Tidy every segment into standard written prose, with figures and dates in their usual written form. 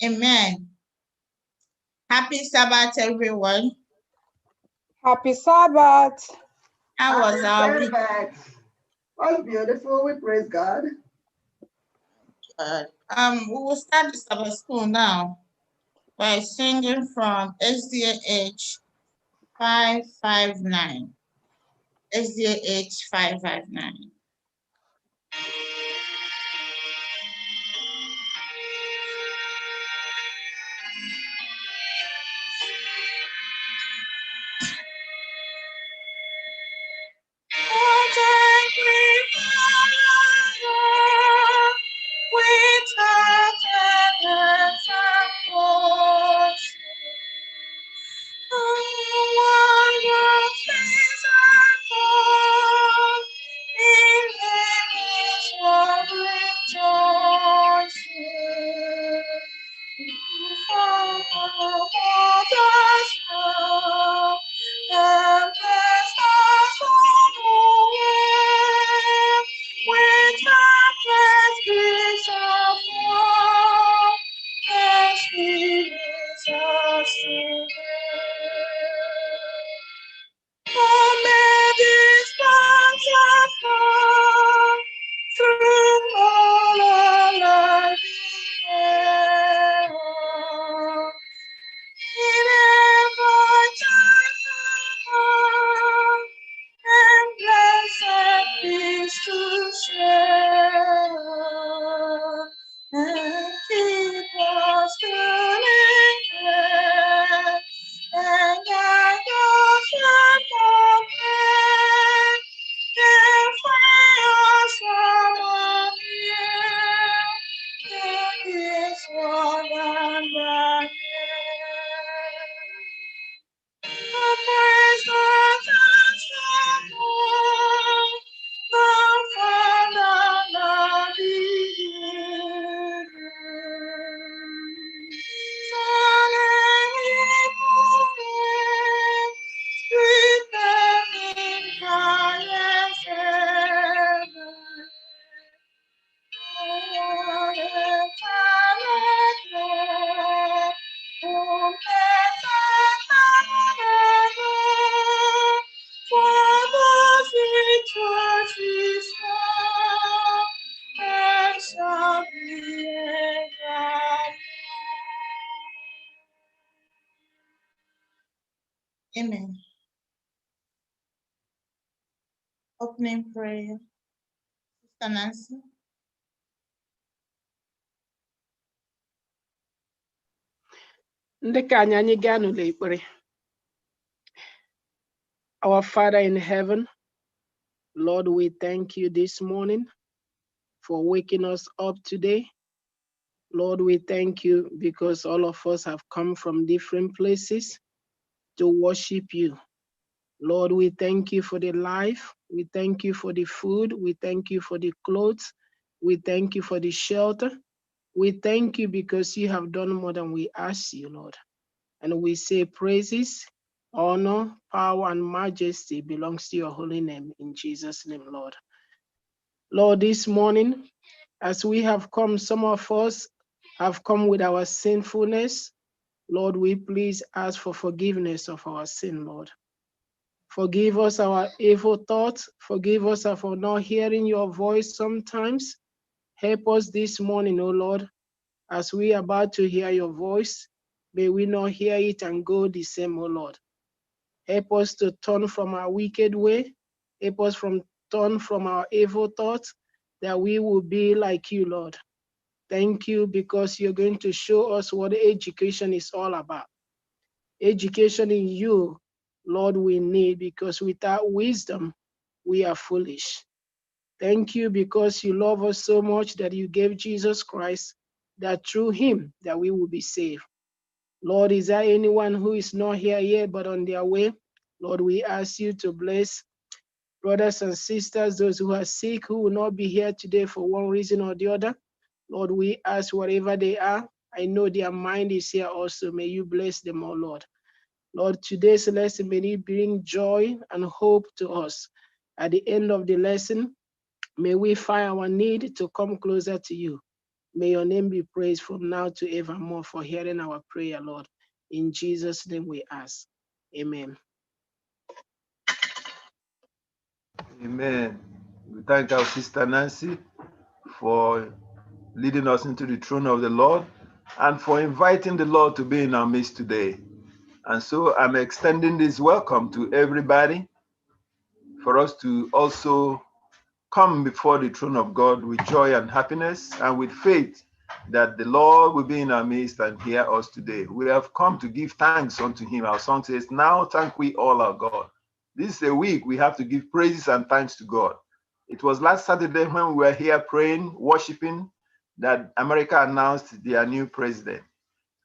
Amen. Happy Sabbath, everyone. Happy Sabbath. How was our week? Was beautiful. We praise God. We will start the Sabbath school now by singing from SDA 559. SDA 559. Amen. Opening prayer. Sister Nancy. Ndị ka anyị gaa n'ụlọ ekpere. Our Father in heaven, Lord, we thank you this morning for waking us up today. Lord, we thank you because all of us have come from different places to worship you. Lord, we thank you for the life. We thank you for the food. We thank you for the clothes. We thank you for the shelter. We thank you because you have done more than we ask you, Lord. And we say praises, honor, power, and majesty belongs to your holy name. In Jesus' name, Lord. Lord, this morning, as we have come, some of us have come with our sinfulness. Lord, we please ask for forgiveness of our sin, Lord. Forgive us our evil thoughts. Forgive us for not hearing your voice sometimes. Help us this morning, O Lord, as we are about to hear your voice. May we not hear it and go the same, O Lord. Help us to turn from our wicked way. Help us turn from our evil thoughts, that we will be like you, Lord. Thank you because you're going to show us what education is all about. Education in you, Lord, we need, because without wisdom, we are foolish. Thank you because you love us so much that you gave Jesus Christ, that through him that we will be saved. Lord, is there anyone who is not here yet but on their way? Lord, we ask you to bless brothers and sisters, those who are sick, who will not be here today for one reason or the other. Lord, we ask wherever they are. I know their mind is here also. May you bless them, oh Lord. Lord, today's lesson, may it bring joy and hope to us. At the end of the lesson, may we find our need to come closer to you. May your name be praised from now to evermore for hearing our prayer, Lord. In Jesus' name we ask. Amen. Amen. We thank our sister Nancy for leading us into the throne of the Lord and for inviting the Lord to be in our midst today. And so I'm extending this welcome to everybody for us to also come before the throne of God with joy and happiness and with faith that the Lord will be in our midst and hear us today. We have come to give thanks unto him. Our song says, "Now thank we all our God." This is a week we have to give praises and thanks to God. It was last Saturday when we were here praying, worshiping, that America announced their new president.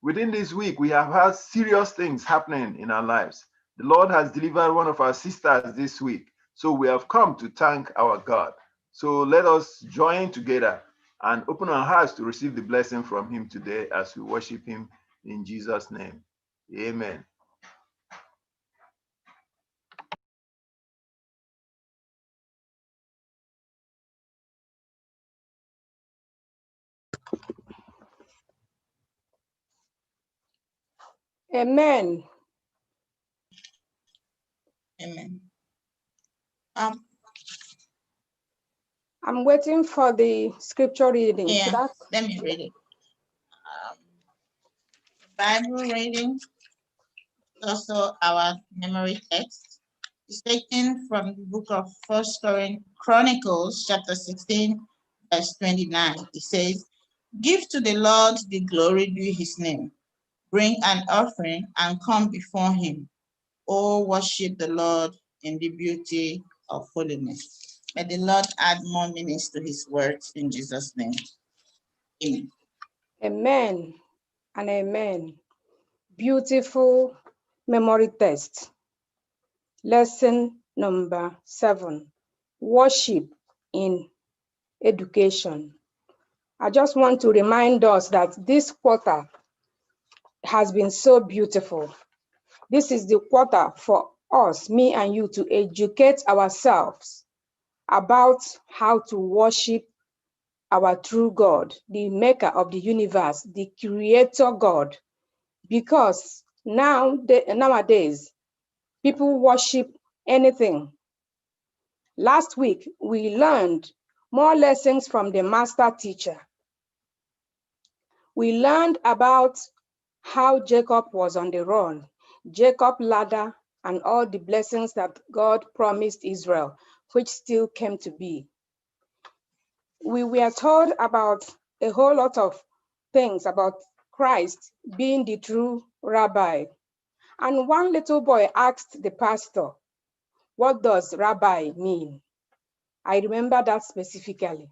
Within this week, we have had serious things happening in our lives. The Lord has delivered one of our sisters this week. So we have come to thank our God. So let us join together and open our hearts to receive the blessing from him today as we worship him in Jesus' name. Amen. Amen. Amen. I'm waiting for the scripture reading. Yeah, Should I? let me read it. Bible reading, also our memory text, is taken from the book of First Chronicles, chapter 16, verse 29. It says, "Give to the Lord the glory due his name. Bring an offering and come before him. Oh, worship the Lord in the beauty of holiness." May the Lord add more meanings to his words in Jesus' name. Amen. Amen and amen. Beautiful memory test. Lesson number 7. Worship in education. I just want to remind us that this quarter has been so beautiful. This is the quarter for us, me and you, to educate ourselves about how to worship our true God, the maker of the universe, the creator God. Because nowadays, people worship anything. Last week, we learned more lessons from the master teacher. We learned about how Jacob was on the run, Jacob's ladder, and all the blessings that God promised Israel, which still came to be. We were told about a whole lot of things about Christ being the true rabbi. And one little boy asked the pastor, What does rabbi mean? I remember that specifically.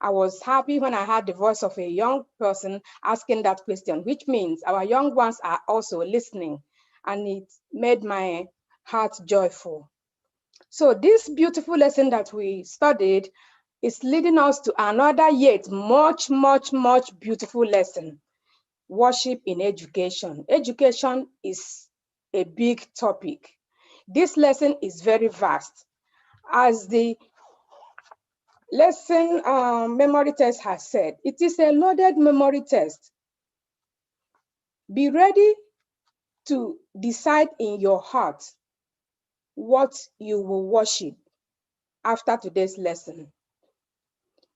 I was happy when I heard the voice of a young person asking that question, which means our young ones are also listening, and it made my heart joyful. So this beautiful lesson that we studied is leading us to another yet much beautiful lesson: worship in education. Education is a big topic. This lesson is very vast. As the lesson memory test has said, it is a loaded memory test. Be ready to decide in your heart what you will worship after today's lesson.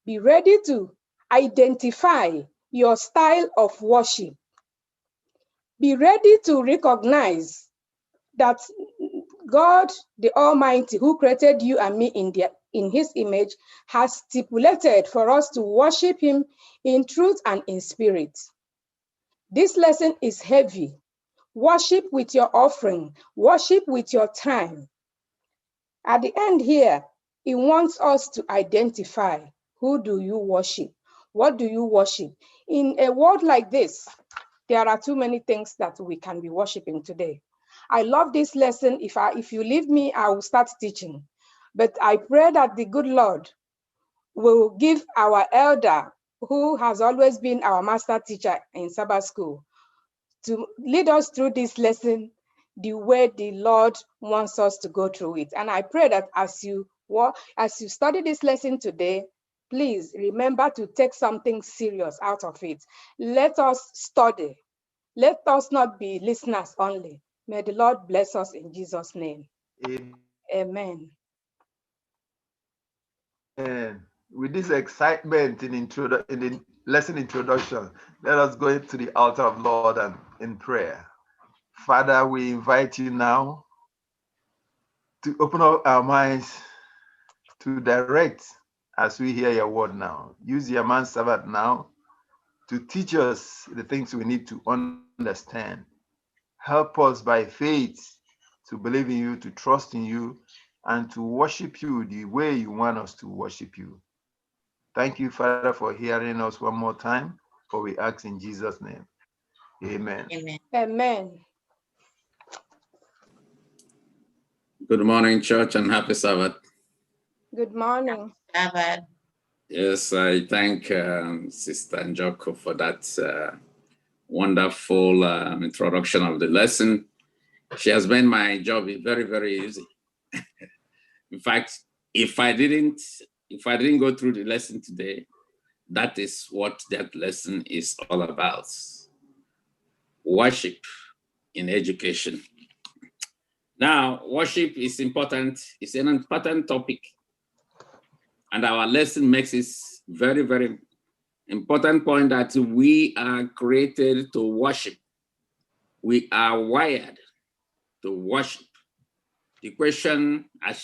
Be ready to identify your style of worship. Be ready to recognize that God, the Almighty, who created you and me in his image, has stipulated for us to worship him in truth and in spirit. This lesson is heavy. Worship with your offering. Worship with your time. At the end here, he wants us to identify, who do you worship? What do you worship? In a world like this, there are too many things that we can be worshiping today. I love this lesson. If you leave me, I will start teaching. But I pray that the good Lord will give our elder, who has always been our master teacher in Sabbath school, to lead us through this lesson the way the Lord wants us to go through it. And I pray that as you study this lesson today, please remember to take something serious out of it. Let us study. Let us not be listeners only. May the Lord bless us in Jesus' name. Amen. And with this excitement in the lesson introduction, let us go into the altar of Lord and in prayer. Father, we invite you now to open up our minds to direct as we hear your word now. Use your man servant now to teach us the things we need to understand. Help us by faith to believe in you, to trust in you, and to worship you the way you want us to worship you. Thank you, Father, for hearing us one more time, for we ask in Jesus' name. Amen. Amen. Amen. Good morning, church, and happy Sabbath. Good morning. Sabbath. Yes, I thank Sister Njoko for that wonderful introduction of the lesson. She has made my job very, very easy. In fact, if I didn't go through the lesson today, that is what that lesson is all about. Worship in education. Now, worship is important. It's an important topic. And our lesson makes it very, very important point that we are created to worship. We are wired to worship. The question, as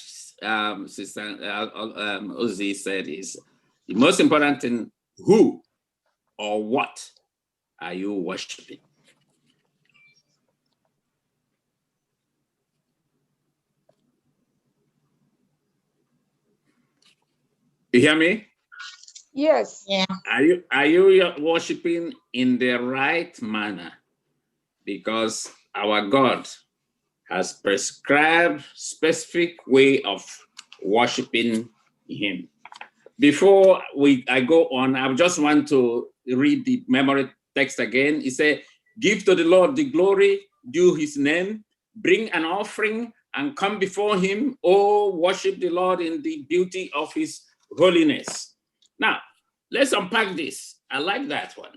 Sister Ozzy said, is the most important thing: who or what are you worshiping? You hear me? Yes. Yeah. Are you worshiping in the right manner? Because our God has prescribed specific way of worshiping him. Before I go on, I just want to read the memory text again. It says, give to the Lord the glory due his name, bring an offering and come before him. Oh, worship the Lord in the beauty of his holiness. Now, let's unpack this. I like that one.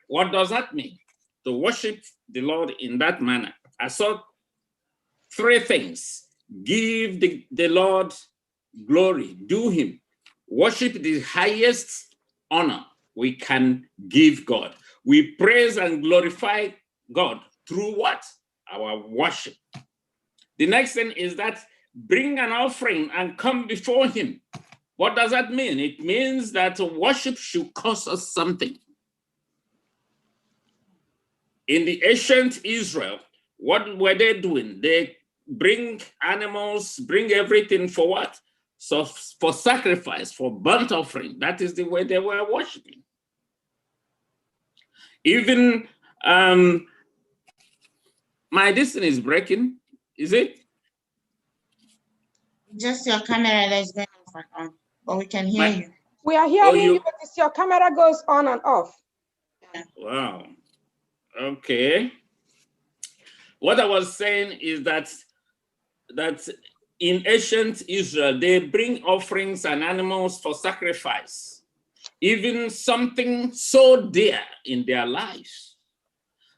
What does that mean? To worship the Lord in that manner. I saw three things. Give the Lord glory, do him. Worship the highest honor we can give God. We praise and glorify God through what? Our worship. The next thing is that bring an offering and come before him. What does that mean? It means that worship should cost us something. In the ancient Israel, what were they doing? They bring animals, bring everything for what? So for sacrifice, for burnt offering. That is the way they were worshiping. Even my destiny is breaking. Is it? Just your camera that's going off and on, but we can hear you. We are hearing you, but your camera goes on and off. Wow. Okay. What I was saying is that in ancient Israel, they bring offerings and animals for sacrifice, even something so dear in their lives.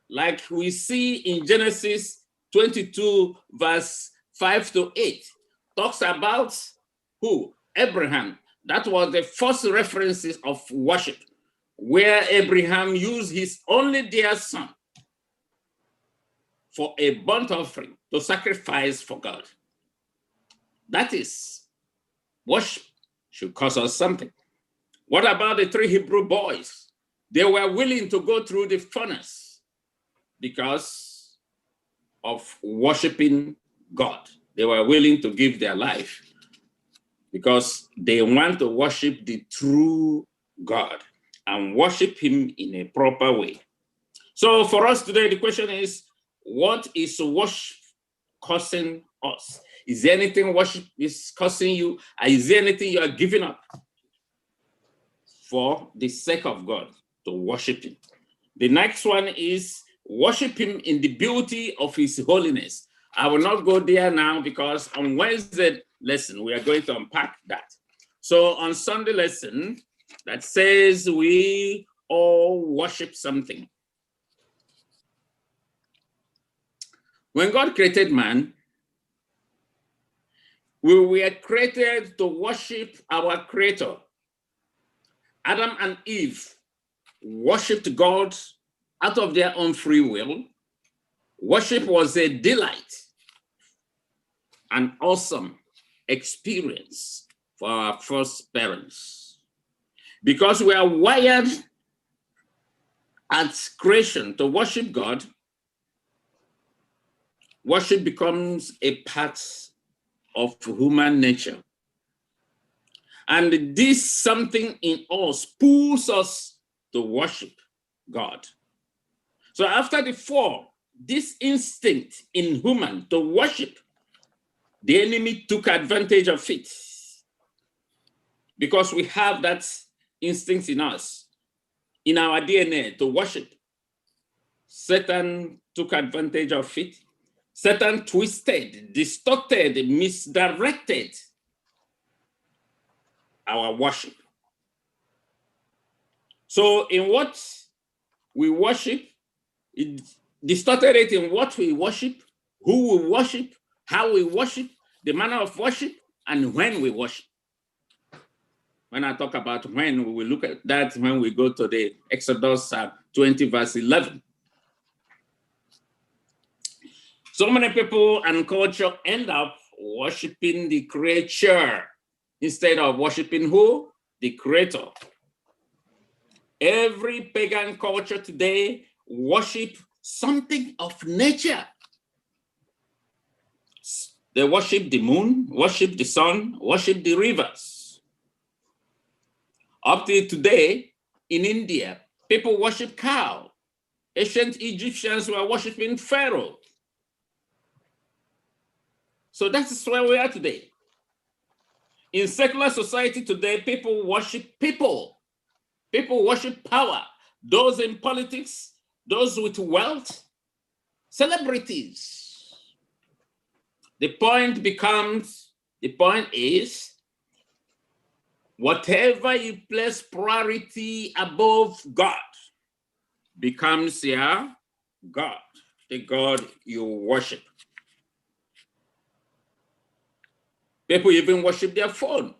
Like we see in Genesis 22, verse 5 to 8, talks about who? Abraham. That was the first references of worship, where Abraham used his only dear son for a burnt offering to sacrifice for God. That is, worship should cost us something. What about the 3 Hebrew boys? They were willing to go through the furnace because of worshiping God. They were willing to give their life because they want to worship the true God and worship him in a proper way. So for us today, the question is, what is worship costing us? Is there anything worship is costing you? Is there anything you are giving up for the sake of God to worship him? The next one is worship him in the beauty of his holiness. I will not go there now because on Wednesday lesson, we are going to unpack that. So on Sunday lesson, that says we all worship something. When God created man, we were created to worship our creator. Adam and Eve worshiped God out of their own free will. Worship was a delight, an awesome experience for our first parents. Because we are wired at creation to worship God, worship becomes a part of human nature. And this something in us pulls us to worship God. So after the fall, this instinct in human to worship, the enemy took advantage of it. Because we have that instinct in us, in our DNA to worship. Satan took advantage of it. Satan twisted, distorted, misdirected our worship. So in what we worship, it distorted it in what we worship, who we worship, how we worship, the manner of worship, and when we worship. When I talk about when, we will look at that when we go to the Exodus 20, verse 11. So many people and culture end up worshiping the creature instead of worshiping who? The creator. Every pagan culture today worship something of nature. They worship the moon, worship the sun, worship the rivers. Up to today, in India, people worship cow. Ancient Egyptians were worshiping Pharaoh. So that's where we are today. In secular society today, people worship people. People worship power. Those in politics, those with wealth, celebrities. The point is, whatever you place priority above God becomes your God, the God you worship. People even worship their phone.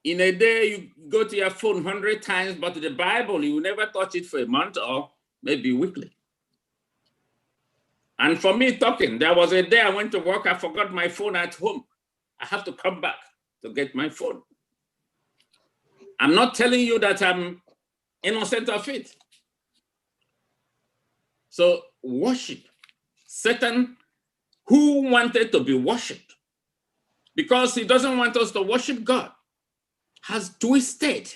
In a day, you go to your phone 100 times, but the Bible, you will never touch it for a month or maybe weekly. And for me talking, there was a day I went to work, I forgot my phone at home. I have to come back to get my phone. I'm not telling you that I'm innocent of it. So worship. Satan who wanted to be worshipped, because he doesn't want us to worship God, has twisted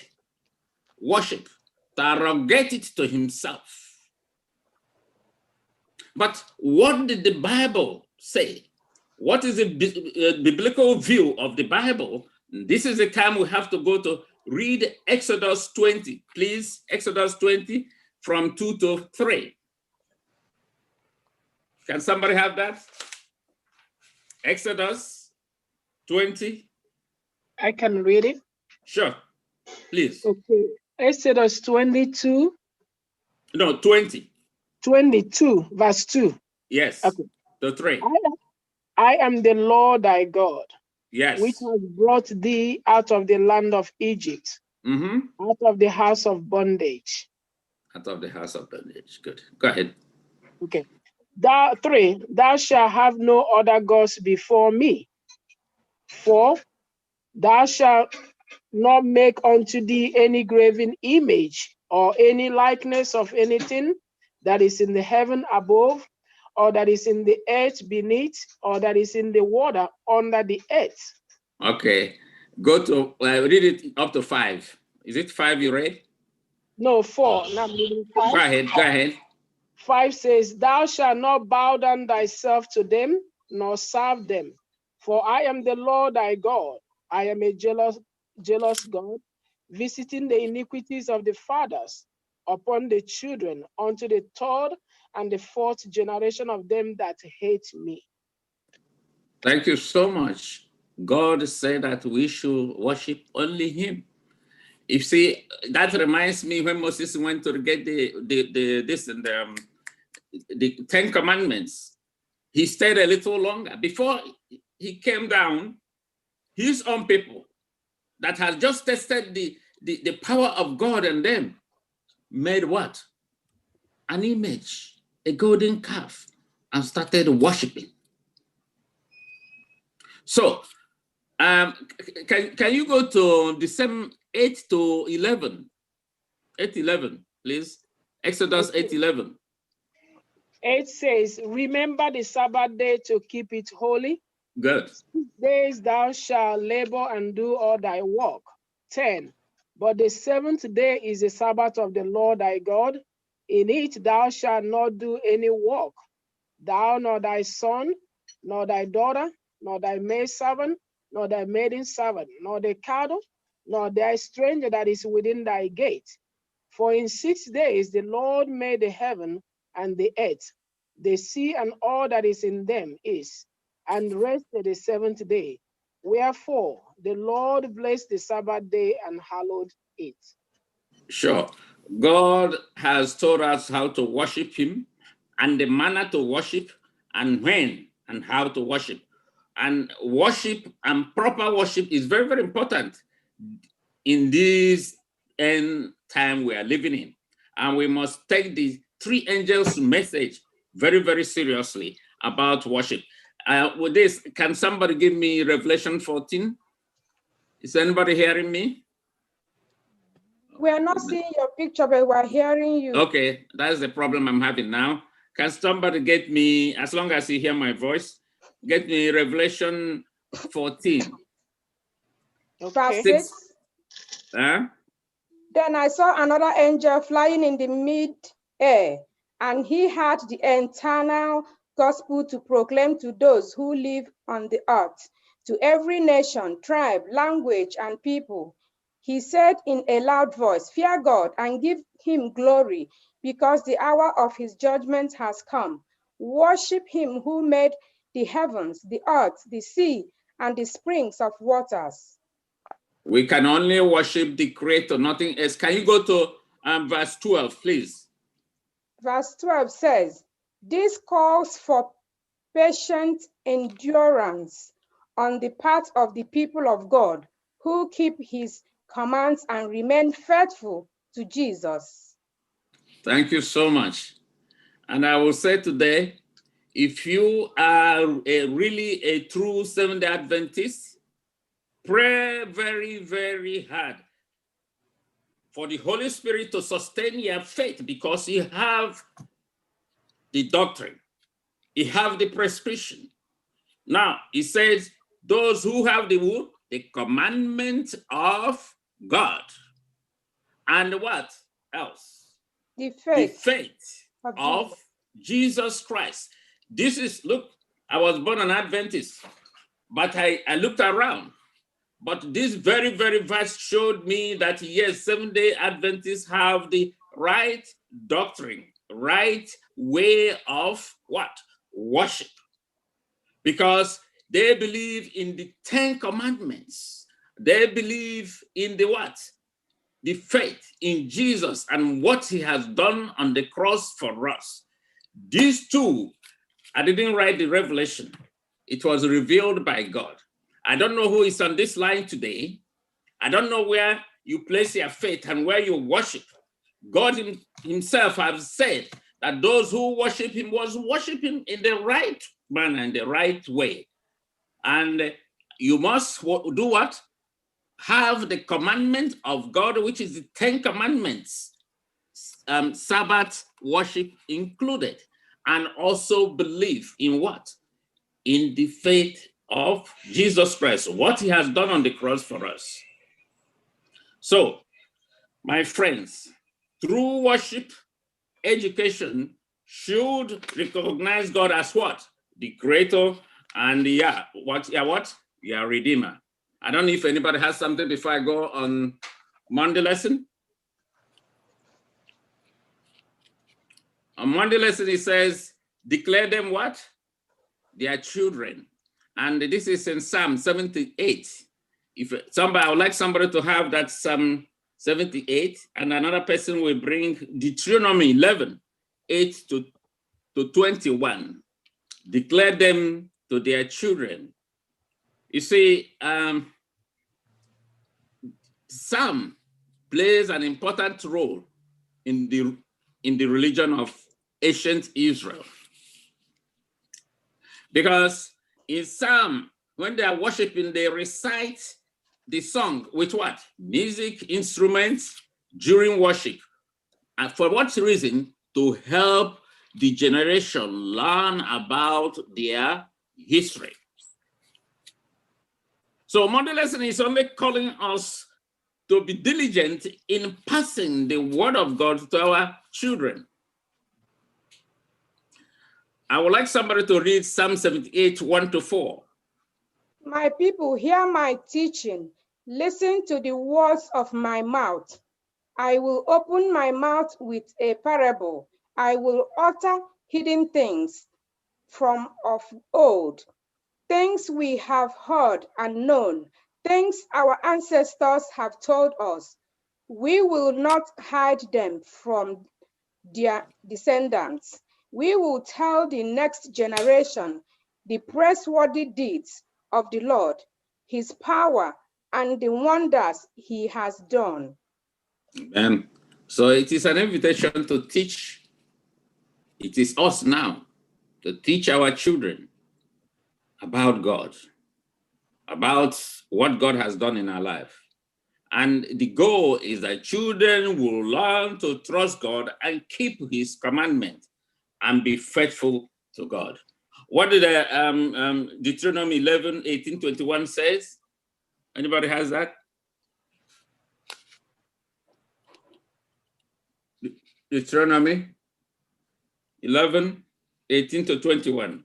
worship to arrogate it to himself. But what did the Bible say? What is the biblical view of the Bible? This is the time we have to go to read Exodus 20, please. Exodus 20 from 2 to 3. Can somebody have that? Exodus 20. I can read it. Sure, please. Okay. Exodus 22. No, 20. 22, verse 2. Yes, Okay. the 3. I am the Lord thy God, Yes. which has brought thee out of the land of Egypt, out of the house of bondage. Out of the house of bondage. Good. Go ahead. Okay. Thou shalt have no other gods before me. 4, thou shalt not make unto thee any graven image or any likeness of anything that is in the heaven above, or that is in the earth beneath, or that is in the water under the earth. Okay. Go to, read it up to 5. Is it 5 you read? No, 4. Now I'm reading 5. Go ahead. Go ahead. 5 says, thou shalt not bow down thyself to them, nor serve them. For I am the Lord thy God. I am a jealous God, visiting the iniquities of the fathers upon the children unto the 3rd and the 4th generation of them that hate me. Thank you so much. God said that we should worship only him. You see, that reminds me when Moses went to get the 10 Commandments. He stayed a little longer. Before he came down, his own people that had just tested the power of God in them made what? An image, a golden calf, and started worshiping. So, can you go to the same 8 to 11? 8:11, please. Exodus 8:11. 8 says, remember the Sabbath day to keep it holy. Good. 6 days thou shalt labor and do all thy work. 10, but the 7th day is the Sabbath of the Lord thy God. In it thou shalt not do any work, thou nor thy son, nor thy daughter, nor thy maidservant, nor thy maiden servant, nor the cattle, nor thy stranger that is within thy gate. For in 6 days the Lord made the heaven and the earth, the sea and all that is in them is, and rested the 7th day. Wherefore the Lord blessed the Sabbath day and hallowed it. Sure. God has told us how to worship him and the manner to worship and when and how to worship. And worship and proper worship is very, very important in this end time we are living in. And we must take the 3 angels' message very, very seriously about worship. With this, can somebody give me Revelation 14? Is anybody hearing me? We are not seeing your picture, but we are hearing you. Okay, that's the problem I'm having now. Can somebody get me, as long as you hear my voice, get me Revelation 14. Verse 6. Huh? Then I saw another angel flying in the mid-air, and he had the eternal gospel to proclaim to those who live on the earth, to every nation, tribe, language, and people. He said in a loud voice, fear God and give him glory, because the hour of his judgment has come. Worship him who made the heavens, the earth, the sea, and the springs of waters. We can only worship the Creator, nothing else. Can you go to verse 12, please? Verse 12 says, this calls for patient endurance on the part of the people of God who keep his commands and remain faithful to Jesus. Thank you so much. And I will say today, if you are really a true Seventh-day Adventist, pray very, very hard for the Holy Spirit to sustain your faith, because you have the doctrine, you have the prescription, Now, it says, those who have the commandment of God. And what else? The The faith faith of of Jesus Christ. This is, look, I was born an Adventist, but I looked around. But this very, very verse showed me that, yes, Seventh-day Adventists have the right doctrine, right way of what? Worship. Because they believe in the 10 Commandments. They believe in the what? The faith in Jesus and what he has done on the cross for us. These two, I didn't write the revelation. It was revealed by God. I don't know who is on this line today. I don't know where you place your faith and where you worship. God himself has said that those who worship him was worshiping in the right manner, in the right way. And you must do what? Have the commandment of God, which is the 10 Commandments, Sabbath worship included, and also believe in what? In the faith of Jesus Christ, what he has done on the cross for us. So, my friends, through worship, education should recognize God as what? The creator and what? Your redeemer. I don't know if anybody has something before I go on Monday lesson. On Monday lesson, it says, declare them what? Their children. And this is in Psalm 78. If somebody, I would like somebody to have that Psalm 78, and another person will bring Deuteronomy 11, 8 to 21. Declare them to their children. You see, Psalm plays an important role in the religion of ancient Israel. Because in Psalm, when they are worshiping, they recite the song with what? Music, instruments during worship. And for what reason? To help the generation learn about their history. So Monday lesson is only calling us to be diligent in passing the word of God to our children. I would like somebody to read Psalm 78, 1 to 4. My people, hear my teaching. Listen to the words of my mouth. I will open my mouth with a parable. I will utter hidden things from of old, things we have heard and known, things our ancestors have told us. We will not hide them from their descendants. We will tell the next generation the praiseworthy deeds of the Lord, his power, and the wonders he has done. So it is an invitation to teach. It is us now to teach our children about God, about what God has done in our life. And the goal is that children will learn to trust God and keep his commandment and be faithful to God. What did Deuteronomy 11, 18, 21 says? Anybody has that? Deuteronomy 11, 18 to 21.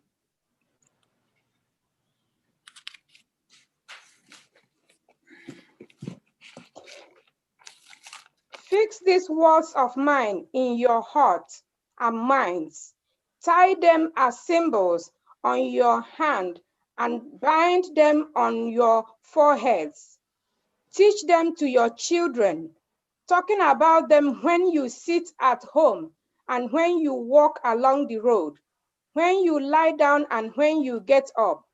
Fix these words of mine in your heart and minds. Tie them as symbols on your hand and bind them on your foreheads. Teach them to your children, talking about them when you sit at home and when you walk along the road, when you lie down and when you get up.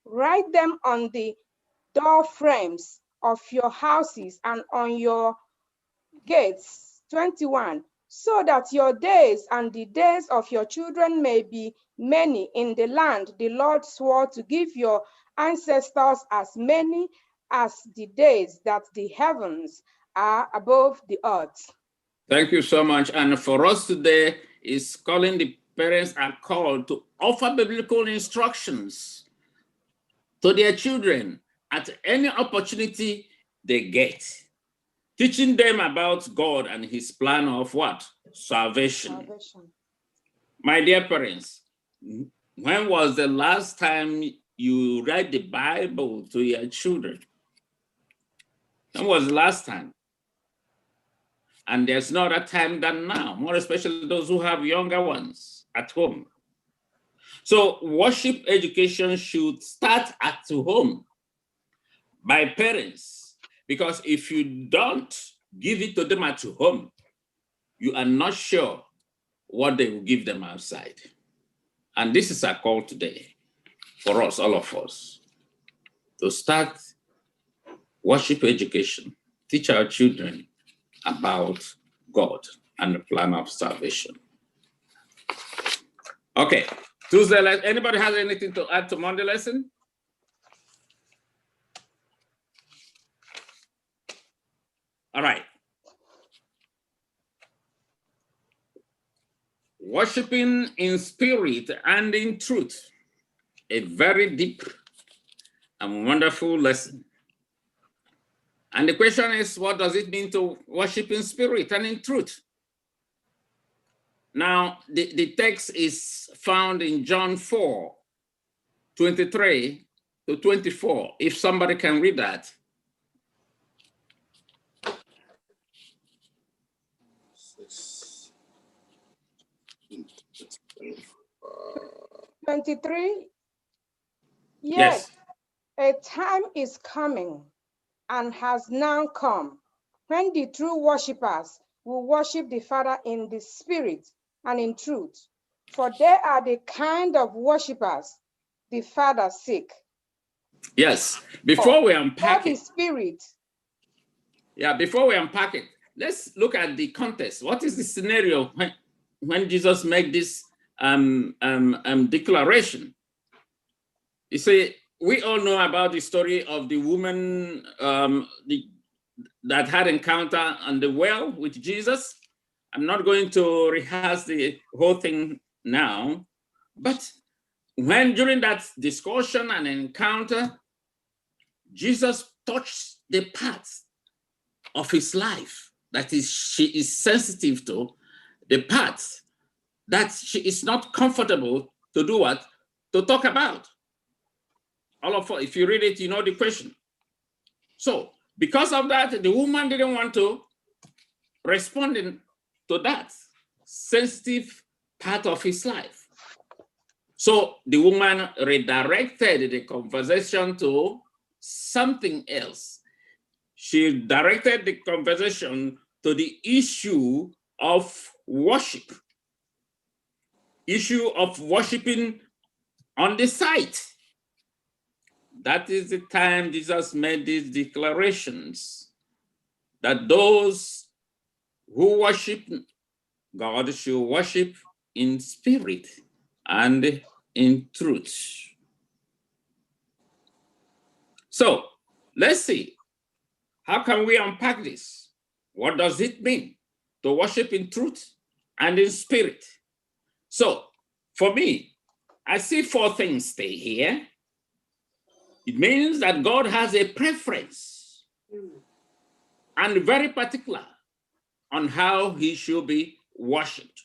Write them on the door frames of your houses and on your gates. 21. So that your days and the days of your children may be many in the land the Lord swore to give your ancestors, as many as the days that the heavens are above the earth. Thank you so much. And for us today is calling the parents are called to offer biblical instructions to their children at any opportunity they get, teaching them about God and his plan of what? Salvation. My dear parents, when was the last time you read the Bible to your children? When was the last time? And there's not a time than now, more especially those who have younger ones at home. So worship education should start at home by parents, because if you don't give it to them at home, you are not sure what they will give them outside. And this is a call today for us, all of us, to start worship education, teach our children about God and the plan of salvation. Okay, Tuesday, anybody has anything to add to Monday lesson? All right. Worshiping in spirit and in truth, a very deep and wonderful lesson. And the question is, what does it mean to worship in spirit and in truth? Now, the text is found in John 4:23 to 24. If somebody can read that. 23. Yes. A time is coming and has now come when the true worshipers will worship the Father in the spirit and in truth, for they are the kind of worshipers the Father seek. Yes. Before we unpack the it, spirit. Yeah, before we unpack it, let's look at the context. What is the scenario when Jesus made this declaration? You see, we all know about the story of the woman that had encounter on the well with Jesus. I'm not going to rehearse the whole thing now, but when during that discussion and encounter, Jesus touched the parts of his life that she is sensitive to, the parts that she is not comfortable to do what? To talk about. All of us, if you read it, you know the question. So because of that, the woman didn't want to respond to that sensitive part of his life. So the woman redirected the conversation to something else. She directed the conversation to the issue of worship, issue of worshiping on the site. That is the time Jesus made these declarations that those who worship God should worship in spirit and in truth. So let's see, how can we unpack this? What does it mean to worship in truth and in spirit? So for me, I see four things stay here. It means that God has a preference and very particular on how he should be worshipped.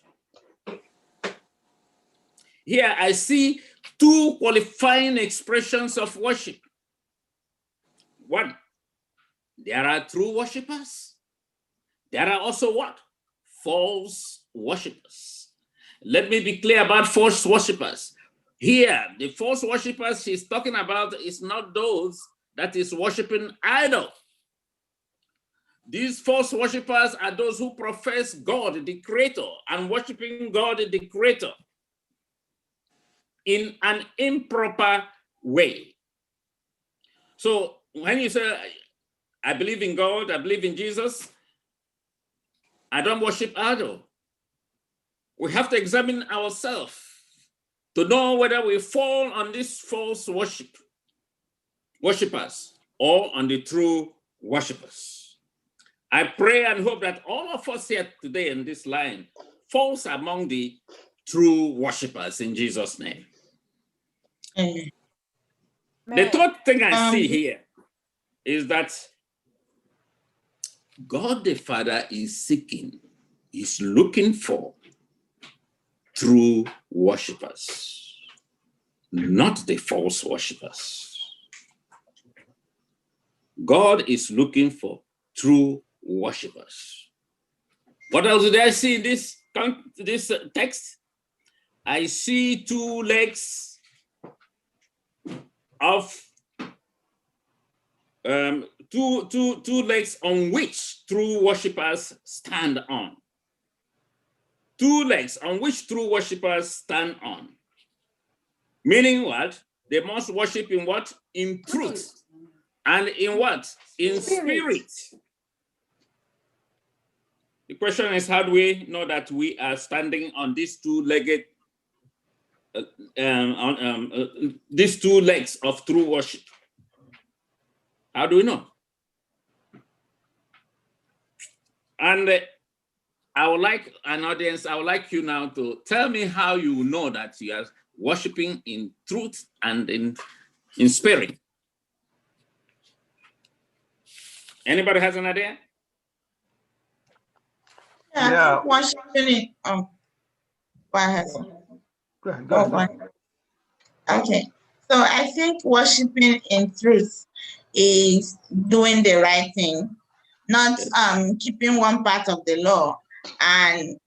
Here I see two qualifying expressions of worship. One, there are true worshipers. There are also what? False worshipers. Let me be clear about false worshipers. Here, the false worshipers she's talking about is not those that is worshiping idol. These false worshipers are those who profess God, the creator, and worshiping God, the creator, in an improper way. So when you say, I believe in God, I believe in Jesus, I don't worship idol, we have to examine ourselves to know whether we fall on these false worshipers or on the true worshipers. I pray and hope that all of us here today in this line falls among the true worshipers in Jesus' name. Amen. The third thing I see Um, here is that God the Father is seeking, is looking for true worshippers, not the false worshippers. God is looking for true worshippers. What else did I see in this text? I see two legs of two legs on which true worshippers stand on. Two legs on which true worshippers stand on. Meaning what? They must worship in what? In truth. And in what? In spirit. The question is, how do we know that we are standing on these two-legged, these two legs of true worship? How do we know? And I would like an audience, I would like you now to tell me how you know that you are worshiping in truth and in spirit. Anybody has an idea? yeah, I think worshiping go ahead. Go ahead. Okay, so I think worshiping in truth is doing the right thing, not keeping one part of the law and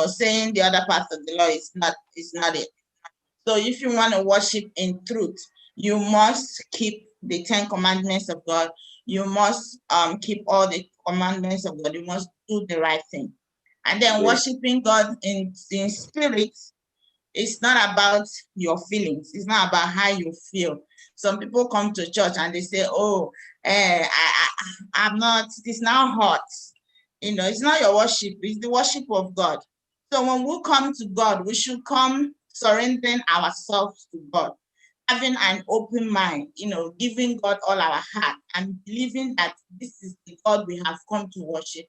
saying the other part of the law is not it. So if you want to worship in truth, you must keep the 10 commandments of God. You must keep all the commandments of God. You must do the right thing. And then worshiping God in spirit, it's not about your feelings. It's not about how you feel. Some people come to church and they say, oh, I'm not, it's now hot. It's not your worship, it's the worship of God. So when we come to God, we should come surrendering ourselves to God, having an open mind, giving God all our heart and believing that this is the God we have come to worship.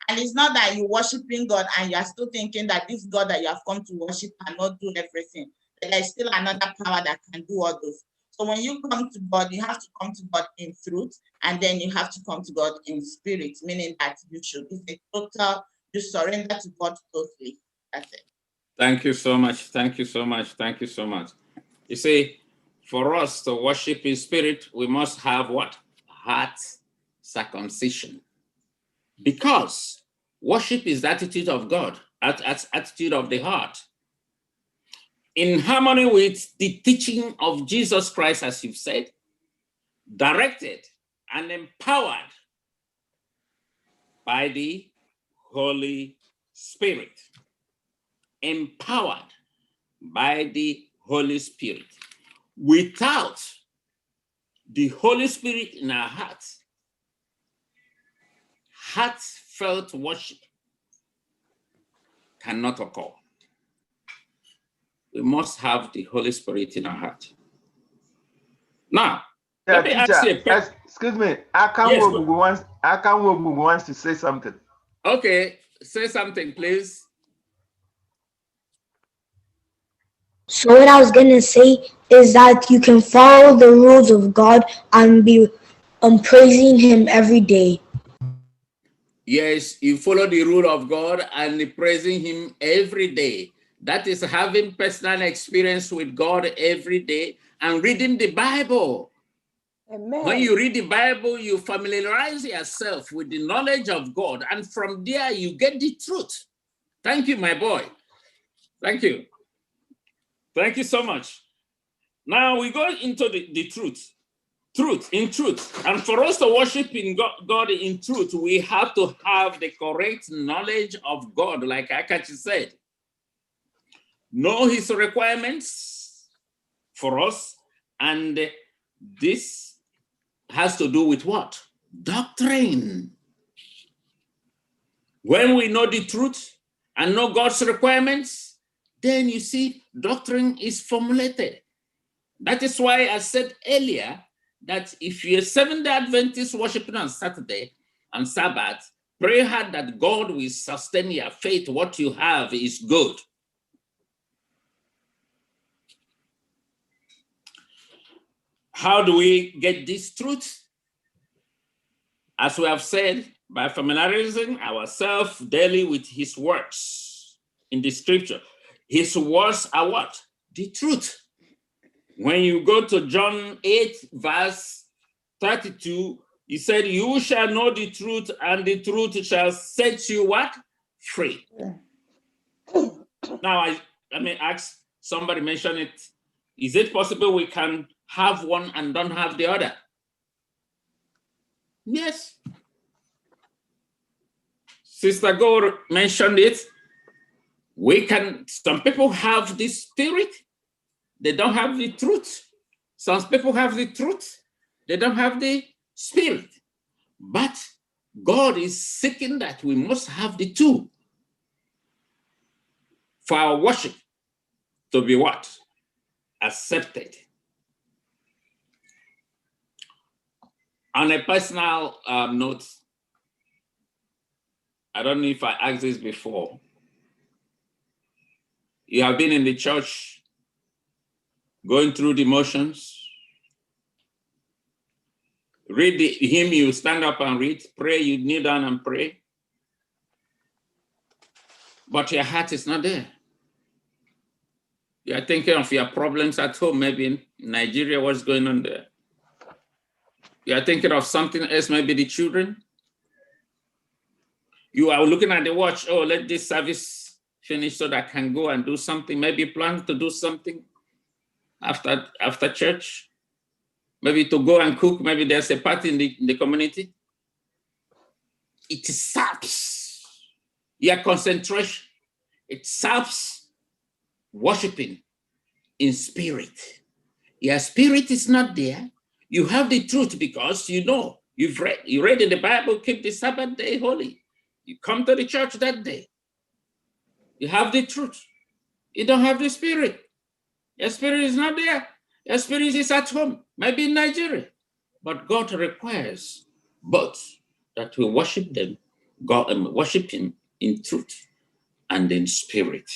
And it's not that you're worshiping God and you're still thinking that this God that you have come to worship cannot do everything. There's still another power that can do all those. So when you come to God, you have to come to God in truth, and then you have to come to God in spirit, meaning that it's a total, you surrender to God totally. That's it. Thank you so much. Thank you so much. Thank you so much. You see, for us to worship in spirit, we must have what? Heart circumcision. Because worship is the attitude of God, attitude of the heart. In harmony with the teaching of Jesus Christ, as you've said, directed and empowered by the Holy Spirit. Empowered by the Holy Spirit. Without the Holy Spirit in our hearts, heartfelt worship cannot occur. We must have the Holy Spirit in our heart. Now, let me ask you a question. Excuse me. Akanwogu wants to say something. Okay, say something, please. So what I was gonna say is that you can follow the rules of God and be praising Him every day. Yes, you follow the rule of God and praising Him every day. That is having personal experience with God every day and reading the Bible. Amen. When you read the Bible, you familiarize yourself with the knowledge of God, and from there you get the truth. Thank you, my boy. Thank you. Thank you so much. Now we go into the truth. Truth, in truth. And for us to worship in God in truth, we have to have the correct knowledge of God, like Akachi said. Know His requirements for us, and this has to do with what? Doctrine. When we know the truth and know God's requirements, then you see doctrine is formulated. That is why I said earlier that if you're a Seventh-day Adventist worshiping on Saturday and Sabbath, pray hard that God will sustain your faith. What you have is good. How do we get this truth? As we have said, by familiarizing ourselves daily with his words in the scripture. His words are what? The truth. When you go to John 8, verse 32, he said, you shall know the truth, and the truth shall set you what? Free. Now, I may ask, somebody mention it. Is it possible we can have one and don't have the other? Yes. Sister Gore mentioned it. Some people have the spirit, they don't have the truth. Some people have the truth, they don't have the spirit. But God is seeking that we must have the two for our worship to be what? Accepted. On a personal note, I don't know if I asked this before. You have been in the church, going through the motions. Read the hymn, you stand up and read. Pray, you kneel down and pray. But your heart is not there. You are thinking of your problems at home, maybe in Nigeria, what's going on there. You are thinking of something else, maybe the children. You are looking at the watch, oh, let this service finish so that I can go and do something. Maybe plan to do something after church. Maybe to go and cook. Maybe there's a party in the community. It saps your concentration. It saps worshiping in spirit. Your spirit is not there. You have the truth because you know, you read in the Bible, keep the Sabbath day holy. You come to the church that day. You have the truth. You don't have the spirit. Your spirit is not there. Your spirit is at home, maybe in Nigeria. But God requires both, that we worship them, God, and worship him in truth and in spirit.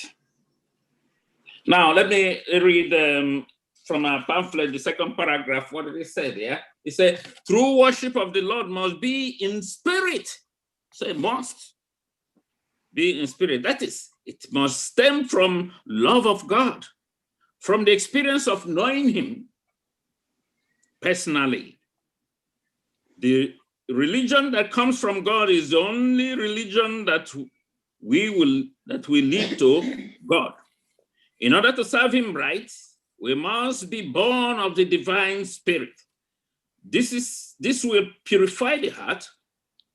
Now, let me read from our pamphlet, the second paragraph, what did it say there? It said, true worship of the Lord must be in spirit. So it must be in spirit. That is, it must stem from love of God, from the experience of knowing him personally. The religion that comes from God is the only religion that will lead to God. In order to serve him right, we must be born of the divine spirit. This will purify the heart,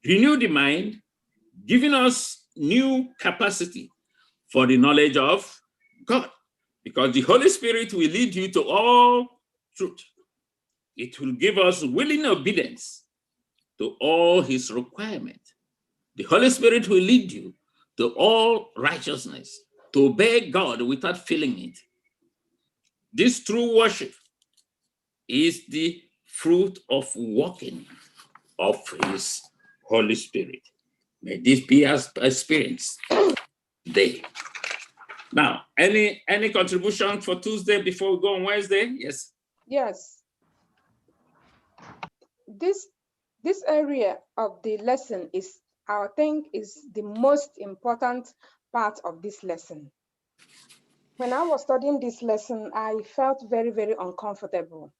renew the mind, giving us new capacity for the knowledge of God. Because the Holy Spirit will lead you to all truth. It will give us willing obedience to all his requirements. The Holy Spirit will lead you to all righteousness, to obey God without feeling it. This true worship is the fruit of walking of his Holy Spirit. May this be our experience today. Now, any contribution for Tuesday before we go on Wednesday? Yes. Yes. This area of the lesson is, I think, is the most important part of this lesson. When I was studying this lesson, I felt very, very uncomfortable.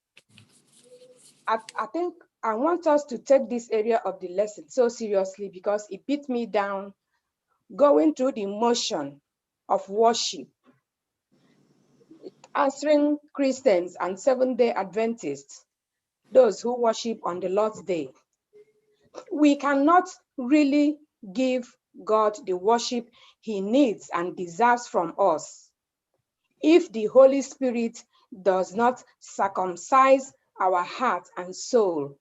I think I want us to take this area of the lesson so seriously because it beat me down going through the motion of worship, answering Christians and Seventh-day Adventists, those who worship on the Lord's Day. We cannot really give God the worship he needs and deserves from us if the Holy Spirit does not circumcise our heart and soul.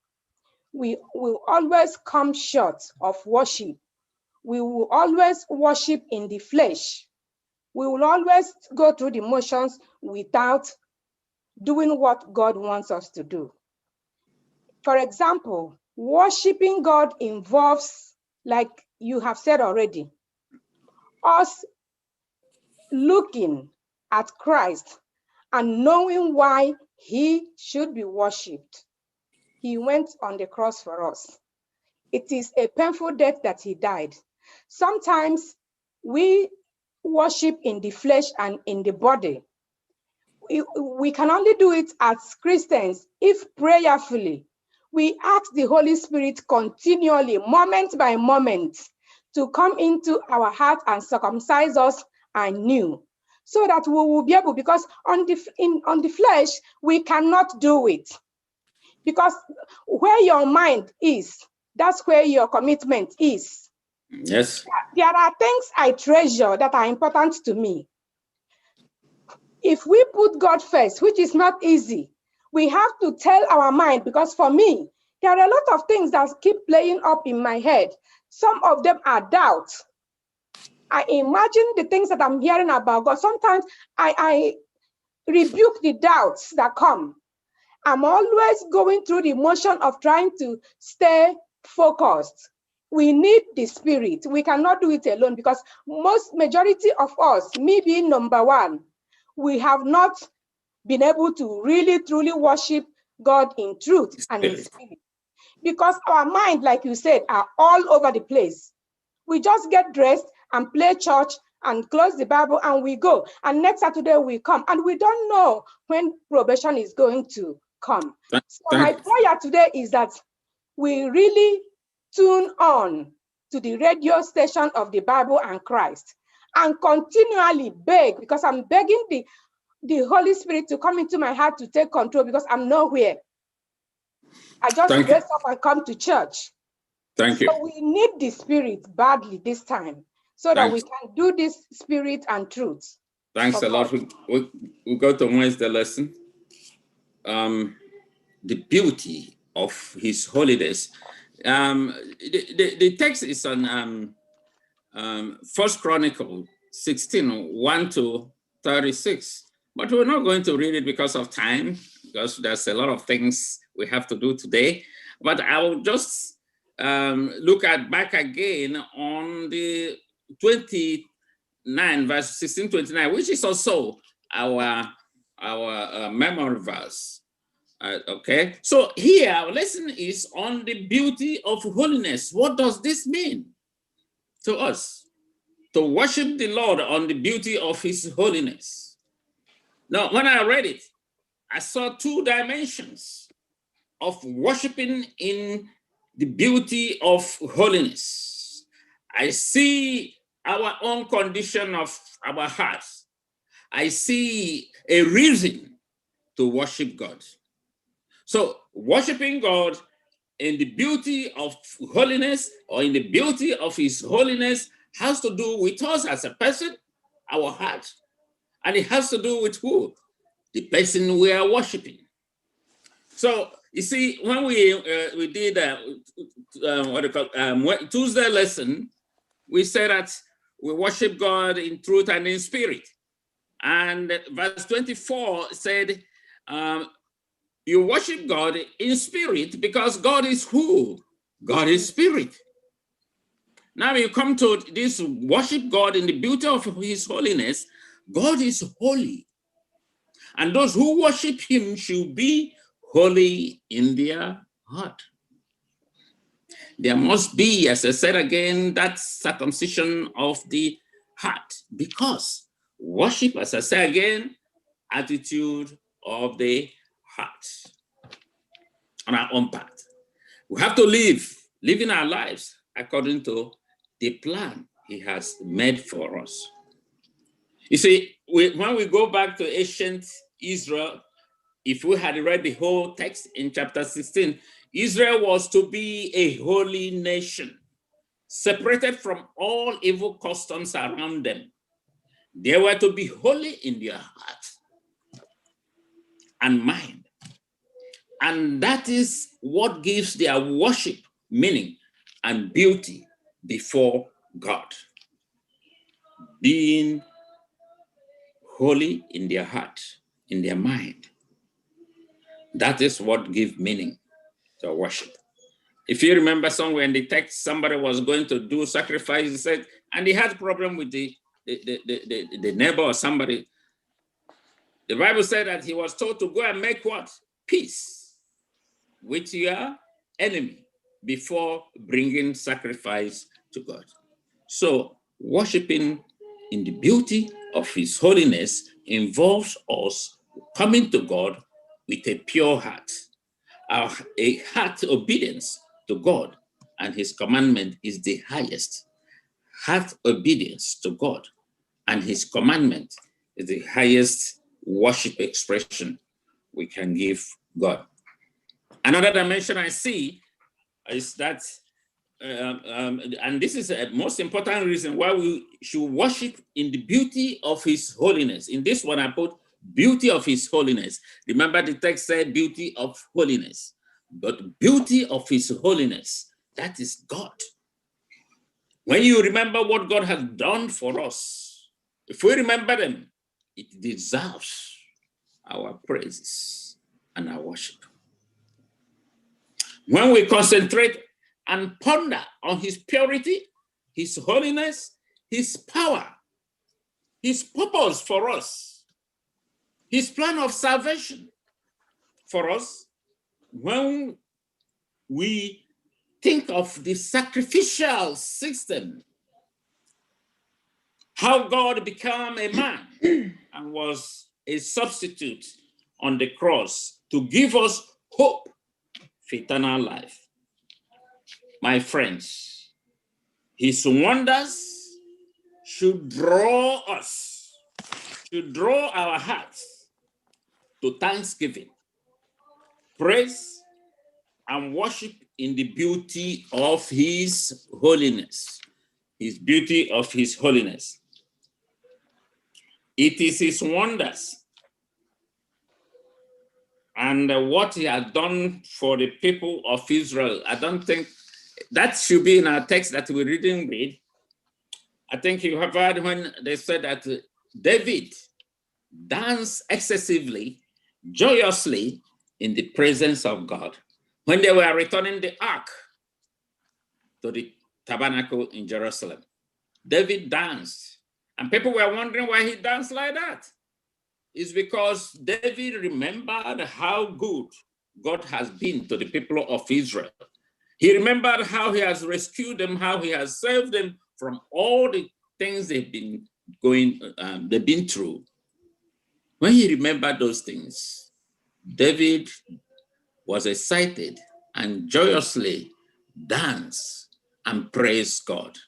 We will always come short of worship. We will always worship in the flesh. We will always go through the motions without doing what God wants us to do. For example, worshiping God involves, like you have said already, us looking at Christ and knowing why He should be worshipped. He went on the cross for us. It is a painful death that he died. Sometimes we worship in the flesh and in the body. We can only do it as Christians if prayerfully we ask the Holy Spirit continually, moment by moment, to come into our heart and circumcise us anew, so that we will be able, because on the flesh, we cannot do it. Because where your mind is, that's where your commitment is. Yes. There are things I treasure that are important to me. If we put God first, which is not easy, we have to tell our mind, because for me, there are a lot of things that keep playing up in my head. Some of them are doubts. I imagine the things that I'm hearing about God. Sometimes I rebuke the doubts that come. I'm always going through the motion of trying to stay focused. We need the Spirit. We cannot do it alone, because majority of us, me being number one, we have not been able to really, truly worship God in truth and in spirit. Because our mind, like you said, are all over the place. We just get dressed and play church and close the Bible and we go. And next Saturday we come and we don't know when probation is going to come. So my prayer today is that we really tune on to the radio station of the Bible and Christ and continually beg, because I'm begging the Holy Spirit to come into my heart to take control, because I'm nowhere. I just dress up and come to church. Thank you. So we need the Spirit badly this time, so that we can do this spirit and truth. Thanks a lot. We go to Wednesday lesson. The beauty of His holiness. The text is on First Chronicle 16, 1 to 36. But we're not going to read it because of time, because there's a lot of things we have to do today. But I will just look back again on the 29, verse 16, 29, which is also our memory verse. Okay, so here our lesson is on the beauty of holiness. What does this mean to us? To worship the Lord on the beauty of His holiness. Now, when I read it, I saw two dimensions of worshiping in the beauty of holiness. I see our own condition of our hearts. I see a reason to worship God. So worshiping God in the beauty of holiness, or in the beauty of His holiness, has to do with us as a person, our heart. And it has to do with who? The person we are worshiping. So you see, when we did Tuesday lesson, we said that we worship God in truth and in spirit. And verse 24 said, you worship God in spirit, because God is who? God is spirit. Now you come to this worship God in the beauty of His holiness. God is holy. And those who worship Him should be holy in their heart. There must be, as I said again, that circumcision of the heart, because worship, as I say again, attitude of the heart on our own part. We have to live in our lives according to the plan He has made for us. You see, when we go back to ancient Israel, if we had read the whole text in chapter 16, Israel was to be a holy nation, separated from all evil customs around them. They were to be holy in their heart and mind. And that is what gives their worship meaning and beauty before God. Being holy in their heart, in their mind. That is what gives meaning to worship. If you remember somewhere in the text, somebody was going to do sacrifice, he said, and he had a problem with the neighbor or somebody. The Bible said that he was told to go and make what? Peace with your enemy before bringing sacrifice to God. So worshiping in the beauty of his holiness involves us coming to God with a pure heart, a heart obedience to God and his commandment is the highest. Heart obedience to God and his commandment is the highest worship expression we can give God. Another dimension I see is that, and this is the most important reason why we should worship in the beauty of his holiness. In this one, I put beauty of his holiness. Remember the text said beauty of holiness, but beauty of his holiness, that is God. When you remember what God has done for us, if we remember them, it deserves our praises and our worship. When we concentrate and ponder on his purity, his holiness, his power, his purpose for us, his plan of salvation for us, when we think of the sacrificial system, how God became a man and was a substitute on the cross to give us hope for eternal life. My friends, his wonders should draw us, should draw our hearts to thanksgiving, praise, and worship in the beauty of his holiness. His beauty of his holiness. It is his wonders and what he has done for the people of Israel. I don't think that should be in our text that we didn't read. I think you have heard when they said that David danced excessively, joyously in the presence of God when they were returning the ark to the tabernacle in Jerusalem. David danced, and people were wondering why he danced like that. It's because David remembered how good God has been to the people of Israel. He remembered how he has rescued them, how he has saved them from all the things they've been through. When he remembered those things, David was excited and joyously danced and praised God.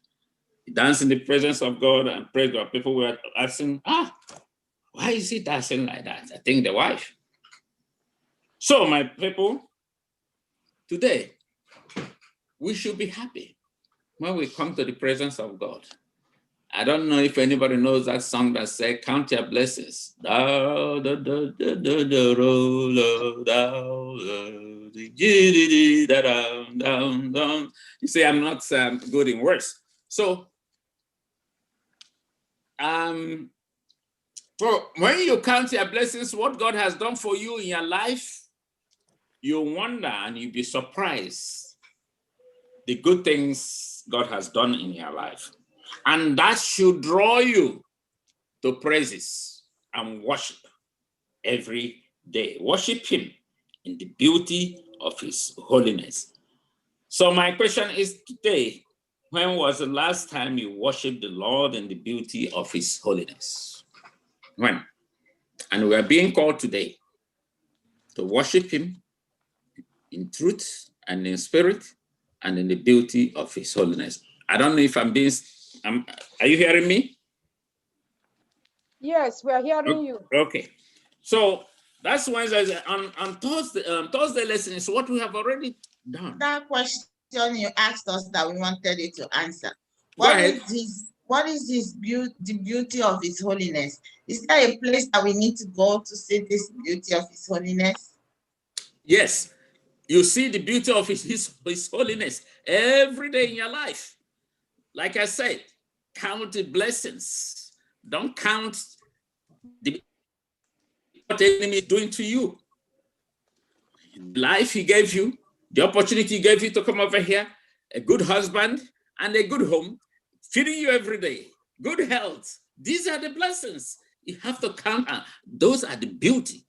He danced in the presence of God and praised God. People were asking, why is he dancing like that? I think the wife. So my people, today, we should be happy when we come to the presence of God. I don't know if anybody knows that song that says, count your blessings. You say I'm not good in words. So when you count your blessings, what God has done for you in your life, you wonder and you'll be surprised the good things God has done in your life. And that should draw you to praises and worship every day. Worship him in the beauty of his holiness. So my question is today, when was the last time you worshiped the Lord in the beauty of his holiness? When? And we are being called today to worship him in truth and in spirit and in the beauty of his holiness. I don't know if I'm being, are you hearing me? Yes, we are hearing you. Okay. So that's why on Thursday lesson is what we have already done. That question you asked us that we wanted you to answer. Go ahead. What is the beauty of his holiness? Is there a place that we need to go to see this beauty of his holiness? Yes. You see the beauty of his holiness every day in your life. Like I said, count the blessings. Don't count what the enemy is doing to you. The life he gave you, the opportunity he gave you to come over here, a good husband and a good home, feeding you every day, good health. These are the blessings. You have to count. Those are the beauty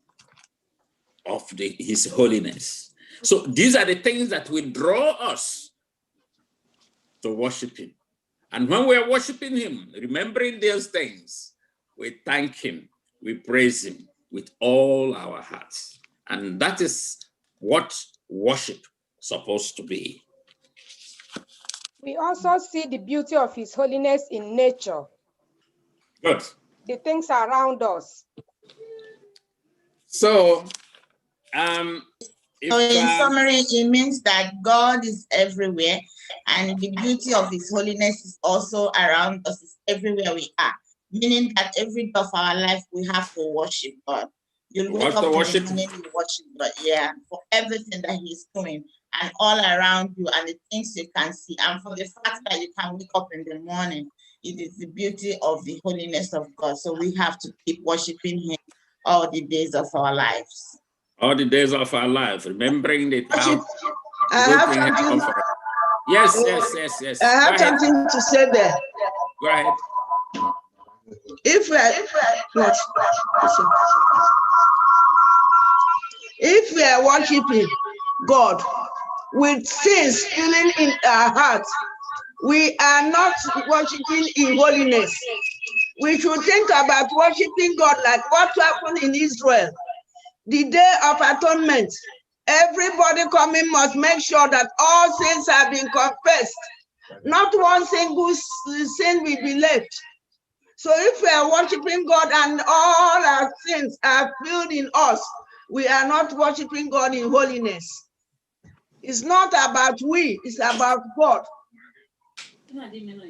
of his holiness. So these are the things that will draw us to worship him. And when we are worshiping him, remembering those things, we thank him, we praise him with all our hearts. And that is what worship is supposed to be. We also see the beauty of his holiness in nature. Good. The things around us. So, So in summary, it means that God is everywhere, and the beauty of his holiness is also around us, is everywhere we are. Meaning that every day of our life, we have to worship God. You'll wake up in the morning, you worship God, yeah, for everything that he's doing, and all around you, and the things you can see. And for the fact that you can wake up in the morning, it is the beauty of the holiness of God. So we have to keep worshiping him all the days of our lives. All the days of our life, remembering that how I have something. Yes. I have something to say there. Go ahead. If we are worshiping God with sins filling in our hearts, we are not worshiping in holiness. We should think about worshiping God like what happened in Israel. The Day of Atonement, everybody coming must make sure that all sins have been confessed. Not one single sin will be left. So if we are worshiping God and all our sins are filled in us, we are not worshiping God in holiness. It's not about we, it's about God.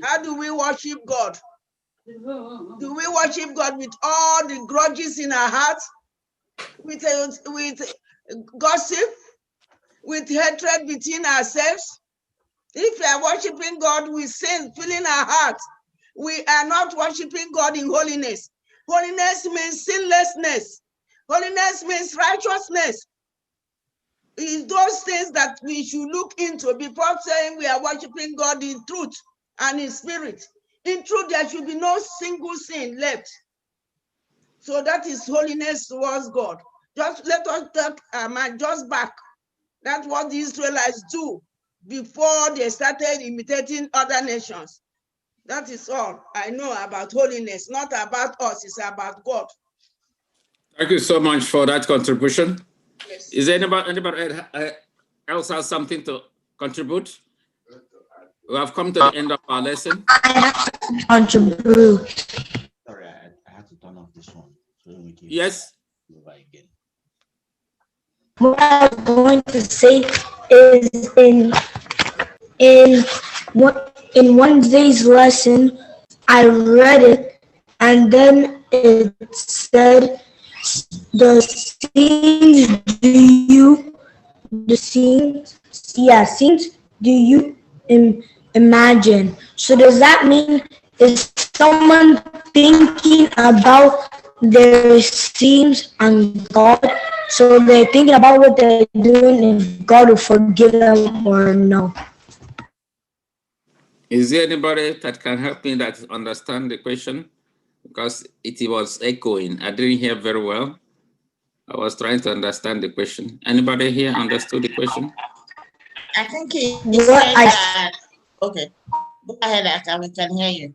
How do we worship God? Do we worship God with all the grudges in our hearts? With gossip? With hatred between ourselves? If we are worshiping God with sin filling our hearts, we are not worshiping God in holiness. Holiness means sinlessness. Holiness means righteousness. It's those things that we should look into before saying we are worshiping God in truth and in spirit. In truth, there should be no single sin left. So that is holiness towards God. Just let us take our mind just back. That's what the Israelites do before they started imitating other nations. That is all I know about holiness, not about us, it's about God. Thank you so much for that contribution. Yes. Is anybody else has something to contribute? We have come to the end of our lesson. I have to contribute. Sorry, I had to turn off this one. So we can Yes. over again. What I was going to say is in Wednesday's lesson, I read it, and then it said, the scenes do you imagine? So does that mean, is someone thinking about their scenes on God? So they're thinking about what they're doing, if God will forgive them or no? Is there anybody that can help me that understand the question? Because it was echoing. I didn't hear very well. I was trying to understand the question. Anybody here understood the question? I think he said that. Okay, go ahead, Aka, we can hear you.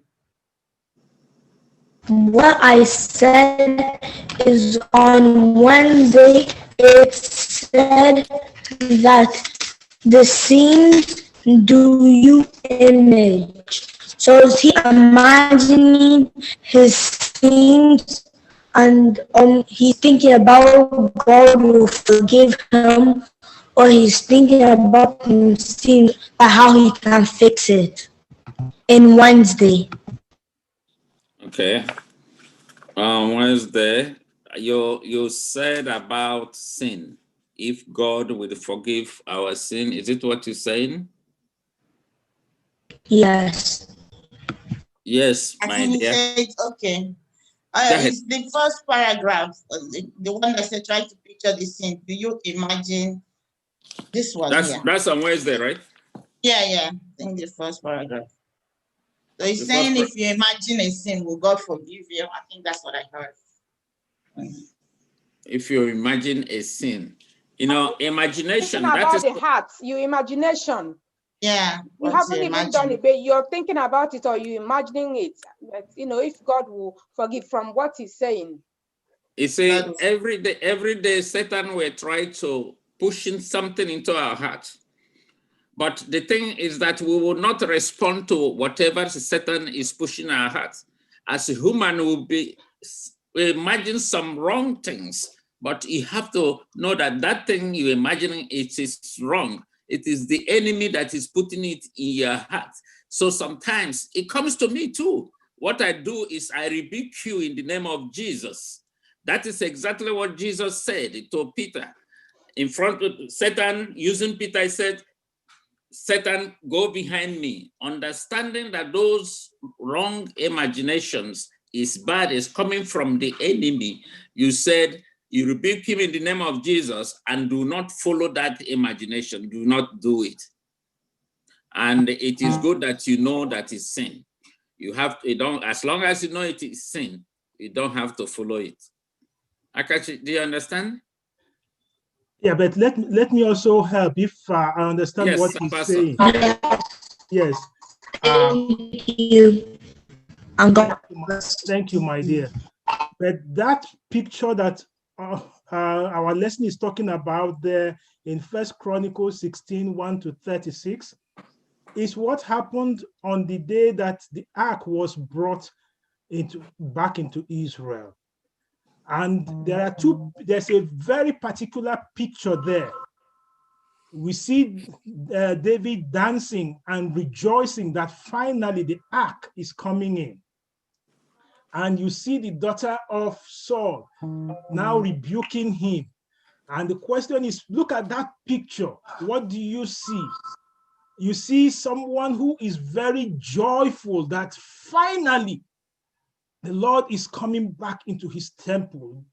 What I said is on Wednesday, it said that the scenes do you image. So is he imagining his scenes and he's thinking about God will forgive him, or he's thinking about his scenes, how he can fix it in Wednesday? Okay. On Wednesday, you said about sin. If God will forgive our sin, is it what you're saying? Yes. Yes, I my think he dear. said, okay. It's the first paragraph, the one that said, try to picture the scene. Do you imagine this one here? That's on Wednesday, right? Yeah. I think the first paragraph. So he's saying if you imagine a sin, will God forgive you? I think that's what I heard. If you imagine a sin, you know, imagination, Thinking that about is, the heart, your imagination. Yeah. You what haven't you even done imagine. it, but you're thinking about it or you imagining it. But, you know, if God will forgive from what he's saying. you say, But- every day Satan will try to push in something into our heart. But the thing is that we will not respond to whatever Satan is pushing our hearts. As a human, we imagine some wrong things, but you have to know that that thing you're imagining, it is wrong. It is the enemy that is putting it in your heart. So sometimes it comes to me too. What I do is I rebuke you in the name of Jesus. That is exactly what Jesus said to Peter. In front of Satan, using Peter, I said, Satan, go behind me, understanding that those wrong imaginations is bad, is coming from the enemy. You said you rebuke him in the name of Jesus and do not follow that imagination. Do not do it. And it is good that you know that it's sin. You have to, don't, as long as you know it is sin, you don't have to follow it. Akachi, do you understand? Yeah, but let me also help if I understand Yes, what he's Pastor. saying. Yes. Thank you. And God. Thank you, my dear. But that picture that our lesson is talking about there in First Chronicles 16, 1-36, is what happened on the day that the ark was brought back into Israel. And there's a very particular picture there. We see David dancing and rejoicing that finally the ark is coming in. And you see the daughter of Saul now rebuking him. And the question is, look at that picture. What do you see? You see someone who is very joyful that finally the Lord is coming back into his temple.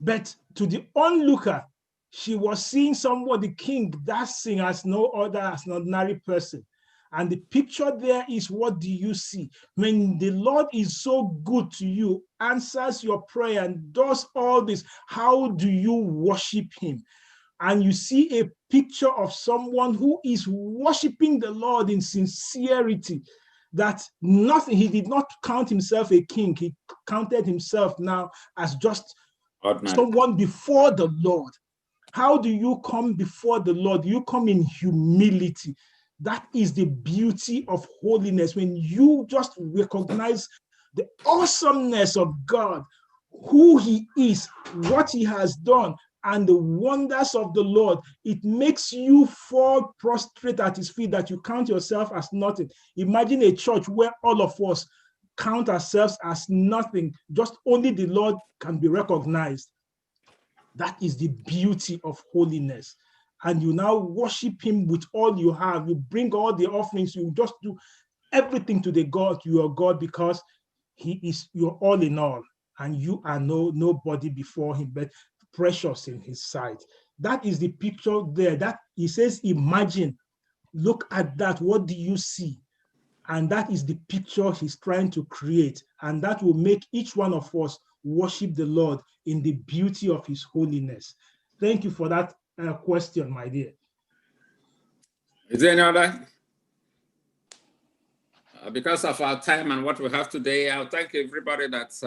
But to the onlooker, she was seeing somebody, king, dancing as no other, as an ordinary person. And the picture there is, what do you see? When the Lord is so good to you, answers your prayer and does all this, how do you worship him? And you see a picture of someone who is worshiping the Lord in sincerity, that nothing, he did not count himself a king. He counted himself now as just someone before the Lord. How do you come before the Lord? You come in humility. That is the beauty of holiness. When you just recognize the awesomeness of God, who he is, what he has done, and the wonders of the Lord, it makes you fall prostrate at his feet, that you count yourself as nothing. Imagine a church where all of us count ourselves as nothing, just only the Lord can be recognized. That is the beauty of holiness. And you now worship him with all you have. You bring all the offerings, you just do everything to the God, your God, because he is your all in all, and you are nobody before him, but precious in his sight. That is the picture there. That he says, imagine, look at that. What do you see? And that is the picture he's trying to create. And that will make each one of us worship the Lord in the beauty of his holiness. Thank you for that question, my dear. Is there any other? Because of our time and what we have today, I'll thank everybody that's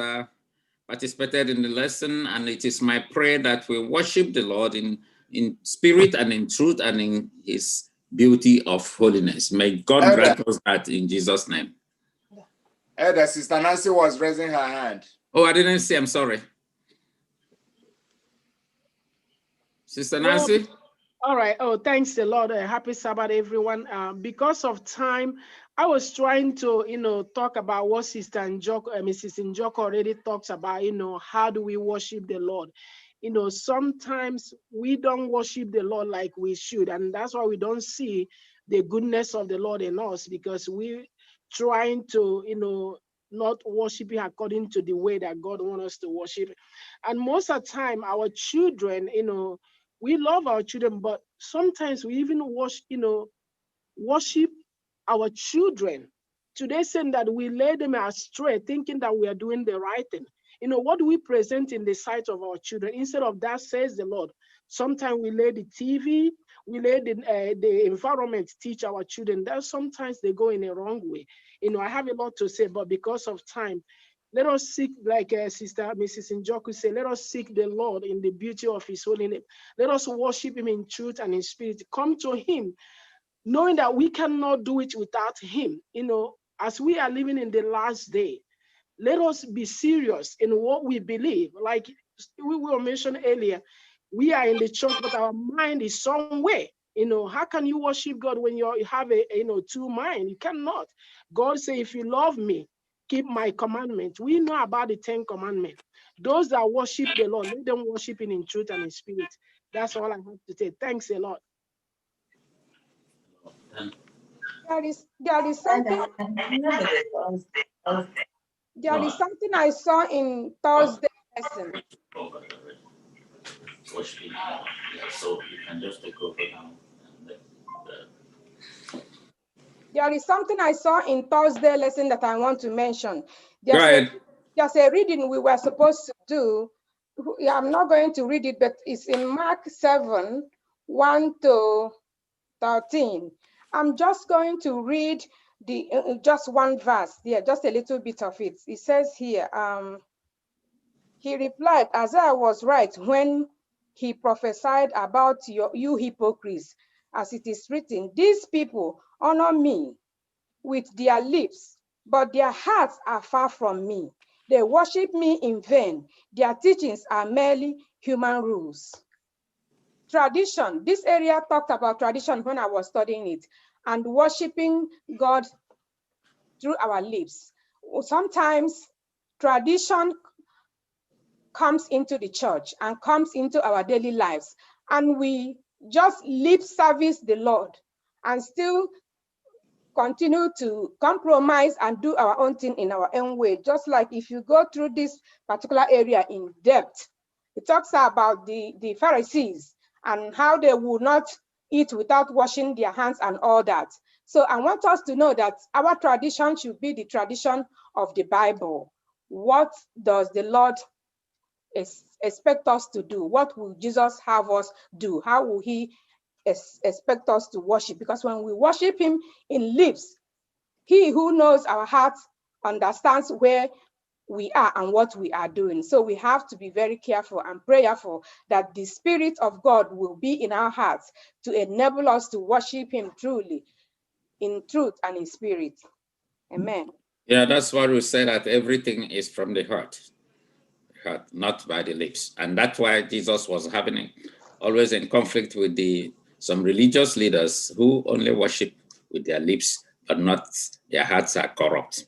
participated in the lesson. And it is my prayer that we worship the Lord in spirit and in truth and in his beauty of holiness. May God grant us that in Jesus' name. Elder, Sister Nancy was raising her hand. Oh, I didn't see. I'm sorry. Sister Nancy? All right. Oh, thanks the Lord. Happy Sabbath, everyone. Because of time, I was trying to, talk about what Sister Mrs. Njoko already talks about, how do we worship the Lord? Sometimes we don't worship the Lord like we should. And that's why we don't see the goodness of the Lord in us, because we're trying to, not worshiping according to the way that God wants us to worship. And most of the time, our children, we love our children, but sometimes we even worship our children. Today, saying that we led them astray, thinking that we are doing the right thing. What do we present in the sight of our children? Instead of that, says the Lord. Sometimes we let the TV, we let the environment teach our children. That sometimes they go in a wrong way. I have a lot to say, but because of time, let us seek, like Sister Mrs. Njoku said, let us seek the Lord in the beauty of his holy name. Let us worship him in truth and in spirit. Come to him, knowing that we cannot do it without him. As we are living in the last day, let us be serious in what we believe. Like we were mentioned earlier, we are in the church, but our mind is somewhere. How can you worship God when you have two minds? You cannot. God say, if you love me, keep my commandments. We know about the 10 commandments. Those that worship the Lord, let them worship him in truth and in spirit. That's all I have to say. Thanks a lot. There is something I saw in Thursday lesson. So you can just take over now. There is something I saw in Thursday lesson that I want to mention. Go ahead. There's a reading we were supposed to do. I'm not going to read it, but it's in Mark 7, 1 to 13. I'm just going to read the just one verse there, just a little bit of it. It says here, he replied, Isaiah was right when he prophesied about you hypocrites, as it is written, these people honor me with their lips, but their hearts are far from me. They worship me in vain. Their teachings are merely human rules. Tradition, this area talked about tradition when I was studying it, and worshiping God through our lips. Sometimes tradition comes into the church and comes into our daily lives, and we just lip service the Lord and still continue to compromise and do our own thing in our own way. Just like if you go through this particular area in depth, it talks about the Pharisees and how they would not eat without washing their hands and all that. So I want us to know that our tradition should be the tradition of the Bible. What does the Lord expect us to do? What will Jesus have us do? How will he expect us to worship? Because when we worship him in lips, he who knows our hearts understands where we are and what we are doing. So we have to be very careful and prayerful that the Spirit of God will be in our hearts to enable us to worship him truly, in truth and in spirit. Amen. Yeah, that's why we say that everything is from the heart, not by the lips. And that's why Jesus was having always in conflict with some religious leaders who only worship with their lips, but not their hearts are corrupt.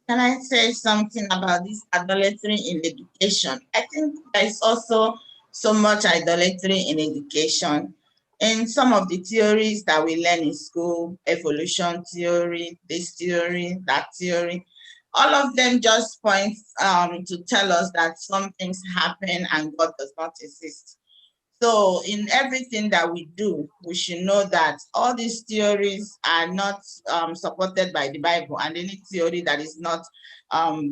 Can I say something about this idolatry in education? I think there is also so much idolatry in education. In some of the theories that we learn in school, evolution theory, this theory, that theory, all of them just point to tell us that some things happen and God does not exist. So in everything that we do, we should know that all these theories are not supported by the Bible, and any theory that is not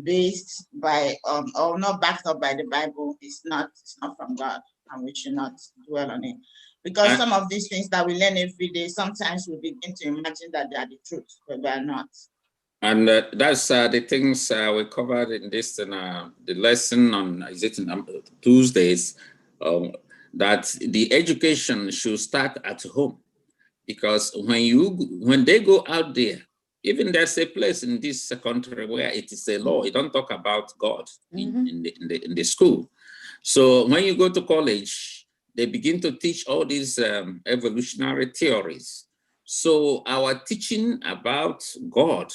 based by or not backed up by the Bible is not from God, and we should not dwell on it. Because some of these things that we learn every day, sometimes we begin to imagine that they are the truth, but they are not. And that's the things we covered in this the lesson on, is it Tuesdays, that the education should start at home, because when they go out there, even there's a place in this country where it is a law, you don't talk about God in the school. So when you go to college, they begin to teach all these evolutionary theories. So our teaching about God,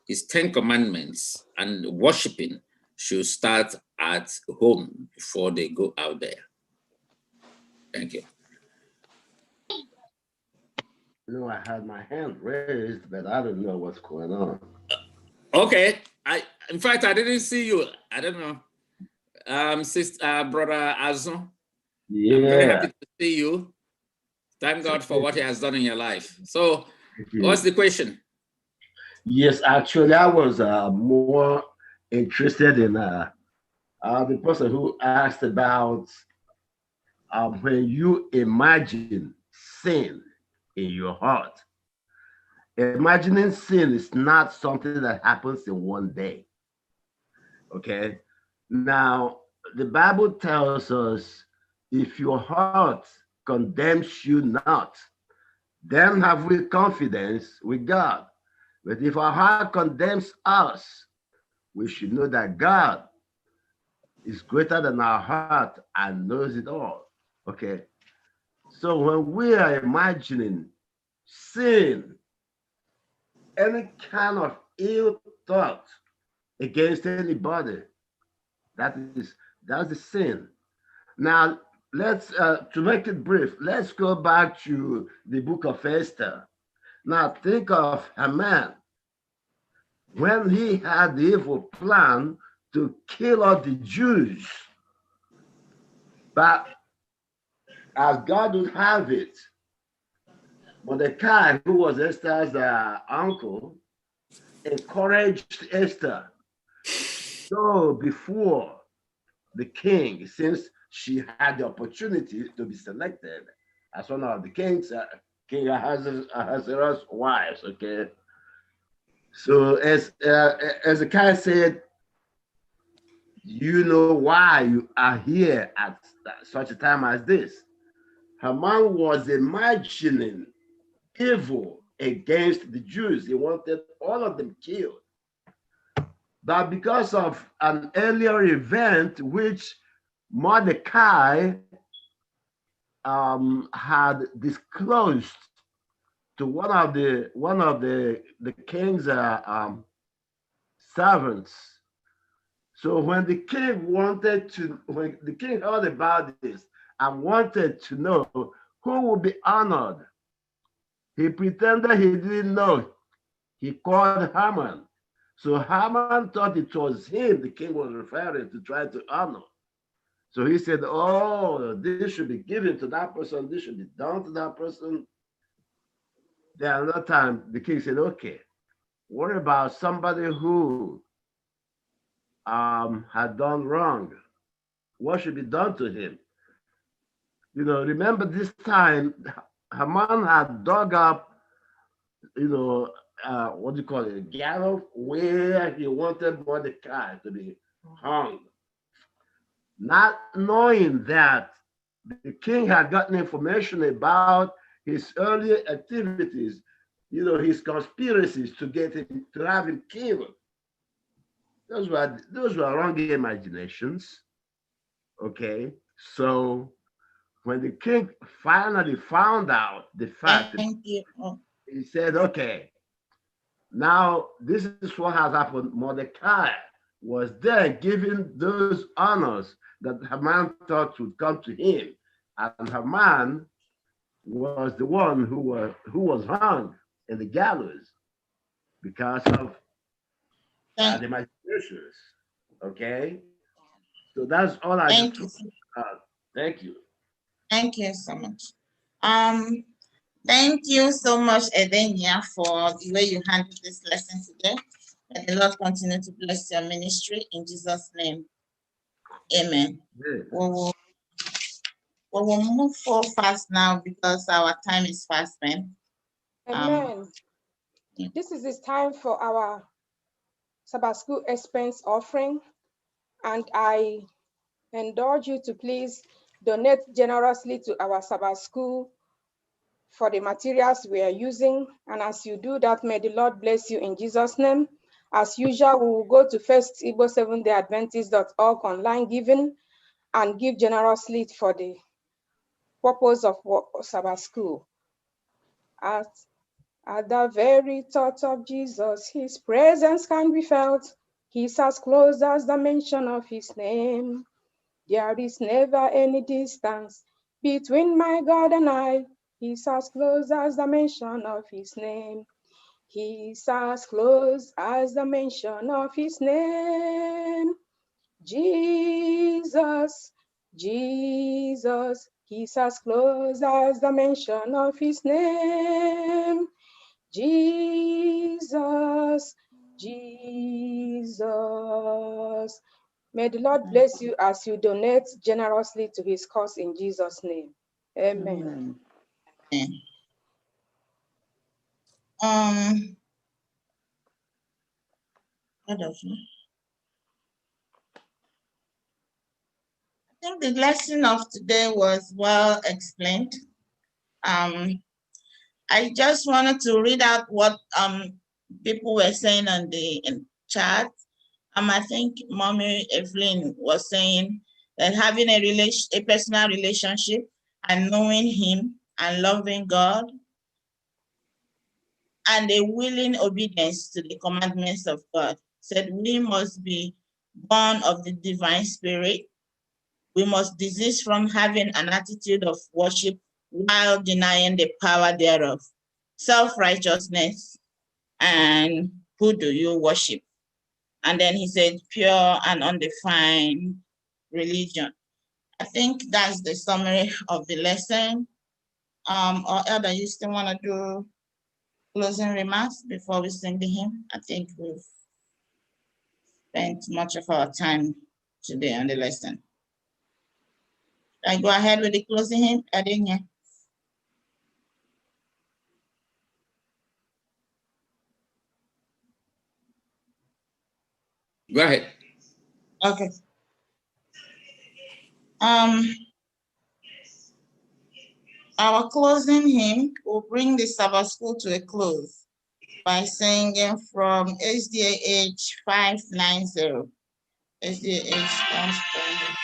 his 10 commandments and worshiping should start at home before they go out there. Thank you. I had my hand raised, but I don't know what's going on. Okay. In fact, I didn't see you. I don't know. Sister, Brother Azo. Yeah. I'm very happy to see you. Thank God for what he has done in your life. So what's the question? Yes, actually, I was more interested in the person who asked about when you imagine sin in your heart. Imagining sin is not something that happens in one day. Okay. Now, the Bible tells us if your heart condemns you not, then have we confidence with God. But if our heart condemns us, we should know that God is greater than our heart and knows it all. Okay. So when we are imagining sin, any kind of ill thought against anybody, that's the sin. Now let's to make it brief, let's go back to the book of Esther. Now think of Haman when he had the evil plan to kill all the Jews. But as God would have it, Mordecai, who was Esther's uncle, encouraged Esther to go before the king, since she had the opportunity to be selected as one of the king's King Ahasuerus' wives. Okay, so as the guy said, you know why you are here at such a time as this. Haman was imagining evil against the Jews. He wanted all of them killed. But because of an earlier event which Mordecai had disclosed to one of the king's servants. So when the king heard about this and wanted to know who would be honored, he pretended he didn't know. He called Haman. So Haman thought it was him the king was referring to try to honor. So he said, oh, this should be given to that person. This should be done to that person. Then another time, the king said, okay, what about somebody who had done wrong? What should be done to him? You know, remember this time, Haman had dug up, what do you call it, a gallows where he wanted Mordecai to be hung. Not knowing that the king had gotten information about his earlier activities, his conspiracies to get him, to have him killed. Those were wrong imaginations. Okay, so when the king finally found out the fact, he said, okay, now this is what has happened. Mordecai was there giving those honors that Haman thought would come to him. And Haman was the one who was hung in the gallows because of the imaginations. Okay? So that's all I Thank just you. Thank you. Thank you so much. Thank you so much, Edenia, for the way you handled this lesson today. May the Lord continue to bless your ministry in Jesus' name. Amen. Yeah. We will move forward fast now because our time is fast, man. Amen. This is the time for our Sabbath School expense offering, and I indulge you to please donate generously to our Sabbath School for the materials we are using. And as you do that, may the Lord bless you in Jesus' name. As usual, we will go to FirstIgbo 7DayAdventist.org online giving and give generously for the purpose of Sabbath School. At the very thought of Jesus, his presence can be felt. He's as close as the mention of his name. There is never any distance between my God and I. He's as close as the mention of his name. He's as close as the mention of his name. Jesus, Jesus, he's as close as the mention of his name. Jesus, Jesus. Jesus. May the Lord bless you as you donate generously to his cause in Jesus' name. Amen. What of you? I think the lesson of today was well explained. I just wanted to read out what people were saying on the chat. I think Mommy Evelyn was saying that having a personal relationship and knowing him and loving God and a willing obedience to the commandments of God, said we must be born of the divine spirit. We must desist from having an attitude of worship while denying the power thereof, self-righteousness, and who do you worship? And then he said, pure and undefined religion. I think that's the summary of the lesson. Or Elder, you still want to do closing remarks before we sing the hymn? I think we've spent much of our time today on the lesson. I go ahead with the closing hymn, Adenia. Go ahead. Okay. Our closing hymn will bring the Sabbath school to a close by singing from SDA 590. SDA 590.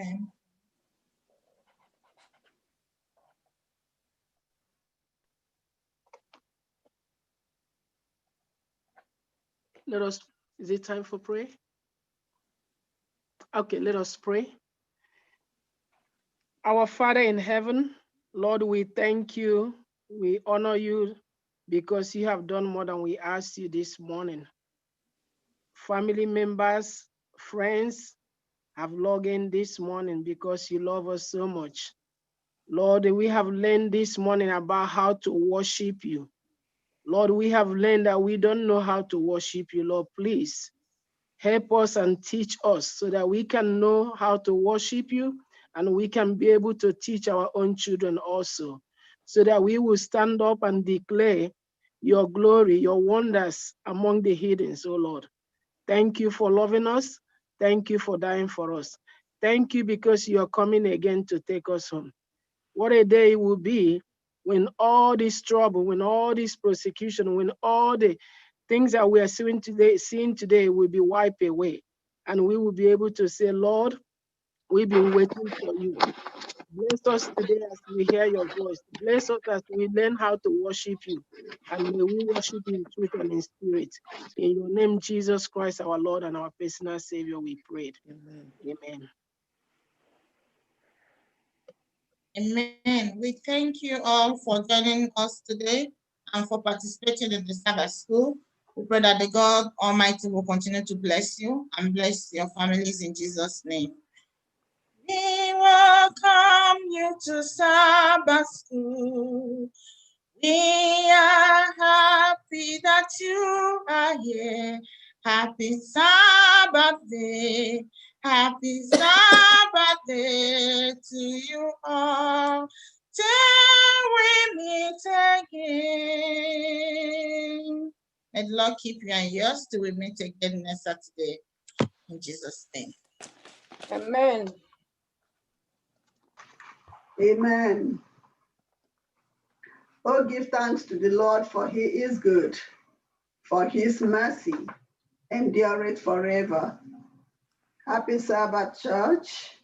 Amen. Is it time for prayer? Okay, let us pray. Our Father in heaven, Lord, we thank you. We honor you because you have done more than we asked you this morning. Family members, friends have logged in this morning because you love us so much. Lord, we have learned this morning about how to worship you. Lord, we have learned that we don't know how to worship you. Lord, please help us and teach us so that we can know how to worship you and we can be able to teach our own children also, so that we will stand up and declare your glory, your wonders among the heathens, oh Lord. Thank you for loving us. Thank you for dying for us. Thank you because you are coming again to take us home. What a day it will be when all this trouble, when all this persecution, when all the things that we are seeing today will be wiped away. And we will be able to say, Lord, we've been waiting for you. Bless us today as we hear your voice. Bless us as we learn how to worship you. And may we worship in truth and in spirit. In your name, Jesus Christ, our Lord and our personal Savior, we prayed. Amen. Amen. Amen. We thank you all for joining us today and for participating in the Sabbath school. We pray that the God Almighty will continue to bless you and bless your families in Jesus' name. We welcome you to Sabbath school. We are happy that you are here. Happy Sabbath day. Happy Sabbath day to you all. Till we meet again. May the Lord keep you and yours till we meet again next Saturday. In Jesus' name. Amen. Amen. Oh, give thanks to the Lord, for he is good, for his mercy endureth forever. Happy Sabbath, church.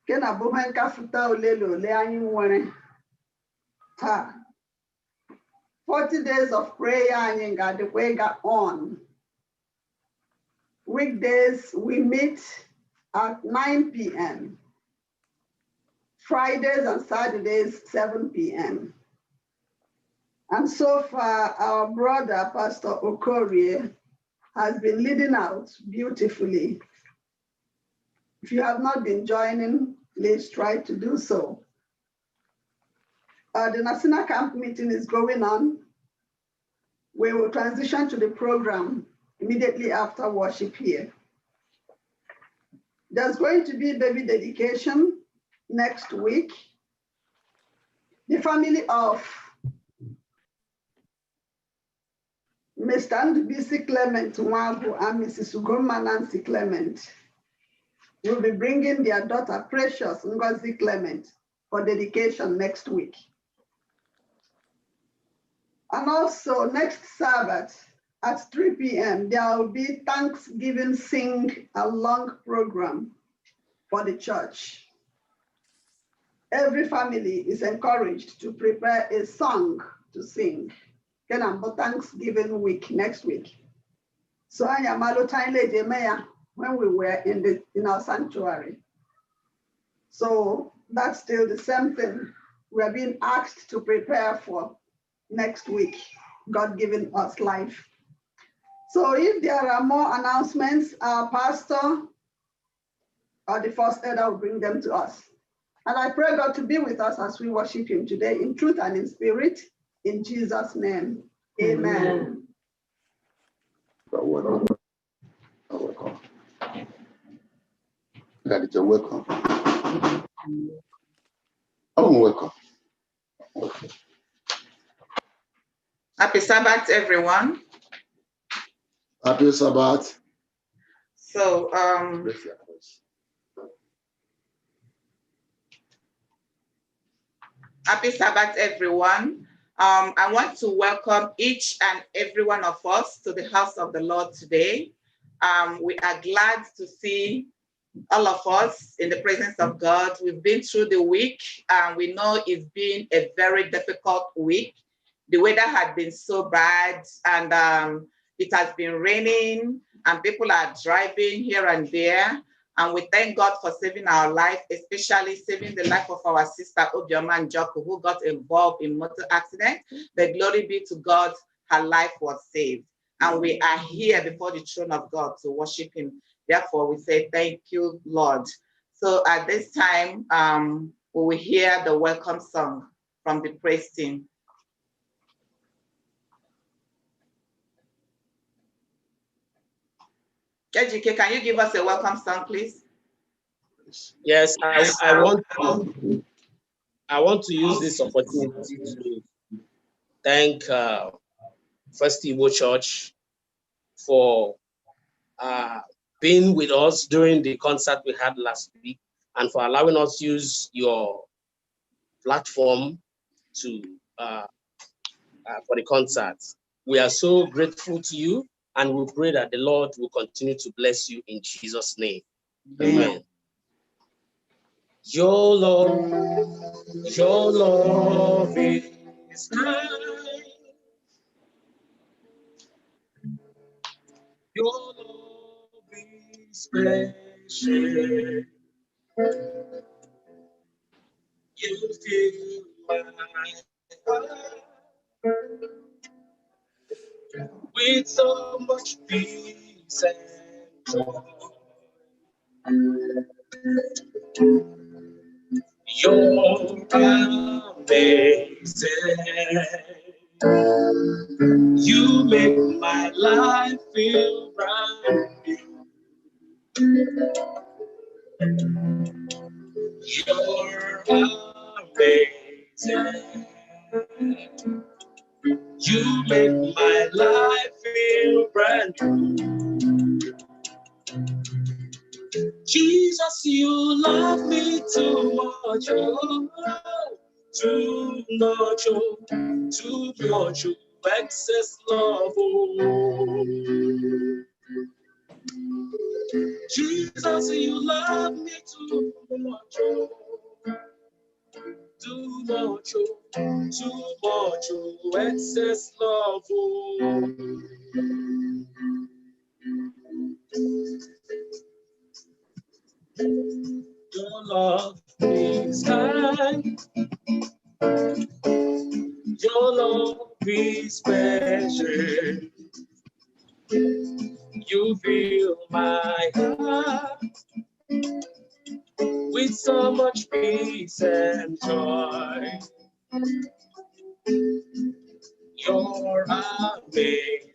Kena buhen kafuta olelo le anyị nwere taa. 40 days of prayer anyị ga on. Weekdays we meet at 9 p.m. Fridays and Saturdays 7 p.m. And so far, our brother, Pastor Okorie, has been leading out beautifully. If you have not been joining, please try to do so. The Nasina camp meeting is going on. We will transition to the program immediately after worship here. There's going to be baby dedication next week. The family of Mr. Ndubisi Clement Nwagu and Mrs. Ugoma Nancy Clement will be bringing their daughter Precious Ngozi Clement for dedication next week. And also next Sabbath at 3 p.m. there will be Thanksgiving Sing Along program for the church. Every family is encouraged to prepare a song to sing. Thanksgiving week next week. So I am when we were in our sanctuary. So that's still the same thing we are being asked to prepare for next week, God giving us life. So if there are more announcements, our pastor or the first elder will bring them to us. And I pray God to be with us as we worship him today in truth and in spirit, in Jesus' name, amen. Welcome. You're welcome. Oh, welcome. Happy Sabbath, everyone. Happy Sabbath. So, happy Sabbath, everyone. I want to welcome each and every one of us to the house of the Lord today. We are glad to see all of us in the presence of God. We've been through the week and we know it's been a very difficult week. The weather had been so bad and it has been raining and people are driving here and there. And we thank God for saving our life, especially saving the life of our sister Obioma Njoku, who got involved in motor accident. But glory be to God, her life was saved. And we are here before the throne of God to worship him. Therefore, we say thank you, Lord. So at this time, we will hear the welcome song from the praise team. JGK, can you give us a welcome song, please? Yes, I want to use this opportunity to thank FirstIgbo Church for being with us during the concert we had last week and for allowing us use your platform to for the concert. We are so grateful to you and we pray that the Lord will continue to bless you in Jesus' name. Amen. Your love is kind. Your love is special. You fill my heart with so much peace and joy. You're amazing. You make my life feel brand new. You're amazing. You make my life feel brand new. Jesus, you love me too much, oh, too much, oh, too much, oh, excess love, oh. Jesus, you love me too much, oh, too much, oh, too much, oh, excess love, oh. Your love is kind. Your love is special. You fill my heart with so much peace and joy. You're amazing.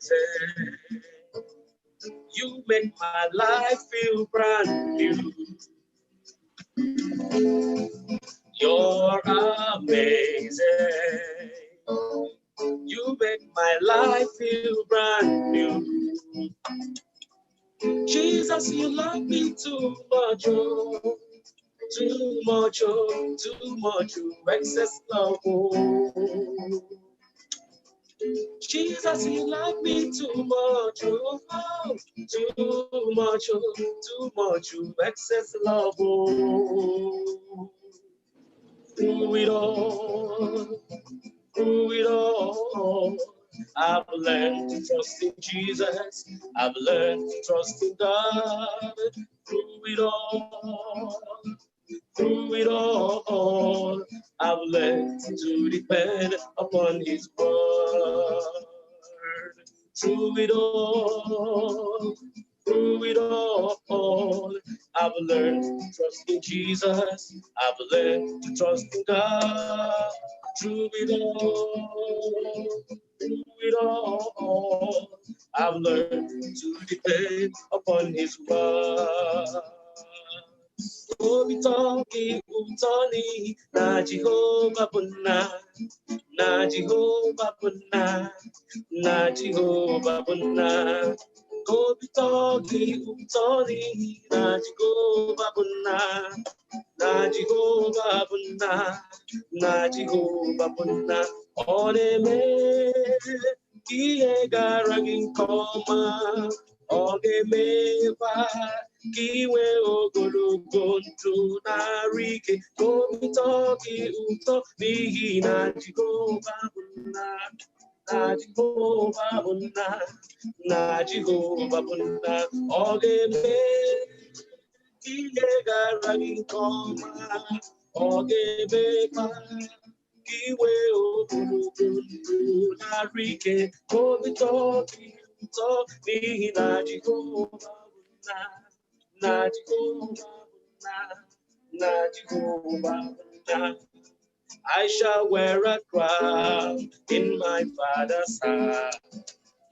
You make my life feel brand new. You're amazing. You make my life feel brand new. Jesus, you love me too much, oh, too much, oh, too much, oh, excess love, oh. Jesus, you love me too much, oh, too much, oh, too much, oh, excess love, oh. Through it all, I've learned to trust in Jesus. I've learned to trust in God. Through it all, I've learned to depend upon His word. Through it all, I've learned to trust in Jesus. I've learned to trust in God. Through it all, I've learned to depend upon His word. Obitoki utoni na Jehovah Buna, na Jehovah Buna, na Jehovah Buna. Obitoki utoni na Jehovah Buna, na Jehovah Buna, na Jehovah Buna. Oneme kiye garagi koma, oneme ba kiwe ogolo. gontu narike komitoki uto bihina Jehova bunna na Jehova bunna na Jehova bunna ogeme iye gara nkoma ogeme pa kiwe ogungundu narike komitoki uto bihina Jehova bunna na Jehova na Jehova bunna. I shall wear a crown in my father's house,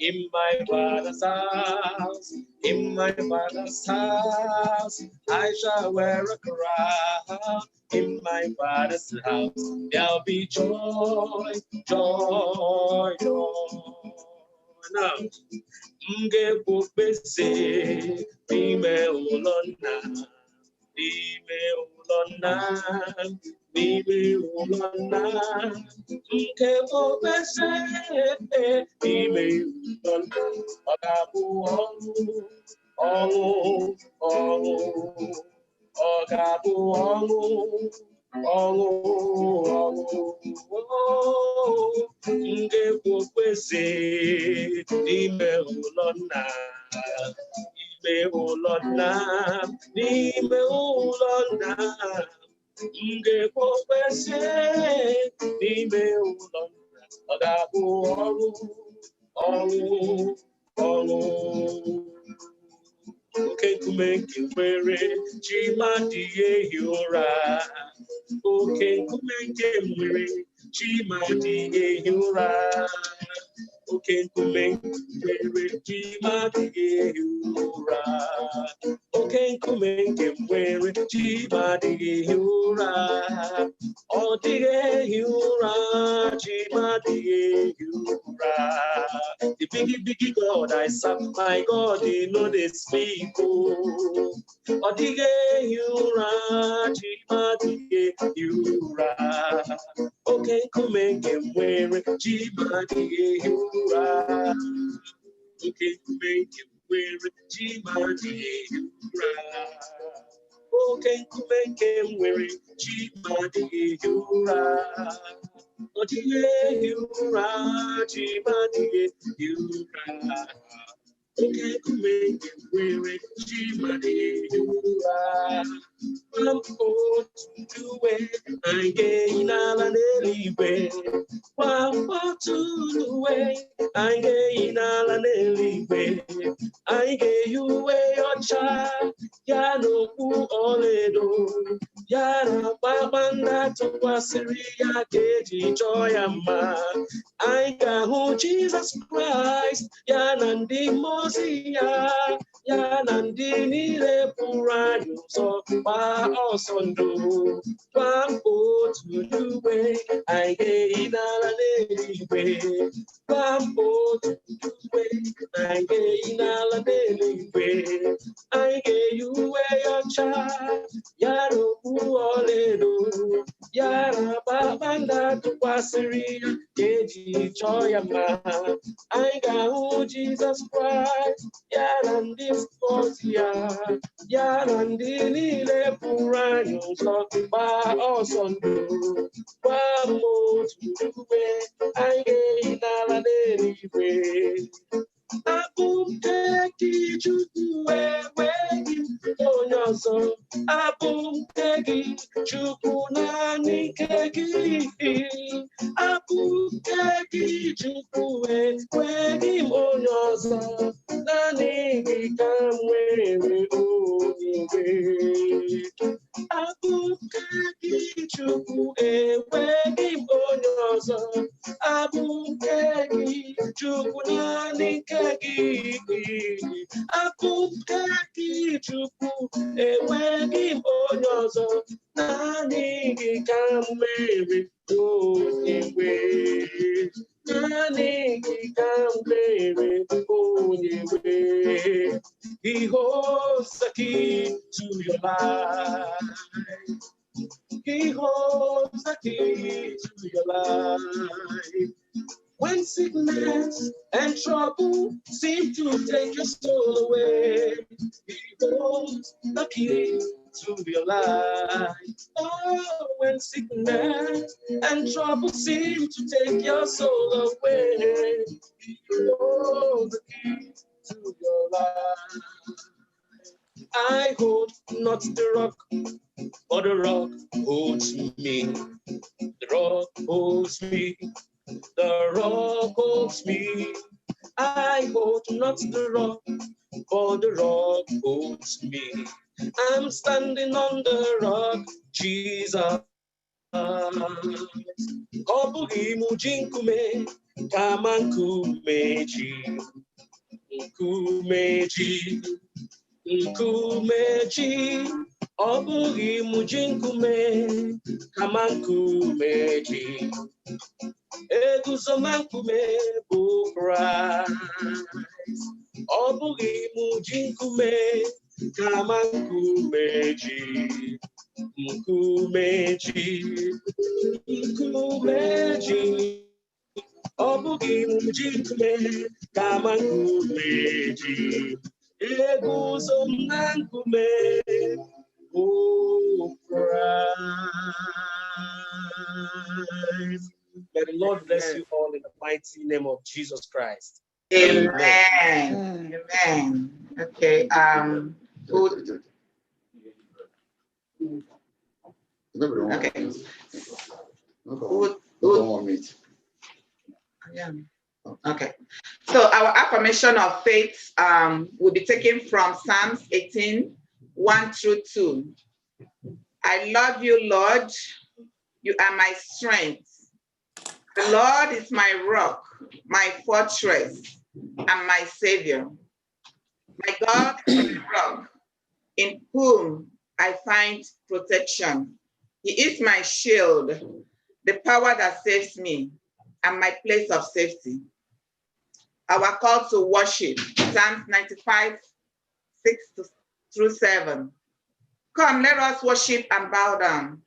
in my father's house, in my father's house. I shall wear a crown in my father's house. There'll be joy, joy, joy. Now, Nge bukbese, bime ulona. Bime ulona, bime ulona, nke obese, bime ulona, ọgabu ọnụ, ọnụ, ọnụ, ọgabu ọnụ, ọnụ, ọnụ, nke obese, bime ulona. N'ime ụlọ nna, n'ime ụlọ nna, ngekwe okwesị n'ime ụlọ nna, ọ ga-abụ ọrụ, ọrụ, ọrụ. Oke nkume nke nwere chi ma dịghị ehi ụra, oke nkume nke nwere chi ma dịghị ehi ụra. Oke nkume nwere chi ma dịghị ehi ụra. Oke nkume nke nwere chi ma dịghị ehi ụra. Ọ dịghị ehi ụra, chi ma dịghị ehi ụra. The biggie God I serve, my God, he know they speak. Ọ dịghị ehi ụra, chi ma dịghị ehi ụra. Oke nkume nke nwere chi ma dịghị ehi ụra. Oke nkume nke nwere chi ma dịghị ehi ụra. Oke nkume nke nwere chi ma dịghị ehi ụra. Ọ dịghị ehi ụra, chi ma dịghị ehi ụra. Oke nkume nke nwere chi ma dịghị ehi ụra. Otu uwe anyị ga-eyi n'ala n'eluigwe. Otu uwe anyị ga-eyi n'ala n'eluigwe. Anyị ga-eyi uwe ọcha ya na okpu ọlaedo, ya na kpakpando atụkwasịrị ya ka eji chọọ ya mma. Anyị ga-ahụ Jizọs Kraịst ya na ndị mmụọ ozi ya, ya na ndị niile pụrụ anyị ụzọ gbaa ọsọ ndụ. Otu uwe anyị ga-eyi n'ala n'eluigwe. Otu uwe anyị ga-eyi n'ala n'eluigwe. Anyị ga-eyi uwe ọcha ya na okpu ọlaedo, ya na kpakpando atụkwasịrị ya ka eji chọọ ya mma. Anyị ga-ahụ Jizọs Kraịst ya na ndị mmụọ ozi ya, ya na ndị niile pụrụ anyị ụzọ gbaa ọsọ ndụ. Otu uwe anyị ga-eyi n'ala n'eluigwe. Abụ nke gị Chukwu, enweghị onye ọzọ. Abụ nke gị Chukwu, naanị nke gị. Abụ nke gị Chukwu, enweghị onye ọzọ. Naanị gị ka m nwere onyinye. Abụ nke gị Chukwu, enweghị onye ọzọ. Abụ nke gị Chukwu, naanị nke gị. Abụ nke gị Chukwu, enweghị onye ọzọ. Naanị gị ka m mere onyinye. Naanị gị ka m mere onyinye. He holds the key to your life. He holds the key to your life. When sickness and trouble seem to take your soul away, he holds the key to your light. Oh, when sickness and trouble seem to take your soul away, you hold the key to your life. I hold not the rock, but the rock holds me. The rock holds me. The rock holds me. I hold not the rock, but the rock holds me. I'm standing on the rock, Jesus. Ọ bụghị mụ ji nkume, kama nkume ji. Nkume ji. Nkume ji. Ọ bụghị mụ ji nkume, kama nkume ji. Eguzo na nkume bụ Kraịst. Ọ bụghị mụ ji nkume, kama nkume ji. Nkume ji. Nkume ji. Ọ bụghị mụ ji nkume, kama nkume ji. Eguzo na nkume bụ Christ. May the Lord bless you all in the mighty name of Jesus Christ. Amen. Amen. Okay. Good. Okay. Good. Yeah. Okay. So our affirmation of faith will be taken from Psalms 18, 1-2. I love you, Lord. You are my strength. The Lord is my rock, my fortress, and my savior. My God is my rock, in whom I find protection. He is my shield, the power that saves me, and my place of safety. Our call to worship, Psalms 95, 6-7. Come, let us worship and bow down.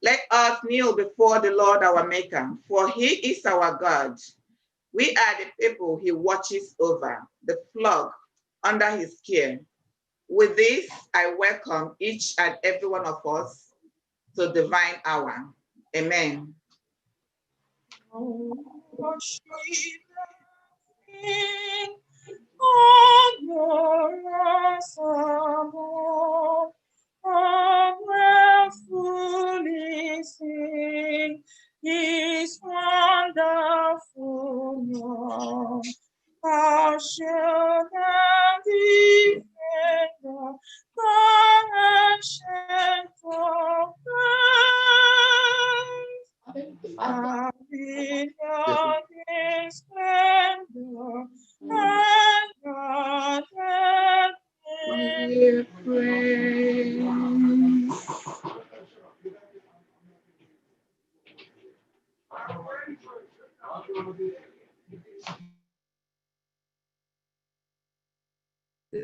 Let us kneel before the Lord our Maker, for he is our God. We are the people he watches over, the flock under his care. With this, I welcome each and every one of us to divine hour. Amen. His wonderful love, our shield and defender, God and shelter, our beyond His splendor, and God and praise.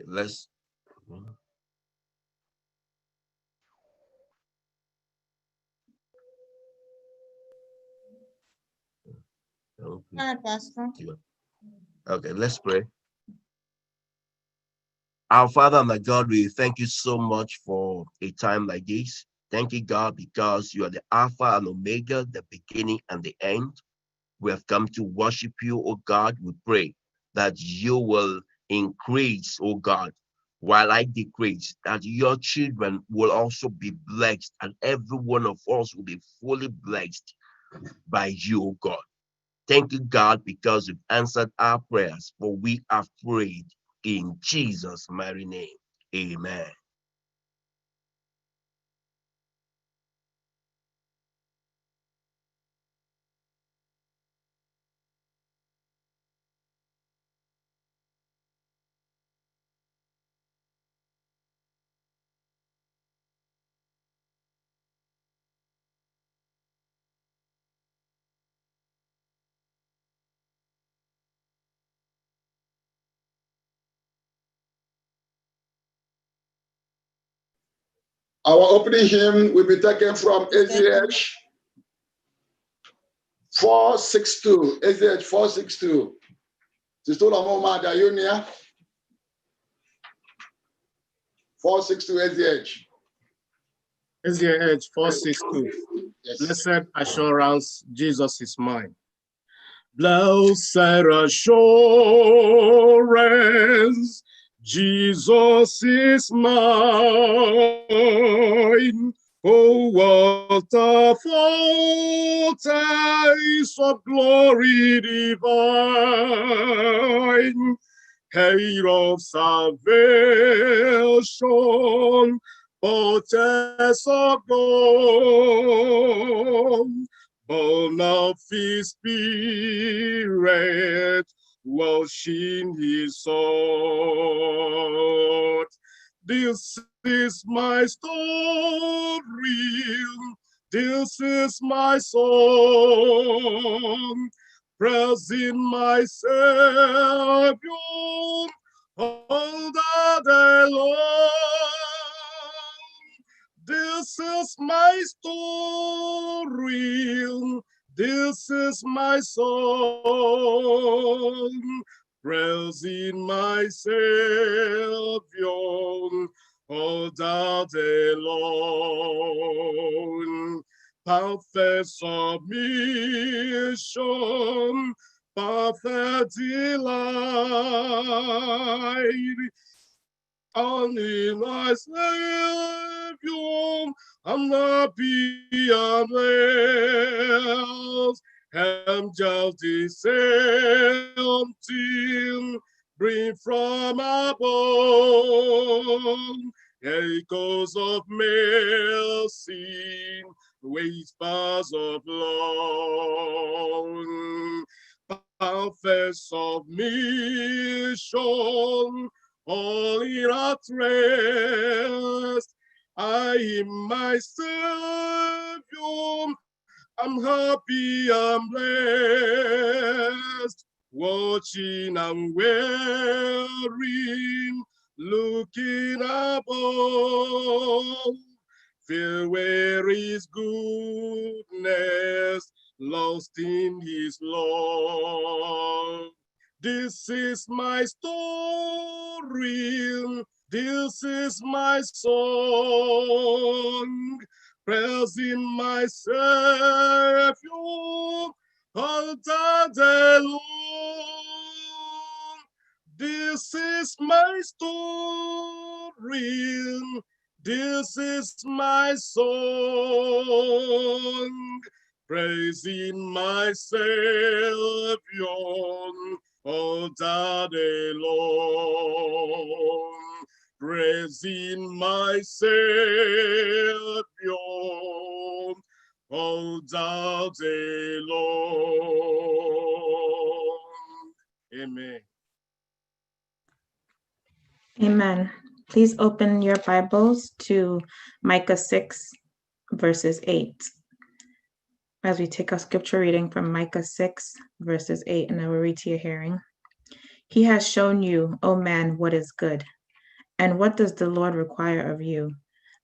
Let's okay, let's pray. Our Father and my God, we thank you so much for a time like this. Thank you, God, because you are the Alpha and Omega, the beginning and the end. We have come to worship you, oh God. We pray that you will increase, oh God, while I decrease, that your children will also be blessed, and every one of us will be fully blessed by you, oh God. Thank you, God, because you've answered our prayers, for we have prayed in Jesus' mighty name. Amen. Our opening hymn will be taken from SDA 462. SDA 462. Sister Lamoma Dayunia. 462 SDA. SDA 462. Blessed assurance, Jesus is mine. Blessed assurance, Jesus is mine. Oh, what a foretaste of glory divine, heir of salvation, fortress of God, born of his spirit, washing his sword. This is my story, this is my song, praising my Savior all the day long. This is my story, this is my song, praising my Savior all the day long. Perfect submission, perfect delight, only my Savior, I'm happy and blessed. I'm just the same thing, bring from above, echoes of mercy, whispers of love, perfect submission, all in at rest. I am my Savior, I'm happy, I'm blessed, watching and wearing, looking above, feel where is goodness, lost in his love. This is my story, this is my song, praising my Savior all the day long. This is my story, this is my song, praising my Savior all the day long, praising my Savior all the day long. Amen. Amen. Please open your Bibles to Micah 6, verses 8. As we take our scripture reading from Micah 6, verses 8, and I will read to your hearing. He has shown you, O man, what is good. And what does the Lord require of you?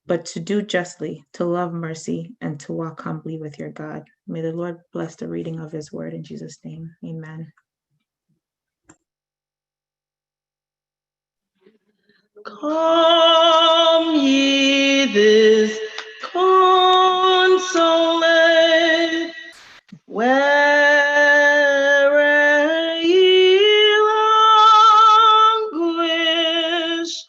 But to do justly, to love mercy, and to walk humbly with your God. May the Lord bless the reading of his word in Jesus' name. Amen. Come ye this consolate, where ye languish,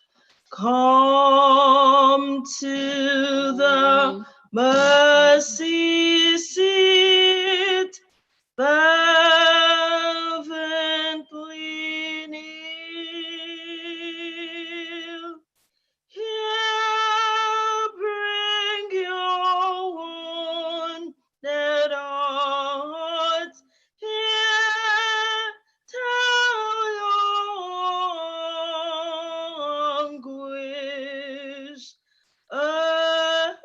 come to the mercy seat, fervently kneel. Here bring your wounded hearts, here tell your anguish. Earth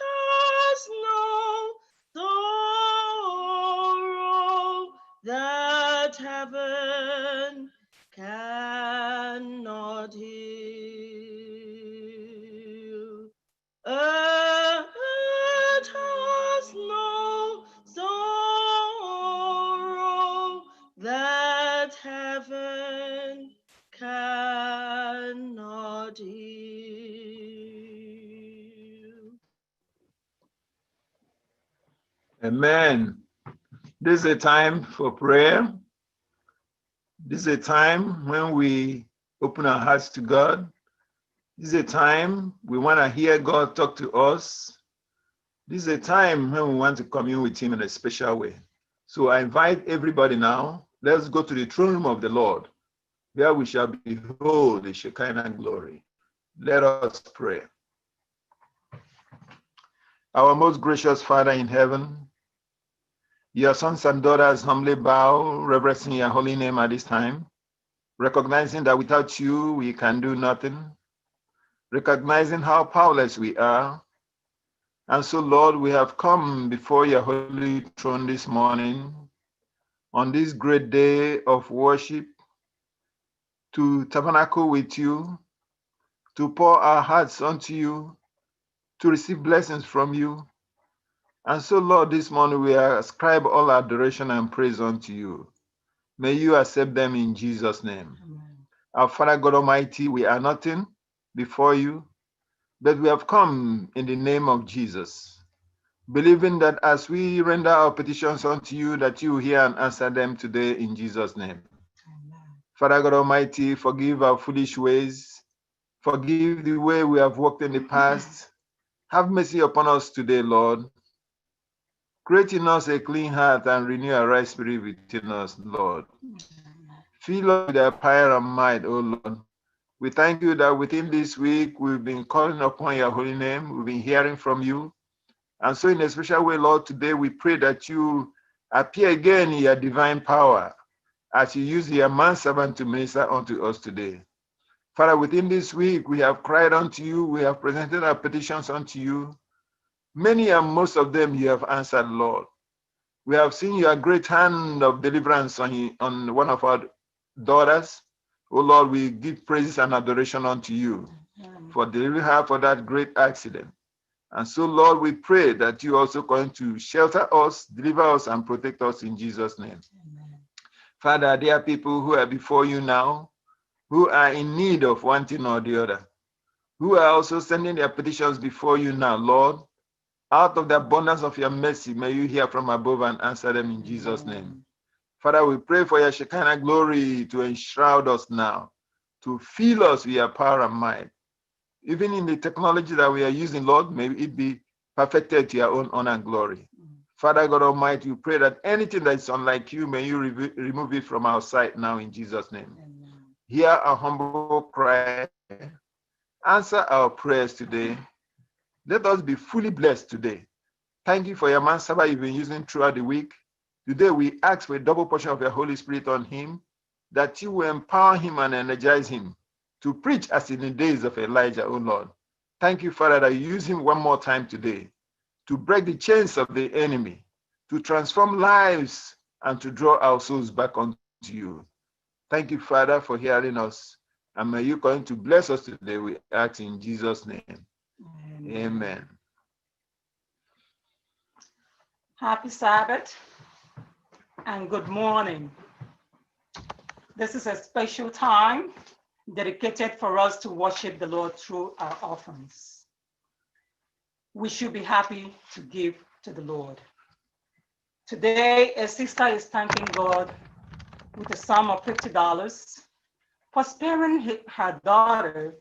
has no Amen. This is a time for prayer. This is a time when we open our hearts to God. This is a time we want to hear God talk to us. This is a time when we want to commune with Him in a special way. So I invite everybody now, let's go to the throne room of the Lord, where we shall behold the Shekinah glory. Let us pray. Our most gracious Father in heaven, your sons and daughters humbly bow, reverencing your holy name at this time, recognizing that without you we can do nothing, recognizing how powerless we are. And so, Lord, we have come before your holy throne this morning on this great day of worship to tabernacle with you, to pour our hearts unto you, to receive blessings from you. And so, Lord, this morning we ascribe all adoration and praise unto you. May you accept them in Jesus' name. Amen. Our Father God Almighty, we are nothing before you, but we have come in the name of Jesus, believing that as we render our petitions unto you, that you hear and answer them today in Jesus' name. Amen. Father God Almighty, forgive our foolish ways, forgive the way we have walked in the past. Have mercy upon us today, Lord. Create in us a clean heart and renew a right spirit within us, Lord. Fill us with thy power and might, O Lord. We thank you that within this week we've been calling upon your holy name. We've been hearing from you. And so in a special way, Lord, today we pray that you appear again in your divine power as you use your manservant to minister unto us today. Father, within this week we have cried unto you. We have presented our petitions unto you. Many and most of them you have answered, Lord. We have seen your great hand of deliverance on one of our daughters. Oh Lord, we give praises and adoration unto you for delivering her for that great accident. And so, Lord, we pray that you also going to shelter us, deliver us, and protect us in Jesus' name. Amen. Father, there are people who are before you now, who are in need of one thing or the other, who are also sending their petitions before you now, Lord. Out of the abundance of your mercy, may you hear from above and answer them in Jesus' name. Father, we pray for your Shekinah glory to enshroud us now, to fill us with your power and might. Even in the technology that we are using, Lord, may it be perfected to your own honor and glory. Father God Almighty, we pray that anything that is unlike you, may you remove it from our sight now in Jesus' name. Amen. Hear our humble cry. Answer our prayers today. Let us be fully blessed today. Thank you for your manservant you've been using throughout the week. Today we ask for a double portion of your Holy Spirit on him, that you will empower him and energize him to preach as in the days of Elijah, O Lord. Thank you, Father, that you use him one more time today to break the chains of the enemy, to transform lives, and to draw our souls back unto you. Thank you, Father, for hearing us. And may you continue to bless us today, we ask in Jesus' name. Amen. Amen. Happy Sabbath and good morning. This is a special time dedicated for us to worship the Lord through our offerings. We should be happy to give to the Lord. Today, a sister is thanking God with a sum of $50 for sparing her daughter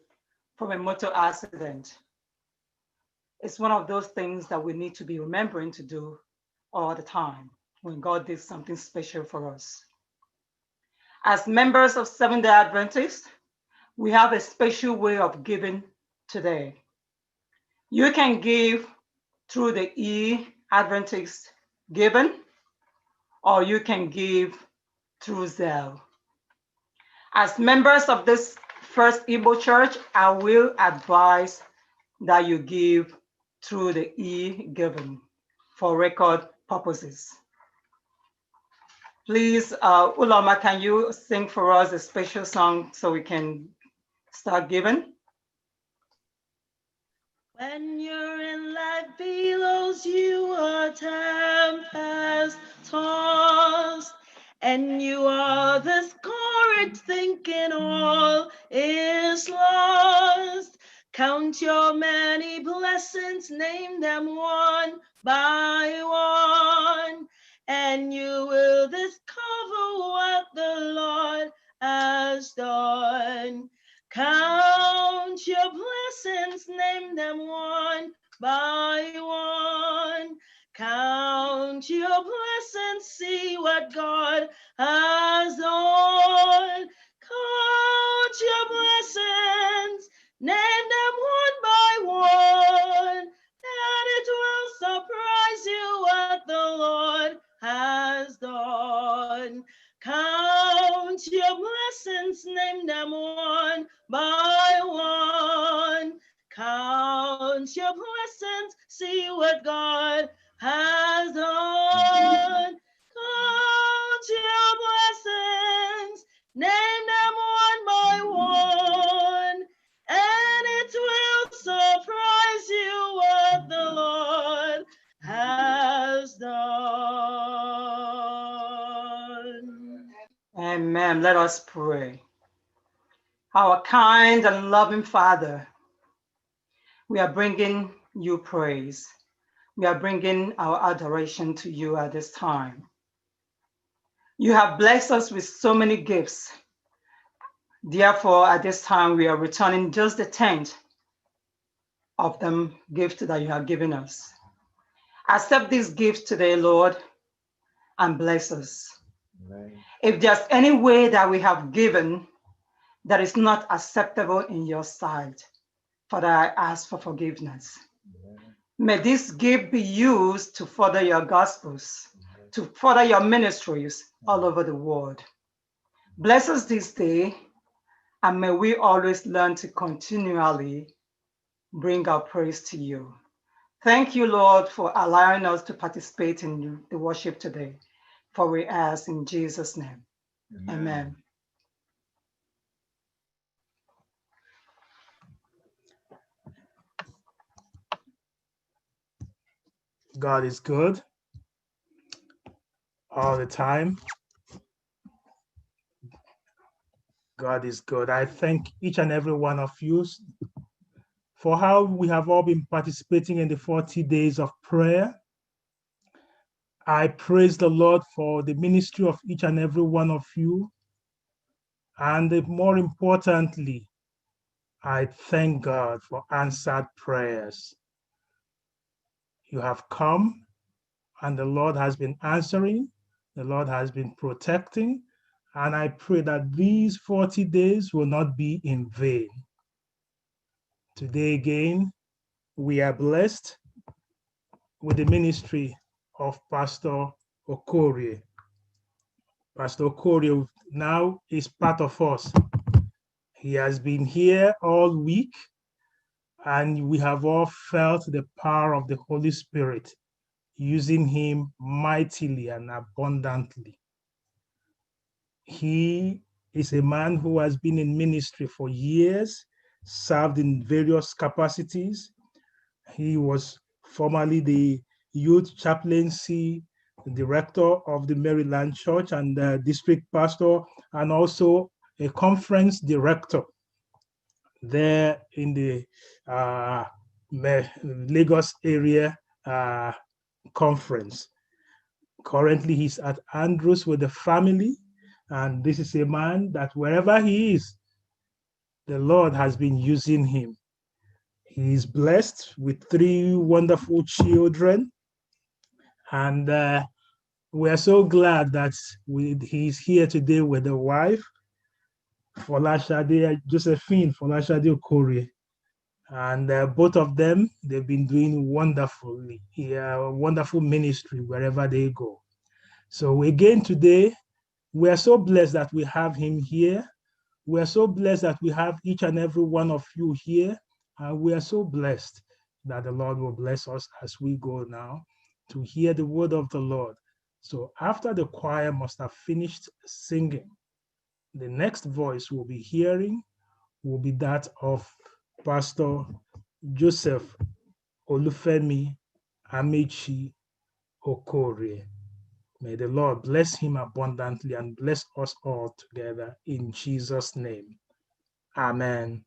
from a motor accident. It's one of those things that we need to be remembering to do all the time when God did something special for us. As members of Seventh-day Adventists, we have a special way of giving today. You can give through the e-Adventist giving, or you can give through Zelle. As members of this FirstIgbo Church, I will advise that you give through the e-giving for record purposes. Please, Ulama, can you sing for us a special song so we can start giving? When you're in life billows, you are tempest tossed, and you are discouraged, thinking all is lost. Count your many blessings, name them one by one, and you will discover what the Lord has done. Count your blessings, name them one by one. Count your blessings, see what God has done. Count your blessings, name them one by one, and it will surprise you what the Lord has done. Count your blessings, name them one by one. Count your blessings, see what God has done. Count your blessings, name them one by one, and it will surprise you what the Lord has done. Amen. Let us pray. Our kind and loving Father, we are bringing you praise. We are bringing our adoration to you at this time. You have blessed us with so many gifts. Therefore, at this time, we are returning just the tenth of them gifts that you have given us. Accept these gifts today, Lord, and bless us. Amen. If there's any way that we have given that is not acceptable in your sight, Father, I ask for forgiveness. Amen. May this gift be used to further your gospels, to further your ministries all over the world. Bless us this day, and may we always learn to continually bring our praise to you. Thank you, Lord, for allowing us to participate in the worship today. For we ask in Jesus' name. Amen. God is good all the time. God is good. I thank each and every one of you for how we have all been participating in the 40 days of prayer. I praise the Lord for the ministry of each and every one of you. And more importantly, I thank God for answered prayers. You have come, and the Lord has been answering, the Lord has been protecting, and I pray that these 40 days will not be in vain. Today again, we are blessed with the ministry of Pastor Okorie. Pastor Okorie now is part of us. He has been here all week, and we have all felt the power of the Holy Spirit using him mightily and abundantly. He is a man who has been in ministry for years, served in various capacities. He was formerly the youth chaplaincy director of the Maryland Church and district pastor, and also a conference director there in the Lagos area conference. Currently, he's at Andrews with the family, and this is a man that wherever he is, the Lord has been using him. He is blessed with 3 wonderful children, and we are so glad that he's here today with the wife, Josephine Folashade Okorie. And both of them, they've been doing wonderfully, wonderful ministry wherever they go. So again today, we are so blessed that we have him here. We are so blessed that we have each and every one of you here. And we are so blessed that the Lord will bless us as we go now to hear the word of the Lord. So after the choir must have finished singing, the next voice we'll be hearing will be that of Pastor Joseph Olufemi Amechi Okorie. May the Lord bless him abundantly and bless us all together in Jesus' name. Amen.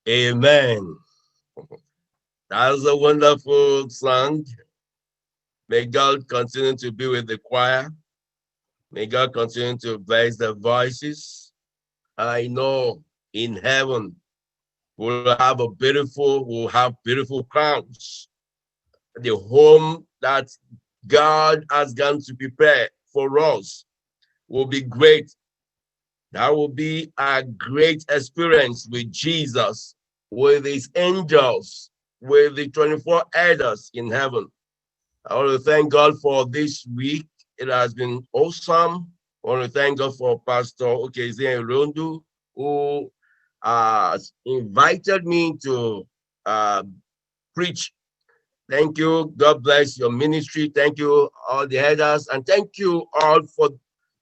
Amen. That's a wonderful song. May God continue to be with the choir. May God continue to bless the voices. I know in heaven we'll have beautiful crowns. The home that God has gone to prepare for us will be great. That will be a great experience with Jesus, with his angels, with the 24 elders in heaven. I want to thank God for this week. It has been awesome. I want to thank God for Pastor Okezie Rondu, who invited me to preach. Thank you. God bless your ministry. Thank you, all the elders, and thank you all for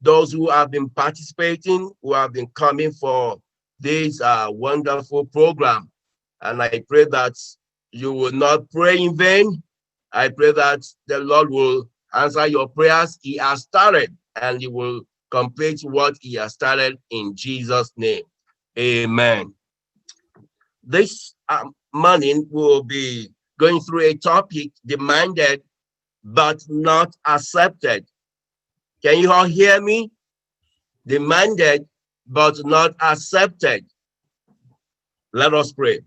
those who have been participating, who have been coming for this wonderful program. And I pray that you will not pray in vain. I pray that the Lord will answer your prayers. He has started, and he will complete what he has started in Jesus' name. Amen. This morning we'll be going through a topic: demanded but not accepted. Can you all hear me? Demanded but not accepted. Let us pray.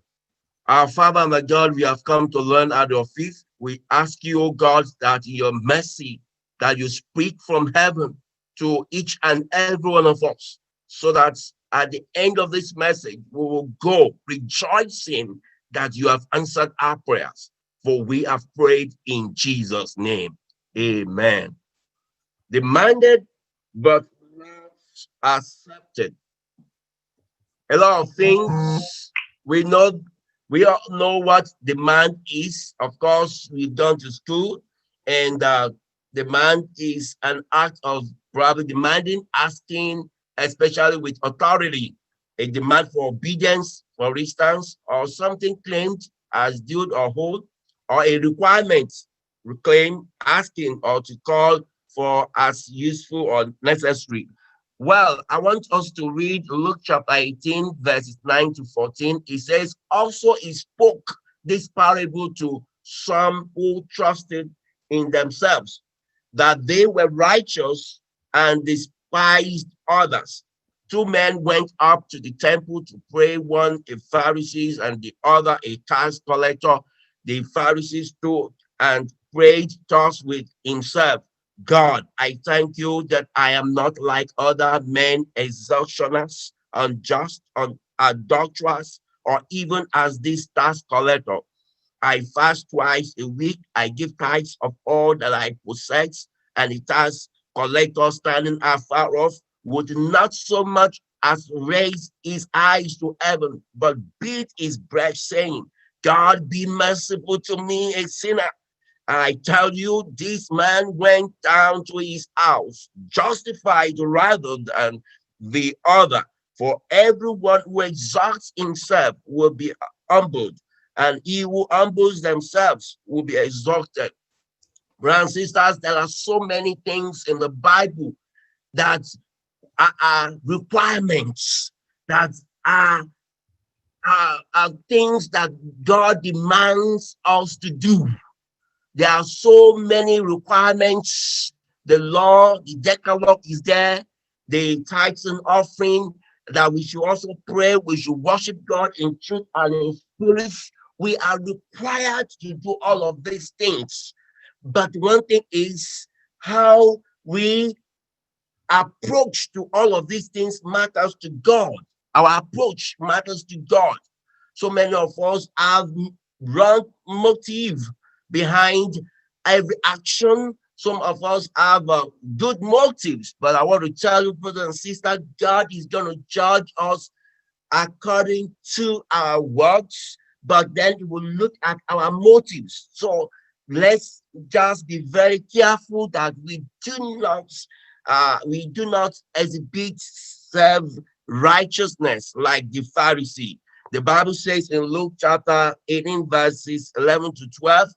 Our Father and our God, we have come to learn at your feet. We ask you, O God, that your mercy, that you speak from heaven to each and every one of us, so that at the end of this message, we will go rejoicing that you have answered our prayers. For we have prayed in Jesus' name. Amen. Demanded but not accepted. A lot of things we know. We all know what demand is. Of course, we've gone to school, and demand is an act of probably demanding, asking, especially with authority, a demand for obedience, for instance, or something claimed as due or hold, or a requirement, reclaim, asking, or to call for as useful or necessary. Well, I want us to read Luke chapter 18, verses 9 to 14. It says, also he spoke this parable to some who trusted in themselves, that they were righteous and despised others. Two men went up to the temple to pray, one a Pharisee and the other a tax collector. The Pharisee stood and prayed thus with himself: God, I thank you that I am not like other men, extortioners, unjust, adulterers, or even as this tax collector. I fast twice a week. I give tithes of all that I possess. And the tax collector, standing afar off, would not so much as raise his eyes to heaven, but beat his breast, saying, God, be merciful to me, a sinner. I tell you, this man went down to his house justified rather than the other. For everyone who exalts himself will be humbled, and he who humbles themselves will be exalted. Brothers and sisters, there are so many things in the Bible that are requirements, that are things that God demands us to do. There are so many requirements. The law, the Decalogue is there, the tithes and offering, that we should also pray, we should worship God in truth and in spirit. We are required to do all of these things. But one thing is how we approach to all of these things matters to God. Our approach matters to God. So many of us have wrong motive behind every action. Some of us have good motives, but I want to tell you, brothers and sisters, God is going to judge us according to our works, but then he will look at our motives. So let's just be very careful that we do not exhibit self-righteousness like the Pharisee. The Bible says in Luke chapter 18, verses 11 to 12,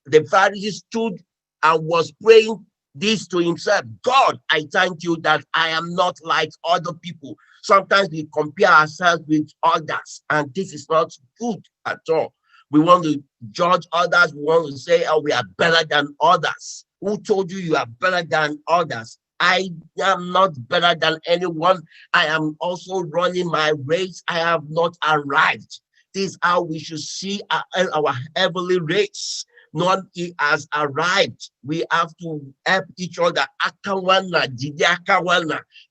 the Pharisee stood and was praying this to himself. God, I thank you that I am not like other people. Sometimes we compare ourselves with others, and this is not good at all. We want to judge others. We want to say, oh, we are better than others. Who told you you are better than others? I am not better than anyone. I am also running my race. I have not arrived. This is how we should see our heavenly race. None has arrived. We have to help each other.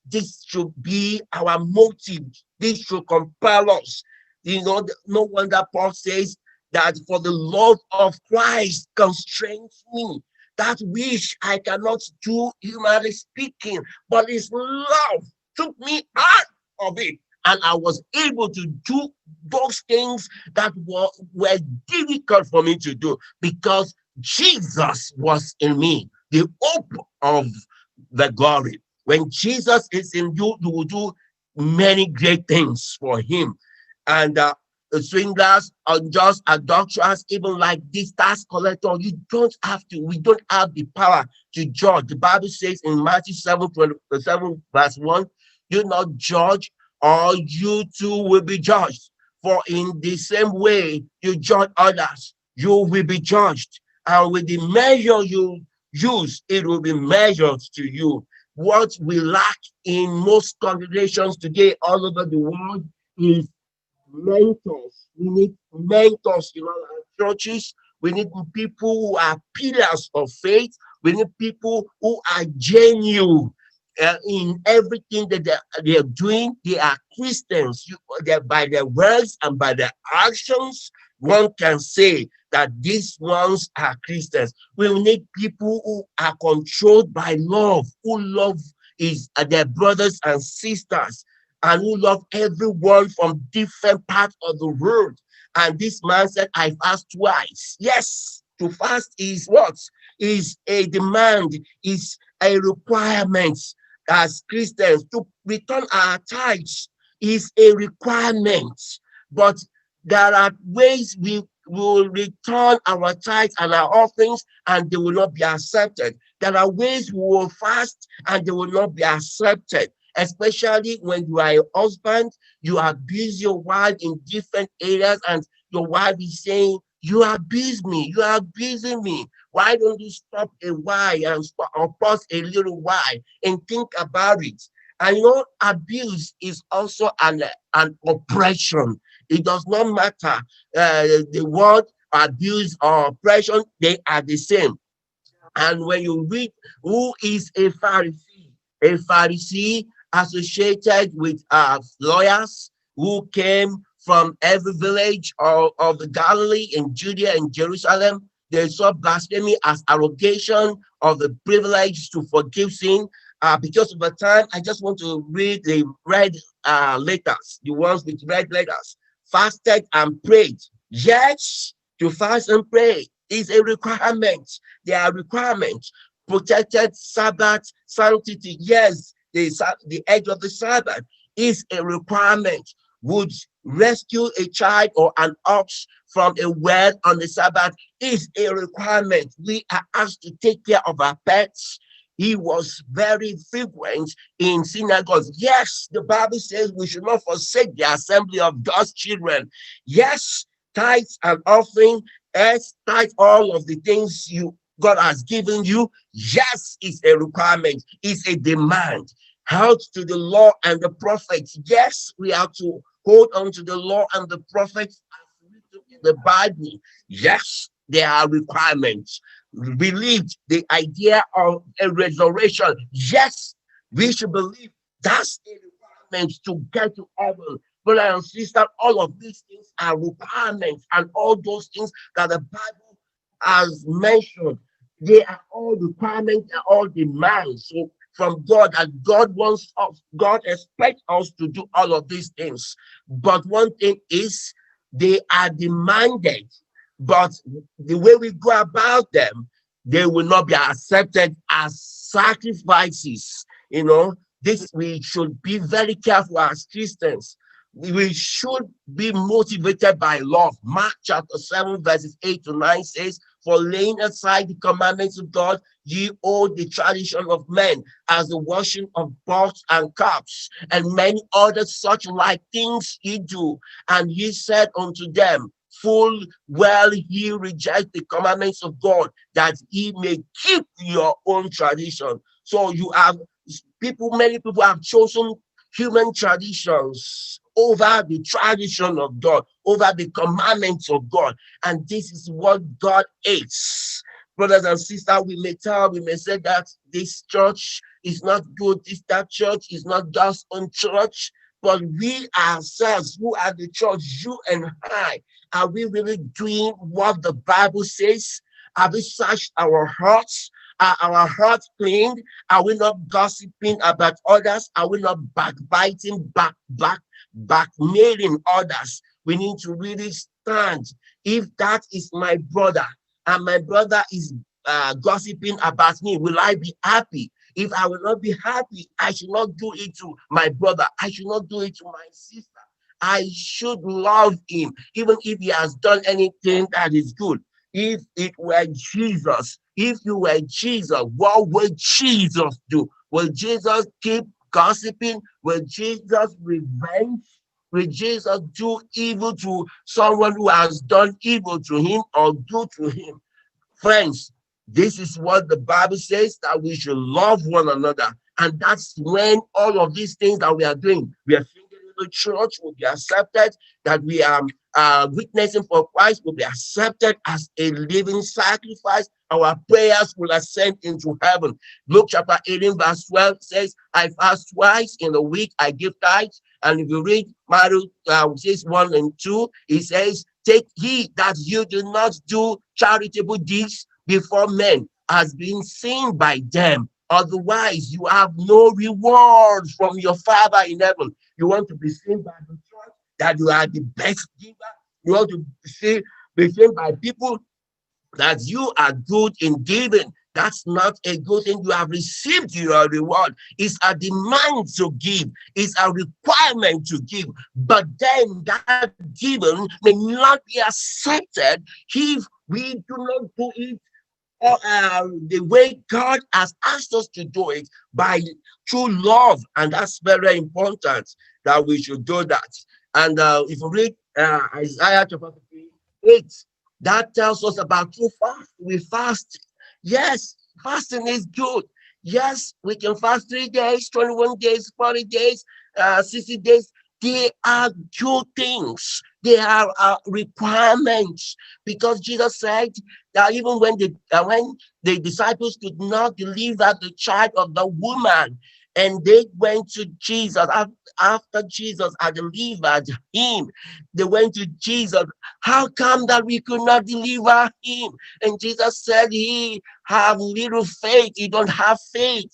This should be our motive. This should compel us. No wonder Paul says that for the love of Christ constrains me. That which I cannot do, humanly speaking, but his love took me out of it. And I was able to do those things that were difficult for me to do because Jesus was in me, the hope of the glory. When Jesus is in you, you will do many great things for him. And swindlers, unjust, adulterers, even like this tax collector, we don't have the power to judge. The Bible says in Matthew 7 verse 1, do not judge, or you too will be judged. For in the same way you judge others, you will be judged. And with the measure you use, it will be measured to you. What we lack in most congregations today all over the world is mentors. We need mentors in all our churches. We need people who are pillars of faith. We need people who are genuine in everything that they are doing. They are Christians. By their words and by their actions, one can say that these ones are Christians. We need people who are controlled by love, who love their brothers and sisters, and who love everyone from different parts of the world. And this man said, I fast twice. Yes, to fast is what? Is a demand, is a requirement. As Christians, to return our tithes is a requirement. But there are ways we will return our tithes and our offerings and they will not be accepted. There are ways we will fast and they will not be accepted. Especially when you are a husband, you abuse your wife in different areas, and your wife is saying, you abuse me, you are abusing me. Why don't you stop a while and or pause a little while and think about it? And abuse is also an oppression. It does not matter. The word abuse or oppression, they are the same. And when you read who is a Pharisee associated with lawyers who came from every village of the Galilee in Judea and Jerusalem. They saw blasphemy as arrogation of the privilege to forgive sin. Because of the time, I just want to read the red letters, the ones with red letters. Fasted and prayed. Yes, to fast and pray is a requirement. There are requirements. Protected Sabbath sanctity. Yes, the edge of the Sabbath is a requirement. Would rescue a child or an ox from a well on the Sabbath is a requirement. We are asked to take care of our pets. He was very frequent in synagogues. Yes, the Bible says we should not forsake the assembly of God's children. Yes, tithes and offering, tithe all of the things God has given you. Yes, it's a requirement. It's a demand. Held to the law and the prophets. Yes, we have to hold on to the law and the prophets as written in the Bible. Yes, there are requirements. Believe the idea of a resurrection. Yes, we should believe that's a requirement to get to heaven. Brother and sister, all of these things are requirements, and all those things that the Bible has mentioned, they are all requirements, they are all demands. So from God, that God wants us, God expects us to do all of these things. But one thing is, they are demanded, but the way we go about them, they will not be accepted as sacrifices. This we should be very careful as Christians. We should be motivated by love. Mark chapter 7 verses 8 to 9 says, For laying aside the commandments of God, ye hold the tradition of men, as the washing of pots and cups, and many other such like things ye do. And ye said unto them, full well ye reject the commandments of God, that ye may keep your own tradition. So you have many people have chosen human traditions over the tradition of God, over the commandments of God. And this is what God hates. Brothers and sisters, we may say that this church is not good, that church is not God's own church, but we ourselves, who are the church, you and I, are we really doing what the Bible says? Have we searched our hearts? Are our hearts clean? Are we not gossiping about others? Are we not backbiting, backmailing others? We need to really stand. If that is my brother, and my brother is gossiping about me, will I be happy? If I will not be happy, I should not do it to my brother. I should not do it to my sister. I should love him, even if he has done anything that is good. If it were Jesus, if you were Jesus, what would Jesus do? Will Jesus keep gossiping? Will Jesus revenge? Will Jesus do evil to someone who has done evil to him or do to him? Friends, this is what the Bible says, that we should love one another. And that's when all of these things that we are doing, we are thinking the church will be accepted, that we are witnessing for Christ will be accepted as a living sacrifice. Our prayers will ascend into heaven. Luke chapter 18 verse 12 says, I fast twice in a week, I give tithes. And if you read Matthew 1 and 2, it says, take heed that you do not do charitable deeds before men, as being seen by them. Otherwise, you have no reward from your Father in heaven. You want to be seen by the church that you are the best giver. You want to be seen by people that you are good in giving. That's not a good thing. You have received your reward. It's a demand to give. It's a requirement to give. But then that giving may not be accepted if we do not do it the way God has asked us to do it, by true love. And that's very important that we should do that. And if you read Isaiah chapter 8, that tells us about true fast. We fast. Yes, fasting is good. Yes, we can fast 3 days, 21 days, 40 days, 60 days. They are good things. They are requirements, because Jesus said that even when the disciples could not deliver the child of the woman, and they went to Jesus after Jesus had delivered him, they went to Jesus. How come that we could not deliver him? And Jesus said, he have little faith. He don't have faith.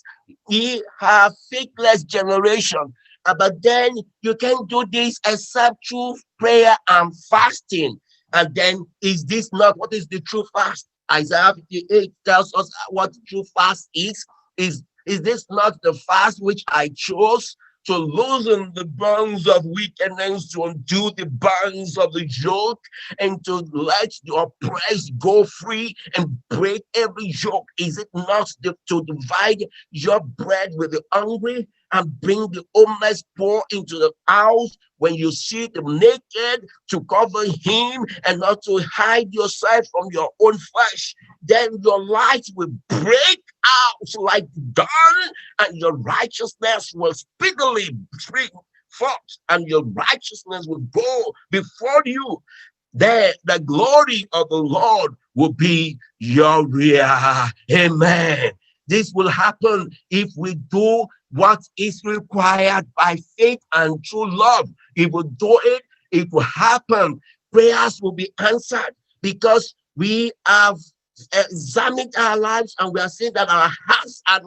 He have faithless generation. But then you can't do this except through prayer and fasting. And then, is this not what is the true fast? Isaiah 58 tells us what true fast is. Is this not the fast which I chose? To loosen the bonds of wickedness, to undo the bonds of the yoke, and to let your oppressed go free and break every yoke? Is it not to divide your bread with the hungry and bring the homeless poor into the house? When you see the naked, to cover him and not to hide yourself from your own flesh, then your light will break out like dawn, and your righteousness will speedily spring forth, and your righteousness will go before you. There, the glory of the Lord will be your rear. Amen. This will happen if we do what is required by faith and true love. If we do it, it will happen. Prayers will be answered, because we have examined our lives and we are saying that our hearts are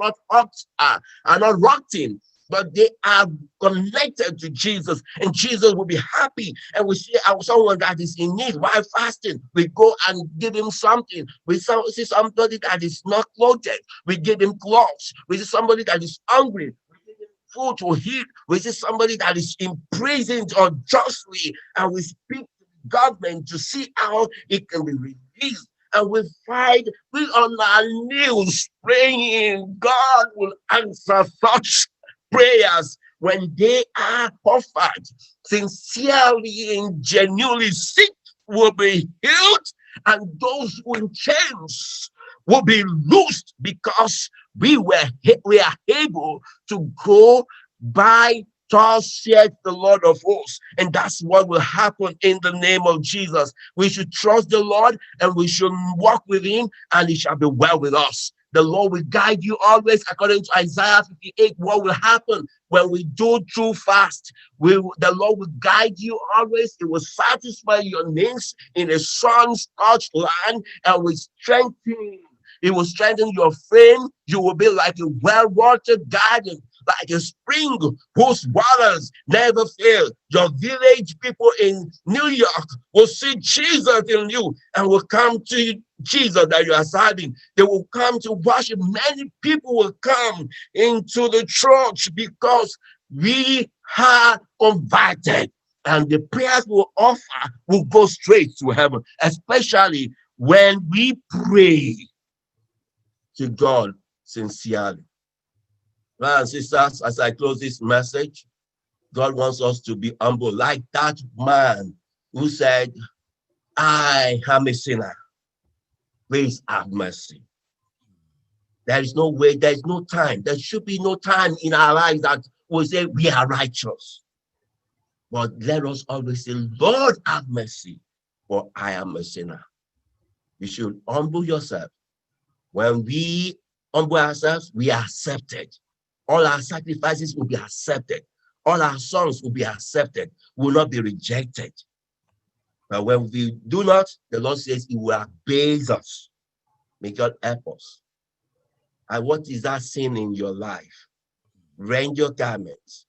not rotting, but they are connected to Jesus, and Jesus will be happy. And we see someone that is in need while fasting, we go and give him something. We see somebody that is not clothed, we give him clothes. We see somebody that is hungry, we give him food to eat. We see somebody that is imprisoned unjustly, and we speak to the government to see how it can be released. and we fight, we on our knees praying, God will answer such prayers when they are offered sincerely and genuinely. Sick will be healed, and those who in chains will be loosed, because we are able to go by thus saith the Lord of hosts. And that's what will happen in the name of Jesus. We should trust the Lord and we should walk with him, and it shall be well with us. The Lord will guide you always, according to Isaiah 58. What will happen when we do true fast? The Lord will guide you always. It will satisfy your needs in a sun-scorched land, and will strengthen. It will strengthen your frame. You will be like a well-watered garden, like a spring whose waters never fail. Your village people in New York will see Jesus in you and will come to Jesus that you are serving. They will come to worship. Many people will come into the church because we are converted, and the prayers we'll offer will go straight to heaven, especially when we pray to God sincerely. Brothers and sisters, as I close this message, God wants us to be humble, like that man who said, I am a sinner. Please have mercy. There is no way, there is no time. There should be no time in our lives that we say we are righteous. But let us always say, Lord, have mercy, for I am a sinner. You should humble yourself. When we humble ourselves, we are accepted. All our sacrifices will be accepted. All our songs will be accepted, will not be rejected. But when we do not, the Lord says he will abase us. May God help us. And what is that sin in your life? Rend your garments.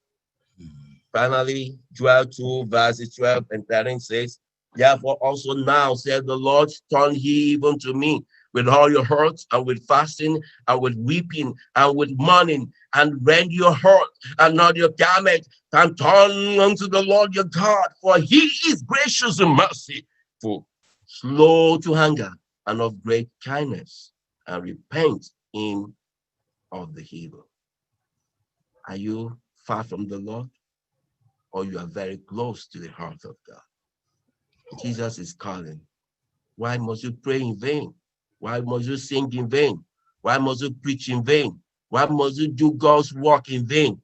Finally, Joel 2, verses 12 and 13 says, therefore also now, said the Lord, turn ye even to me with all your heart, and with fasting, and with weeping, and with mourning, and rend your heart, and not your garment, and turn unto the Lord your God, for he is gracious and merciful, slow to anger, and of great kindness, and repent him of the evil. Are you far from the Lord, or you are very close to the heart of God? Jesus is calling. Why must you pray in vain? Why must you sing in vain? Why must you preach in vain? Why must you do God's work in vain?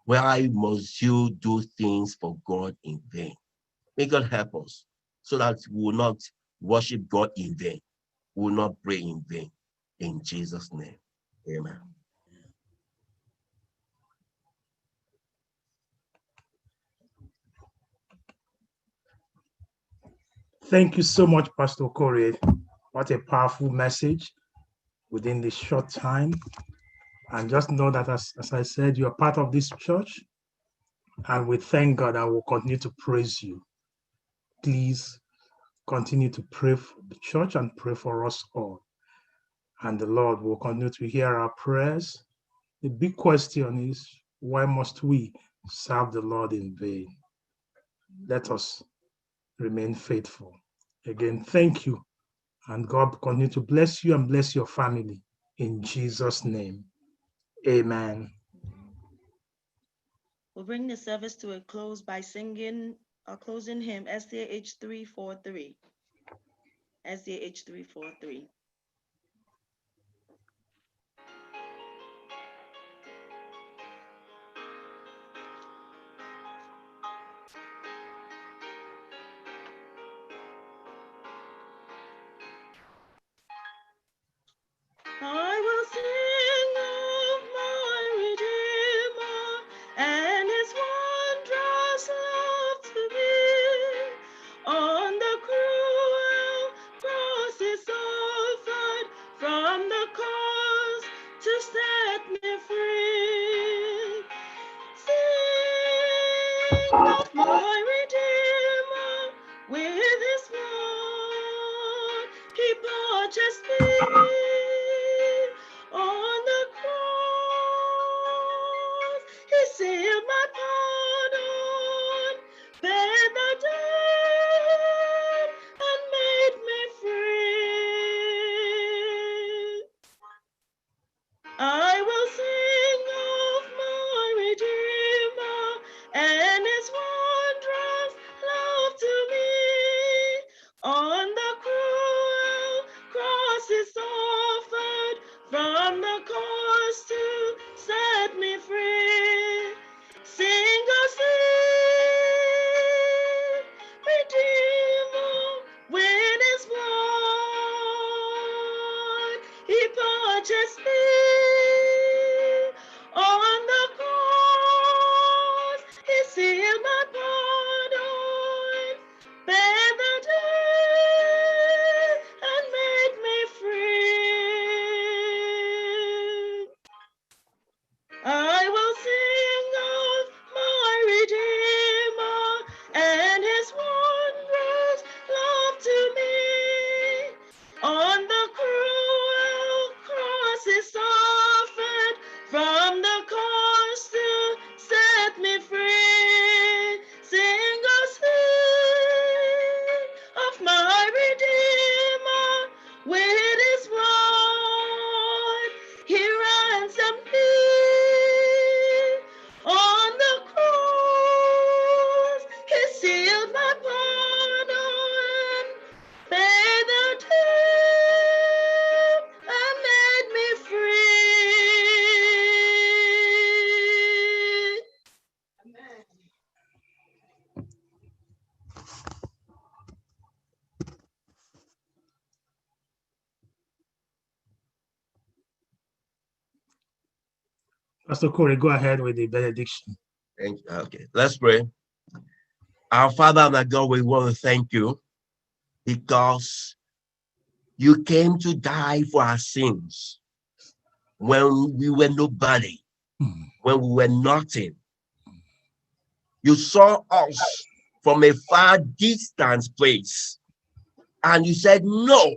Why must you do things for God in vain? May God help us so that we will not worship God in vain. We will not pray in vain. In Jesus' name, amen. Thank you so much, Pastor Corey. What a powerful message within this short time. And just know that, as I said, you are part of this church, and we thank God and will continue to praise you. Please continue to pray for the church and pray for us all. And the Lord will continue to hear our prayers. The big question is, why must we serve the Lord in vain? Let us remain faithful. Again, thank you. And God continue to bless you and bless your family. In Jesus' name, amen. We'll bring the service to a close by singing our closing hymn, SDA 343. SDA 343. I will sing of my Redeemer and his wondrous love to me. On the cruel cross he suffered from the cause to set me free. Sing of my Redeemer with his blood he purchased me. On the cross, he sealed my pardon, paid the debt, and made me free. Pastor Corey, go ahead with the benediction. Thank you. Okay, let's pray. Our Father and our God, we want to thank you because you came to die for our sins when we were nobody, when we were nothing. You saw us from a far distant place and you said, no,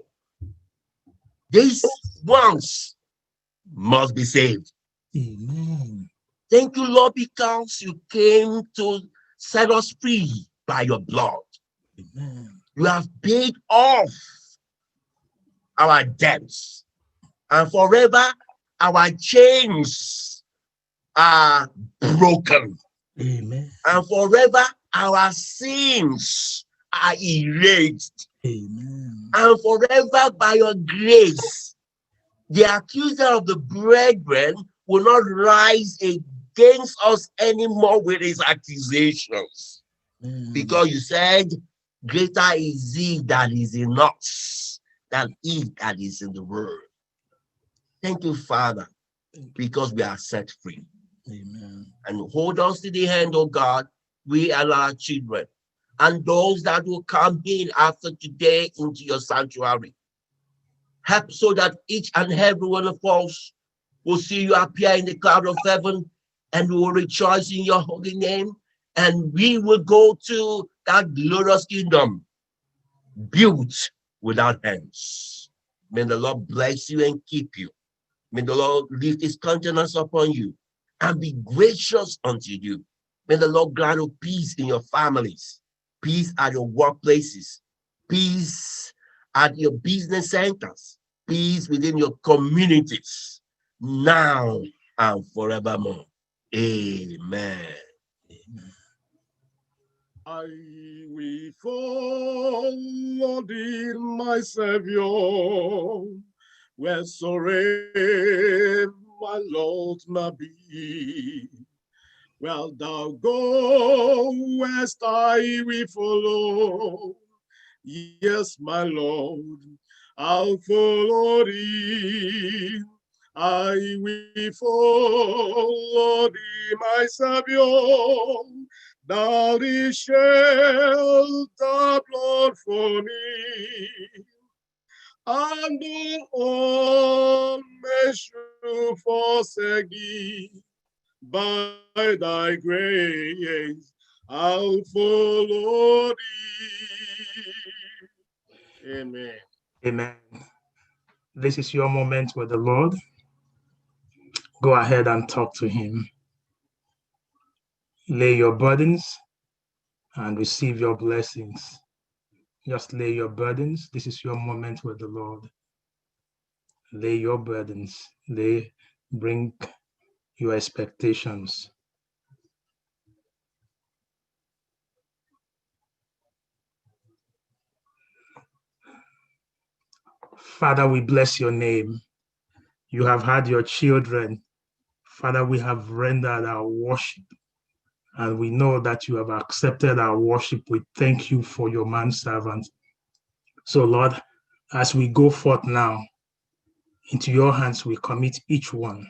these ones must be saved. Amen. Thank you, Lord, because you came to set us free by your blood. Amen. You have paid off our debts, and forever our chains are broken. Amen. And forever our sins are erased. Amen. And forever by your grace, the accuser of the brethren will not rise against us anymore with his accusations. Because you said, greater is he that is in us than he that is in the world. Thank you, Father, because we are set free. Amen. And hold us to the hand, oh God, we and our children, and those that will come in after today into your sanctuary. Help so that each and every one of us will see you appear in the cloud of heaven, and we will rejoice in your holy name, and we will go to that glorious kingdom built without hands. May the Lord bless you and keep you. May the Lord lift his countenance upon you and be gracious unto you. May the Lord grant you peace in your families, peace at your workplaces, peace at your business centers, peace within your communities, now and forevermore. Amen. I will follow thee, my Savior, wheresoever my Lord may be. Well, thou goest, I will follow. Yes, my Lord, I'll follow thee. I will follow thee, my Savior. Thou didst shed thy blood for me, and all measure forsake thee. By thy grace, I'll follow thee. Amen. Amen. This is your moment with the Lord. Go ahead and talk to him. Lay your burdens and receive your blessings. Just lay your burdens. This is your moment with the Lord. Lay your burdens. Bring your expectations. Father, we bless your name. You have had your children. Father, we have rendered our worship, and we know that you have accepted our worship. We thank you for your manservant. So, Lord, as we go forth now, into your hands we commit each one.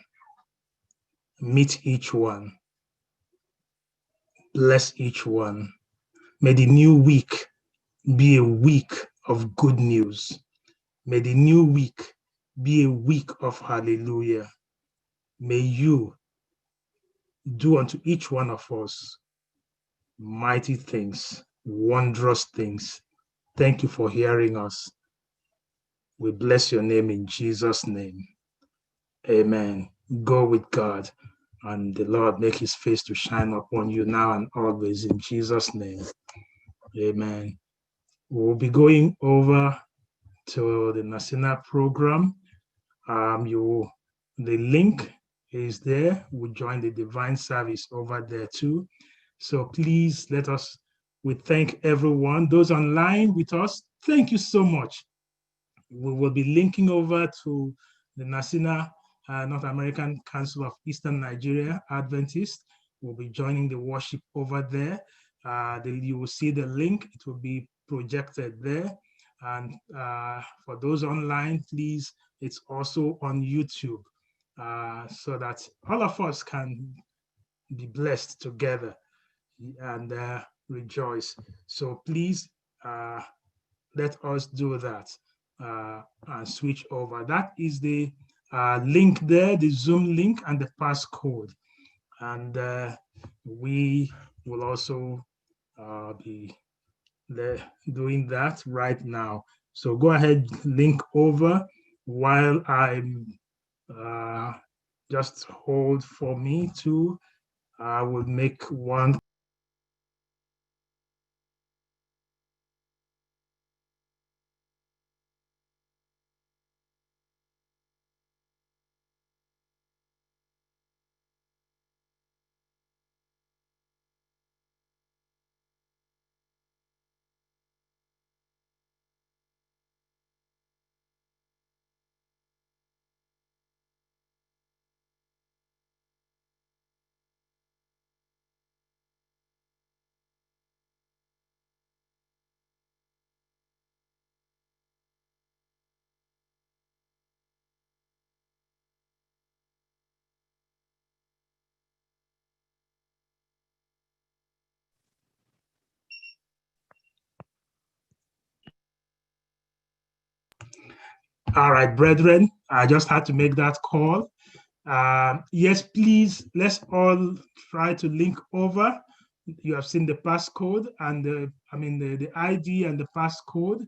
Meet each one. Bless each one. May the new week be a week of good news. May the new week be a week of hallelujah. May you do unto each one of us mighty things, wondrous things. Thank you for hearing us. We bless your name in Jesus' name. Amen. Go with God, and the Lord make his face to shine upon you now and always in Jesus' name. Amen. We'll be going over to the Nasina program. The link is there. We'll join the divine service over there too. So please we thank everyone. Those online with us, thank you so much. We will be linking over to the Nasina North American Council of Eastern Nigeria Adventists. We'll be joining the worship over there. You will see the link. It will be projected there. And for those online, please, it's also on YouTube. so that all of us can be blessed together and rejoice. So please let us do that and switch over. That is the link there, the Zoom link and the passcode. And we will also be doing that right now. So go ahead, link over while I'm just hold for me to, I will make one. All right, brethren, I just had to make that call. Yes, please, let's all try to link over. You have seen the passcode and the ID and the passcode.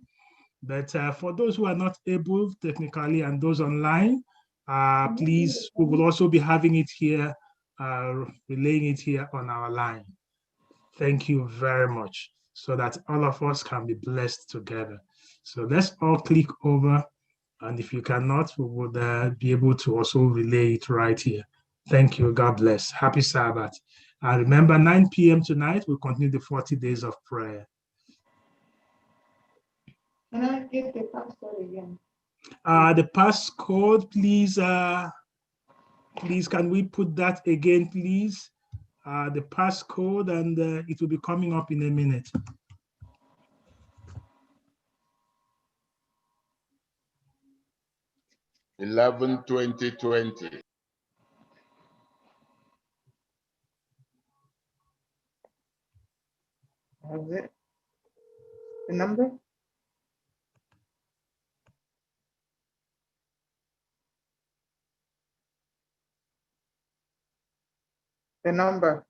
But for those who are not able technically and those online, please, we will also be having it here, relaying it here on our line. Thank you very much, so that all of us can be blessed together. So let's all click over. And if you cannot, we would be able to also relay it right here. Thank you. God bless. Happy Sabbath. And remember, 9 p.m. tonight, we'll continue the 40 days of prayer. Can I get the password again? The passcode, please, please, can we put that again, please? The passcode, and it will be coming up in a minute. Eleven 2020. That's it. The number? The number.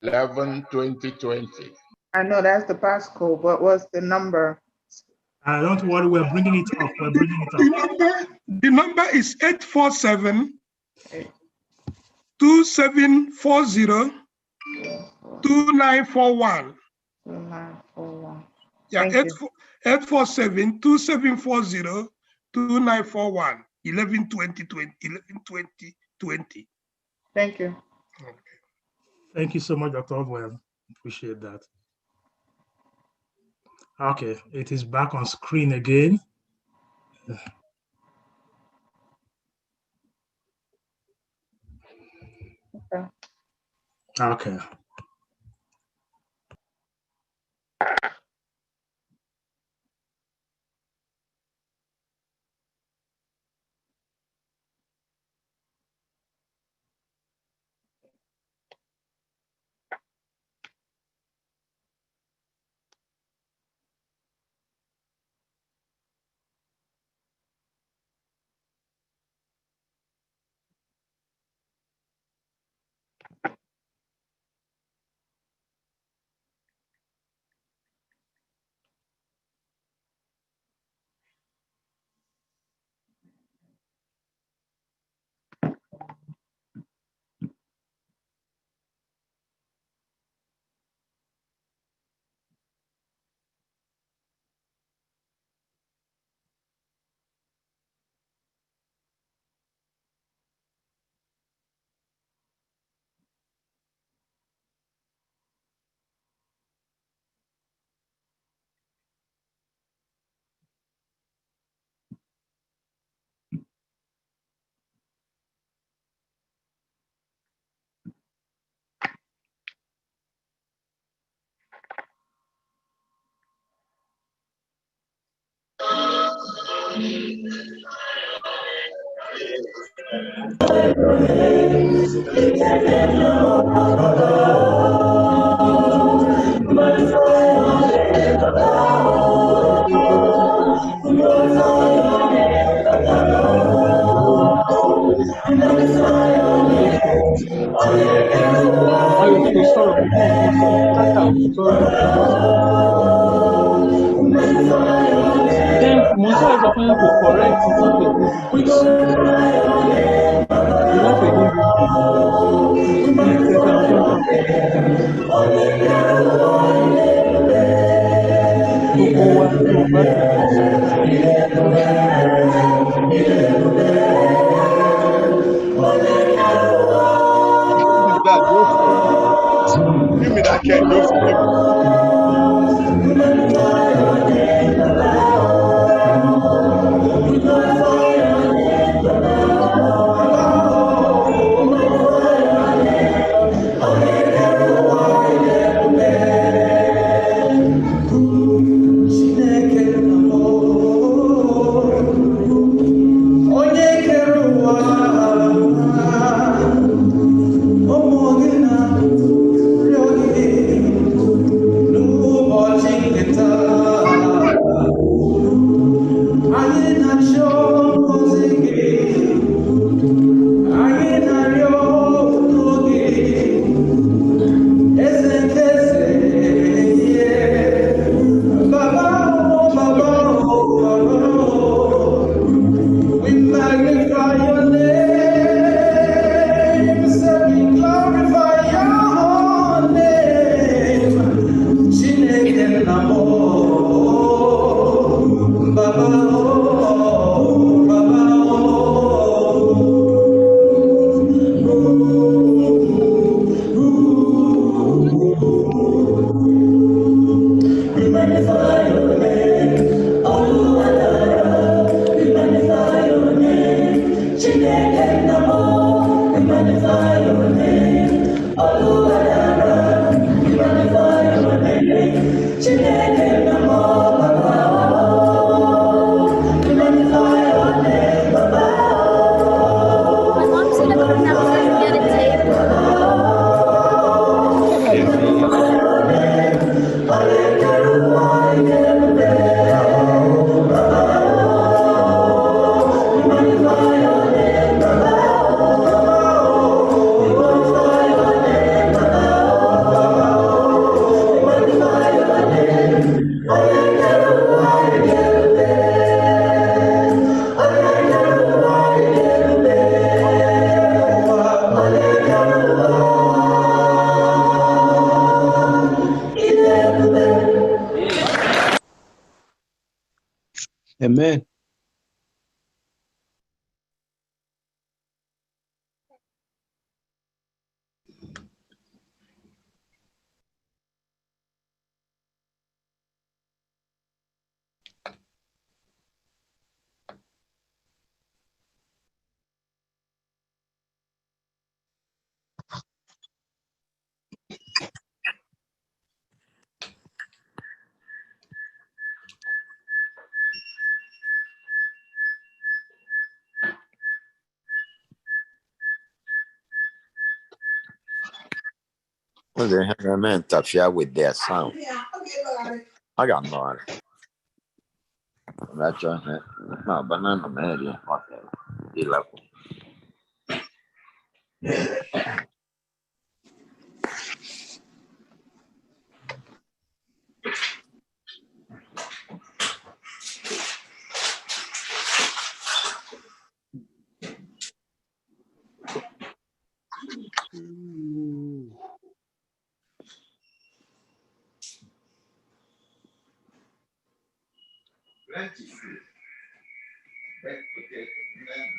11 2020. I know that's the passcode, but what's the number? Don't worry, we're bringing it up. We're bringing it up. The number is 847 2740 2941. 2941. Yeah, Thank you. 847 2740 2941. 11 20 20 11 20 20. Thank you. Okay. Thank you so much, Dr. Odwell. Appreciate that. Okay, it is back on screen again. Okay. Okay. Then Mosiah is offering to correct it not to give him peace. You want to give him peace. He says, I'm going to that, Joshua? Give me that can, Joshua. Give me. Amen. They have them interfere with their sound. I got no idea. That's no banana man.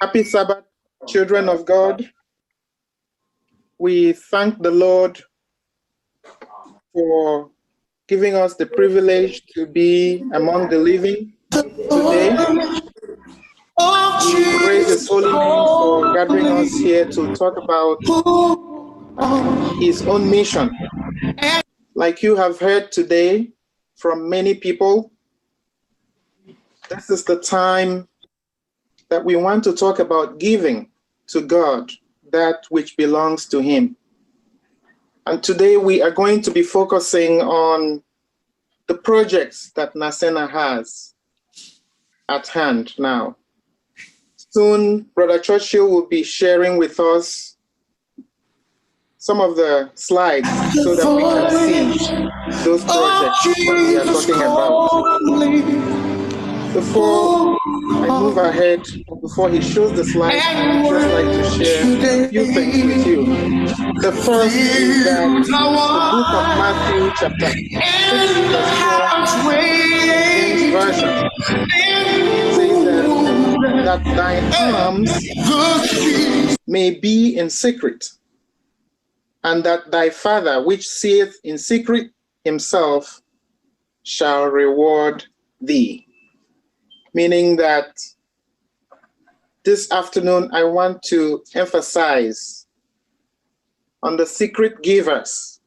Happy Sabbath, children of God. We thank the Lord for giving us the privilege to be among the living today. We praise His holy name for gathering us here to talk about His own mission. Like you have heard today from many people, this is the time that we want to talk about giving to God that which belongs to him. And today we are going to be focusing on the projects that Nasena has at hand now. Soon, Brother Churchill will be sharing with us some of the slides so that we can see those projects that we are talking about. Before I move ahead, before he shows the slides, I would just like to share a few things with you. The first is that the book of Matthew chapter 6 verse 4, James Version, says that thine alms may be in secret, and that thy Father which seeth in secret himself shall reward thee. Meaning that this afternoon, I want to emphasize on the secret givers.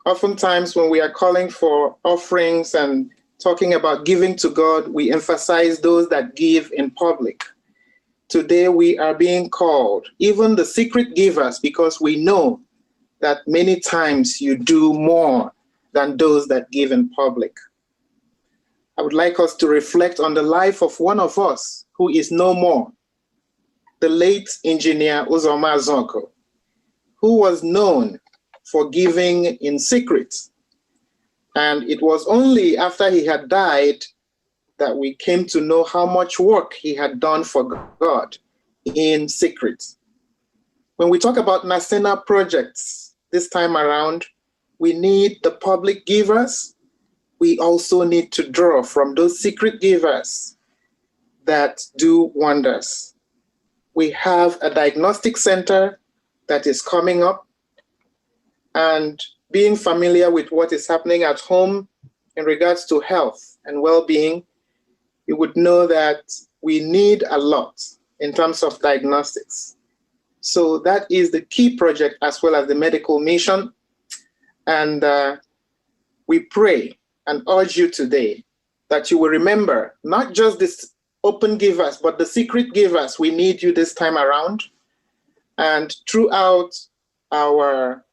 Oftentimes when we are calling for offerings and talking about giving to God, we emphasize those that give in public. Today we are being called, even the secret givers, because we know that many times you do more than those that give in public. I would like us to reflect on the life of one of us who is no more, the late engineer Uzoma Zonko, who was known for giving in secret. And it was only after he had died that we came to know how much work he had done for God in secret. When we talk about Nasena projects this time around, we need the public givers. We also need to draw from those secret givers that do wonders. We have a diagnostic center that is coming up, and being familiar with what is happening at home in regards to health and well-being, you would know that we need a lot in terms of diagnostics. So that is the key project as well as the medical mission. And we pray and urge you today that you will remember not just this open givers, but the secret givers. We need you this time around. And throughout our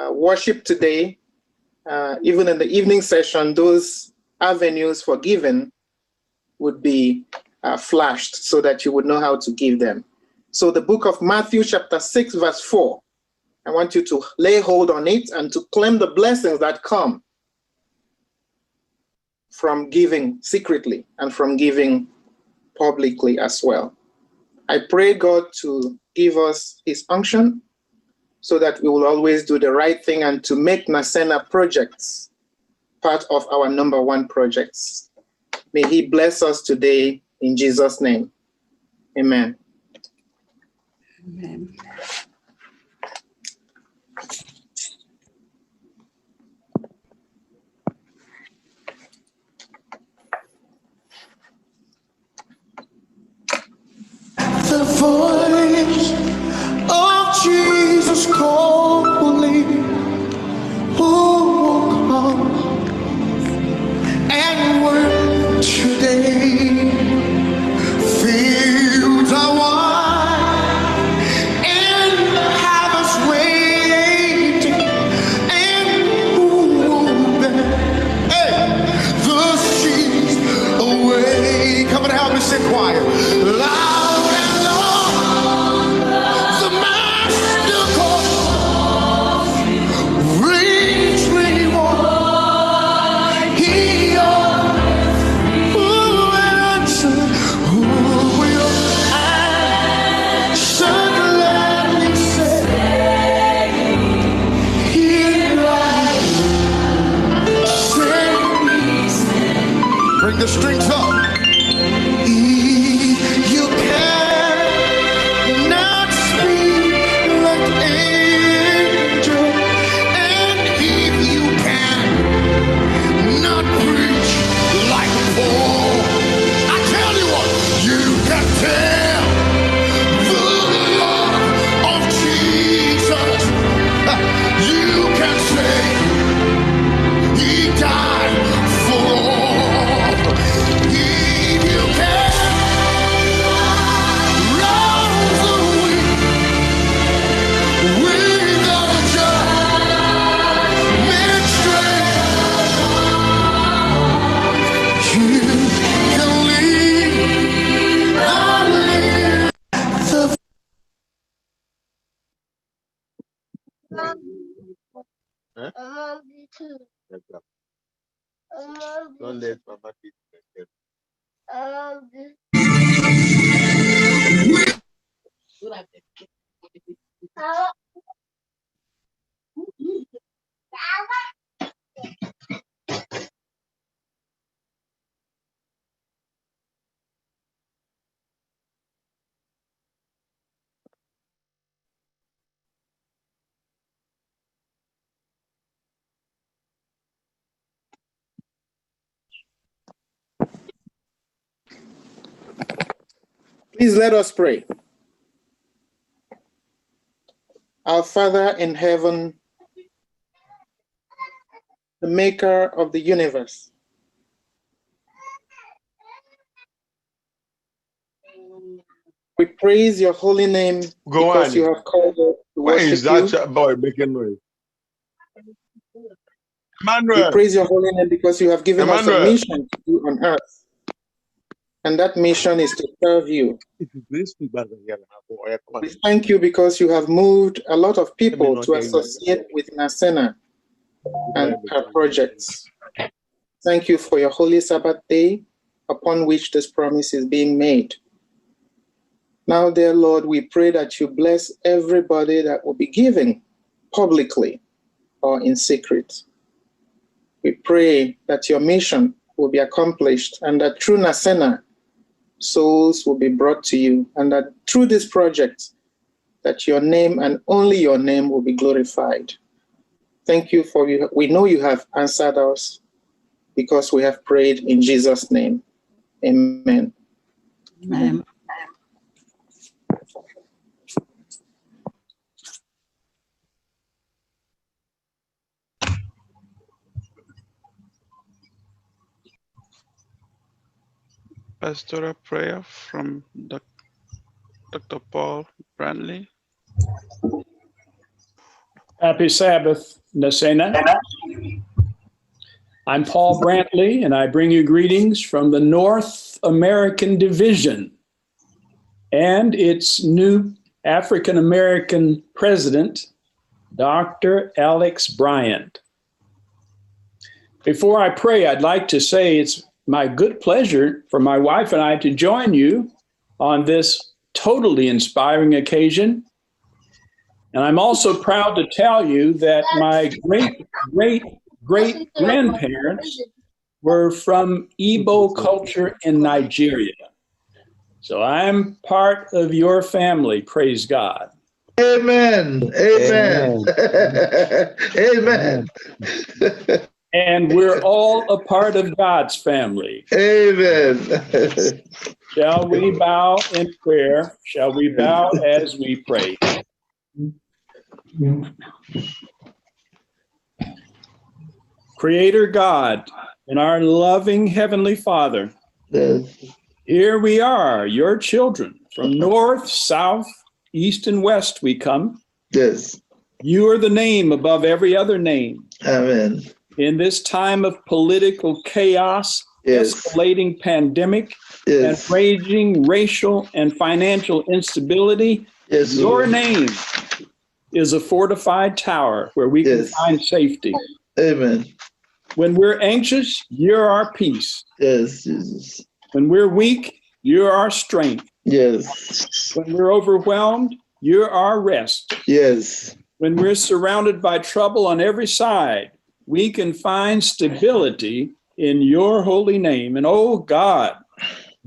worship today, even in the evening session, those avenues for giving would be flashed so that you would know how to give them. So the book of Matthew chapter 6 verse 4, I want you to lay hold on it and to claim the blessings that come from giving secretly and from giving publicly as well. I pray God to give us his unction so that we will always do the right thing and to make Nasena projects part of our #1 projects. May he bless us today in Jesus' name. Amen. Amen. The voice of Jesus calling, who will come and work today. Fields are wide and the harvest waiting, and who will bear the sheaves away? Come and help me sing choir. Loud. The strings up. You cannot speak like angel, and if you can not preach like Paul, I tell you what, you can tell the love of Jesus. You can say he died for all. He Don't let Mama be like Please let us pray. Our Father in heaven, the maker of the universe, we praise your holy name because you have called us to Why is worship that you. boy making noise? We Emmanuel, praise your holy name because you have given us a Emmanuel. mission to do on earth. And that mission is to serve you. We thank you because you have moved a lot of people to associate with Nasena and her projects. Thank you for your holy Sabbath day upon which this promise is being made. Now, dear Lord, we pray that you bless everybody that will be giving publicly or in secret. We pray that your mission will be accomplished and that through Nasena, souls will be brought to you, and that through this project, that your name and only your name will be glorified. Thank you for you. We know you have answered us because we have prayed in Jesus' name. Amen. Amen. Pastoral prayer from Dr. Paul Brantley. Happy Sabbath, Nasena. I'm Paul Brantley, and I bring you greetings from the North American Division and its new African American president, Dr. Alex Bryant. Before I pray, I'd like to say it's my good pleasure for my wife and I to join you on this totally inspiring occasion. And I'm also proud to tell you that my great-great-great-grandparents were from Igbo culture in Nigeria. So I'm part of your family, praise God. Amen. Amen. Amen. And we're all a part of God's family. Amen. Shall we bow in prayer? Shall we bow as we pray? Creator God and our loving Heavenly Father, here we are, your children. From north, south, east, and west we come. Yes. You are the name above every other name. Amen. In this time of political chaos, escalating pandemic, and raging racial and financial instability, your name is a fortified tower where we can find safety. Amen. When we're anxious, you're our peace. Yes, Jesus. When we're weak, you're our strength. Yes. When we're overwhelmed, you're our rest. Yes. When we're surrounded by trouble on every side, we can find stability in your holy name. And oh God,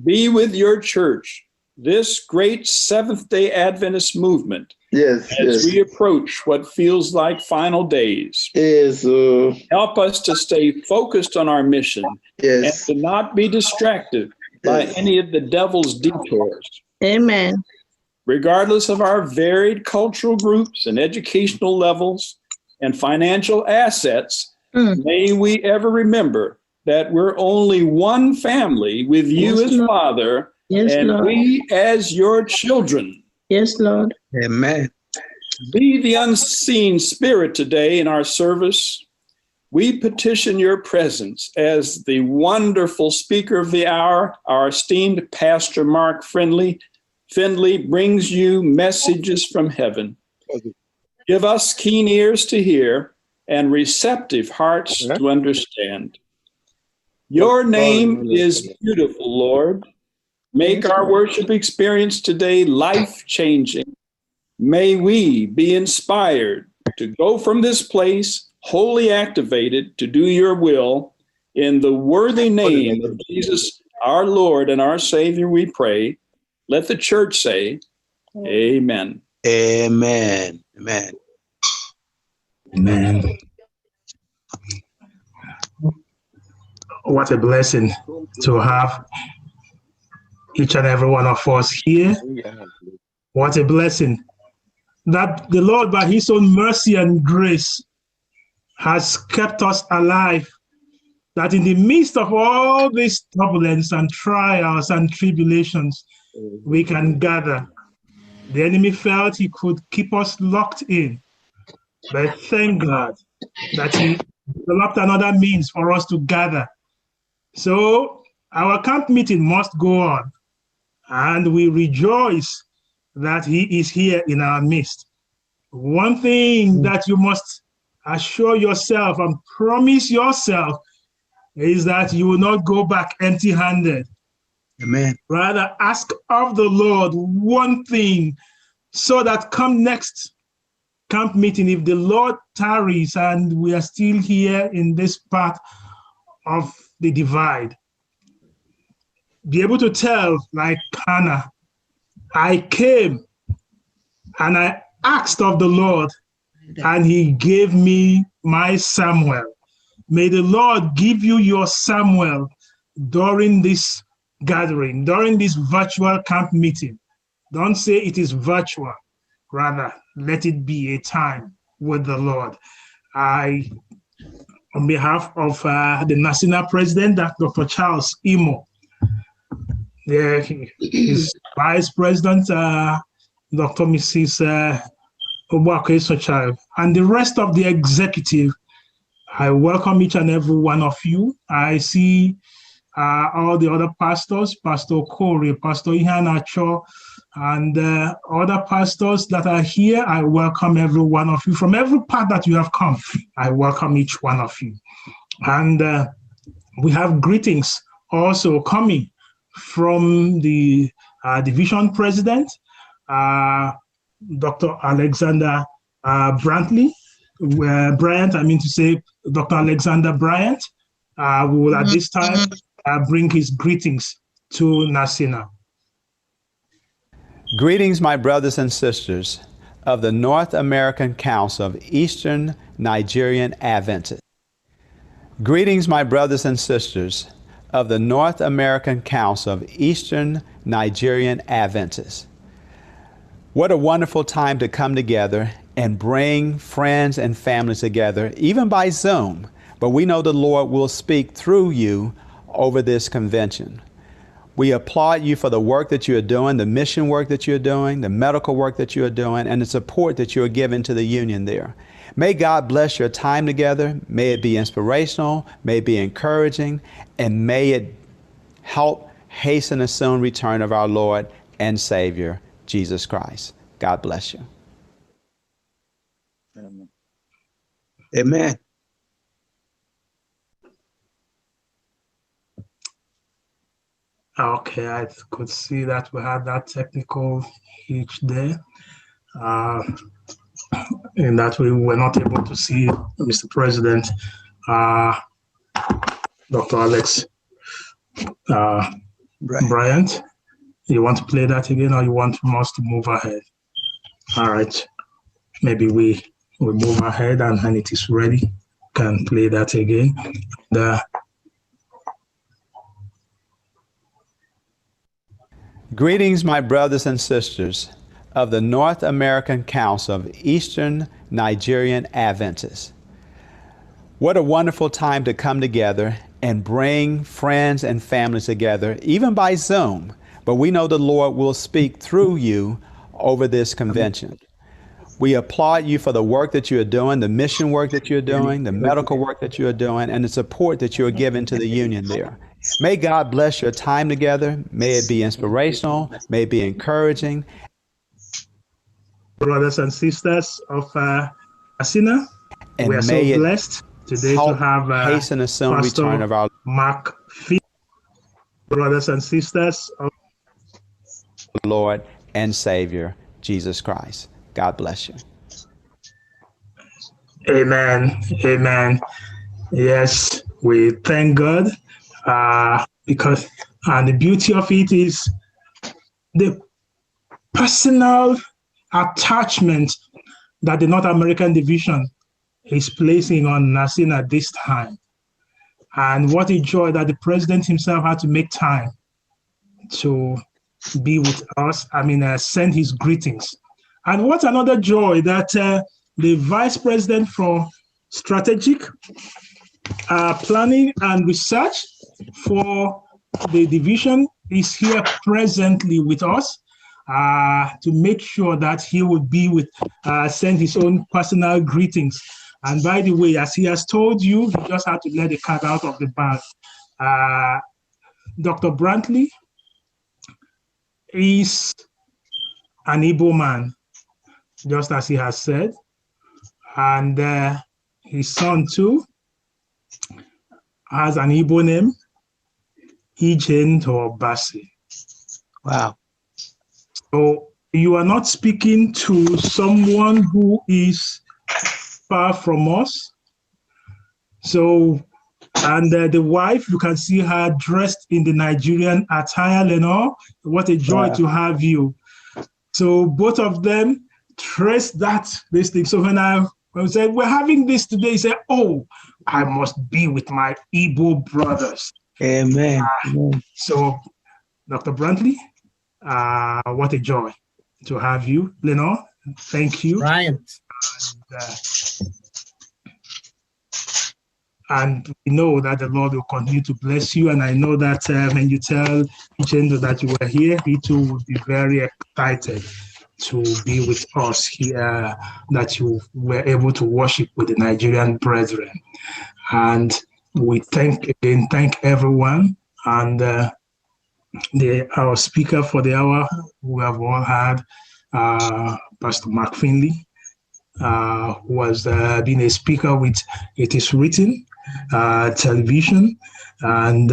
be with your church, this great Seventh-day Adventist movement, as we approach what feels like final days. Help us to stay focused on our mission and to not be distracted by any of the devil's detours. Amen. Regardless of our varied cultural groups and educational levels and financial assets, may we ever remember that we're only one family with you as Father and we as your children. Yes, Lord. Amen. Be the unseen spirit today in our service. We petition your presence as the wonderful speaker of the hour, our esteemed Pastor Mark Findley brings you messages from heaven. Give us keen ears to hear and receptive hearts to understand. Your name is beautiful, Lord. Make our worship experience today life-changing. May we be inspired to go from this place wholly activated to do your will. In the worthy name of Jesus, our Lord and our Savior, we pray. Let the church say, Amen. Amen. Amen. Amen. What a blessing to have each and every one of us here. What a blessing that the Lord, by his own mercy and grace, has kept us alive, that in the midst of all this turbulence and trials and tribulations, we can gather. The enemy felt he could keep us locked in, but thank God that he developed another means for us to gather. So our camp meeting must go on, and we rejoice that he is here in our midst. One thing that you must assure yourself and promise yourself is that you will not go back empty-handed. Amen. Rather, ask of the Lord one thing, so that come next camp meeting, if the Lord tarries and we are still here in this part of the divide, be able to tell, like Hannah, I came and I asked of the Lord, and he gave me my Samuel. May the Lord give you your Samuel during this gathering, during this virtual camp meeting. Don't say it is virtual. Rather, let it be a time with the Lord. On behalf of the National President, Dr. Charles Imo, his Vice President, Dr. Mrs. Obuako Sochal, and the rest of the executive, I welcome each and every one of you. I see all the other pastors, Pastor Corey, Pastor Ihan Acho, and other pastors that are here. I welcome every one of you. From every part that you have come, I welcome each one of you. And we have greetings also coming from the division president, Dr. Alexander Bryant, I mean to say Dr. Alexander Bryant, who will at this time bring his greetings to Nasina. Greetings, my brothers and sisters of the North American Council of Eastern Nigerian Adventists. Greetings, my brothers and sisters of the North American Council of Eastern Nigerian Adventists. What a wonderful time to come together and bring friends and families together, even by Zoom. But we know the Lord will speak through you over this convention. We applaud you for the work that you are doing, the mission work that you're doing, the medical work that you are doing, and the support that you are giving to the union there. May God bless your time together. May it be inspirational, may it be encouraging, and may it help hasten the soon return of our Lord and Savior, Jesus Christ. God bless you. Amen. Okay, I could see that we had that technical hitch there. In that we were not able to see Mr. President, Dr. Alex Bryant. You want to play that again, or you want us to move ahead? All right, maybe we move ahead, and when it is ready, can play that again. Greetings, my brothers and sisters of the North American Council of Eastern Nigerian Adventists. What a wonderful time to come together and bring friends and families together, even by Zoom. But we know the Lord will speak through you over this convention. We applaud you for the work that you are doing, the mission work that you're doing, the medical work that you are doing, and the support that you are giving to the union there. May God bless your time together. May it be inspirational. May it be encouraging. Brothers and sisters of Asina. And we are so may it blessed today to have hasten the soon Pastor return of our Mark Finley, brothers and sisters. Lord and Savior, Jesus Christ. God bless you. Amen. Amen. Yes, we thank God because, and the beauty of it is the personal attachment that the North American Division is placing on Nasina at this time. And what a joy that the president himself had to make time to be with us. Send his greetings. And what another joy that the vice president for strategic planning and research for the division is here presently with us to make sure that he would be with, send his own personal greetings. And by the way, as he has told you, he just had to let the cat out of the bag. Dr. Brantley is an Igbo man, just as he has said. And his son too has an Igbo name, Ijen or Basi. Wow. So you are not speaking to someone who is far from us. So, and the wife, you can see her dressed in the Nigerian attire, Lenore. What a joy to have you. So both of them trace this thing. So when I said, we're having this today, he said, oh, I must be with my Igbo brothers. Amen. So, Dr. Brantley, what a joy to have you. Lenore, thank you. Bryant. And we know that the Lord will continue to bless you. And I know that when you tell Ichendo that you were here, he too would be very excited to be with us here, that you were able to worship with the Nigerian brethren. And we thank everyone. And our speaker for the hour, we have all had Pastor Mark Finley, who has been a speaker with It Is Written television, and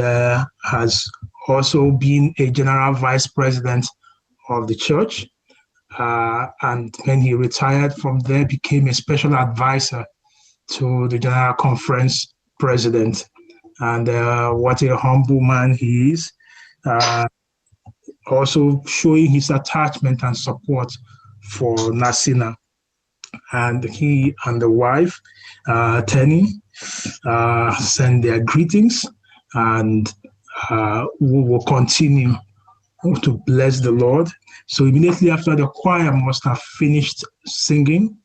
has also been a general vice president of the church. And when he retired from there, became a special advisor to the General Conference president. And what a humble man he is. Also showing his attachment and support for Nasina. And he and the wife, Tenny, send their greetings, and we will continue to bless the Lord. So immediately after the choir must have finished singing,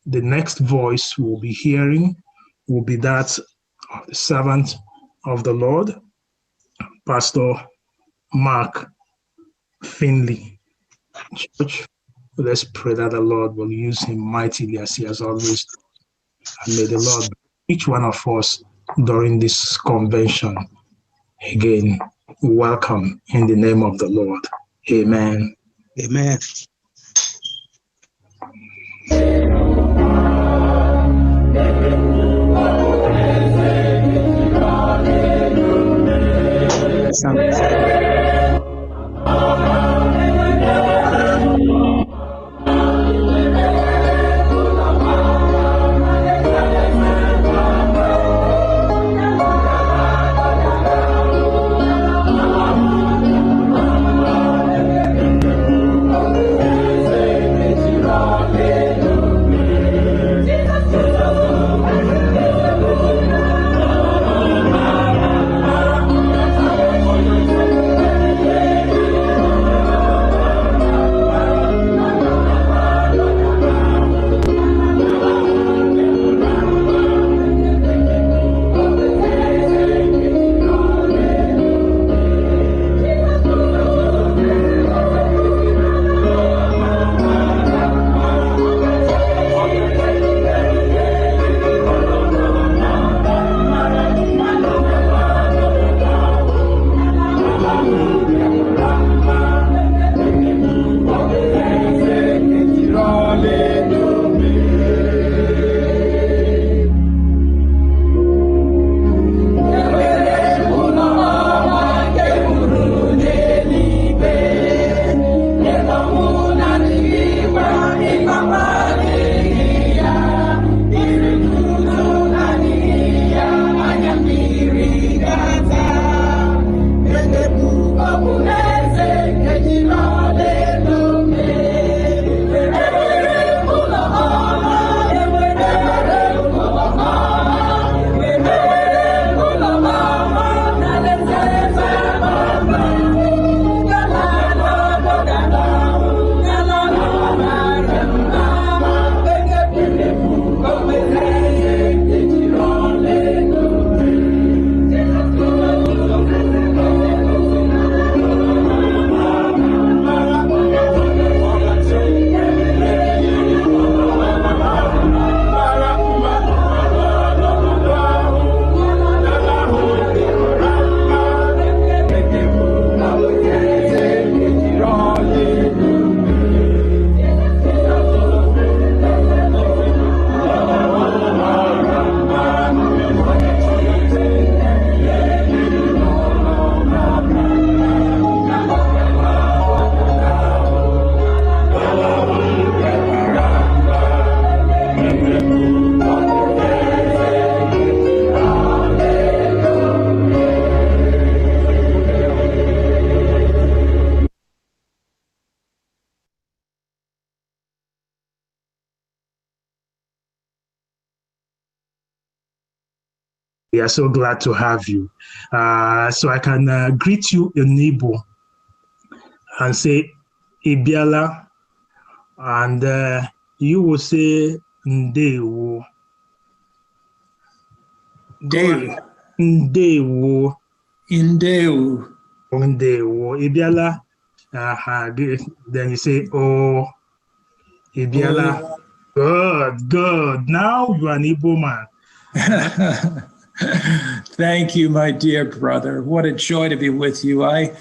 the next voice we'll be hearing will be that of the servant of the Lord, Pastor Mark Finley. Church, let's pray that the Lord will use him mightily as he has always done. And may the Lord bless each one of us during this convention. Again, welcome in the name of the Lord. Amen. Amen. We are so glad to have you. So I can greet you in Igbo and say Ibiala, and you will say Ndewo. Ndewo. Ndewo. Ndewo. Ndewo. Ibiala. Then you say, oh, Ibiala. Oh. Good. Now you are an Igbo man. Thank you, my dear brother. What a joy to be with you. I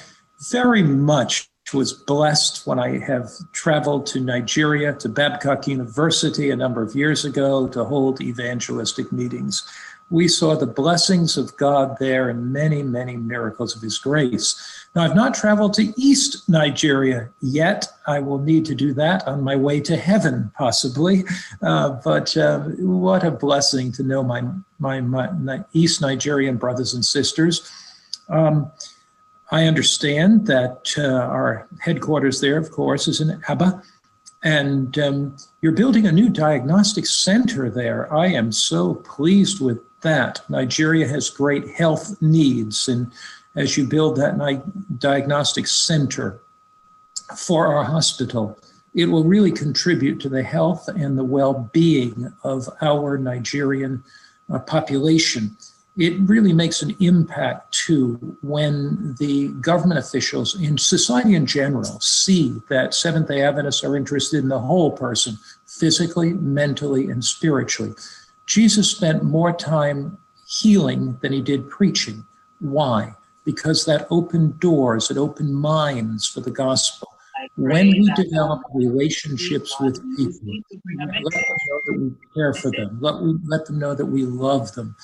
very much was blessed when I have traveled to Nigeria, to Babcock University a number of years ago to hold evangelistic meetings. We saw the blessings of God there and many, many miracles of his grace. Now, I've not traveled to East Nigeria yet. I will need to do that on my way to heaven, possibly. But what a blessing to know my East Nigerian brothers and sisters. I understand that our headquarters there, of course, is in Aba. And you're building a new diagnostic center there. I am so pleased with that. Nigeria has great health needs. And as you build that diagnostic center for our hospital, it will really contribute to the health and the well-being of our Nigerian population. It really makes an impact too when the government officials in society in general see that Seventh-day Adventists are interested in the whole person, physically, mentally, and spiritually. Jesus spent more time healing than he did preaching. Why? Because that opened doors, it opened minds for the gospel. When we develop relationships with people, let them know that we care for them. Let them know that we love them.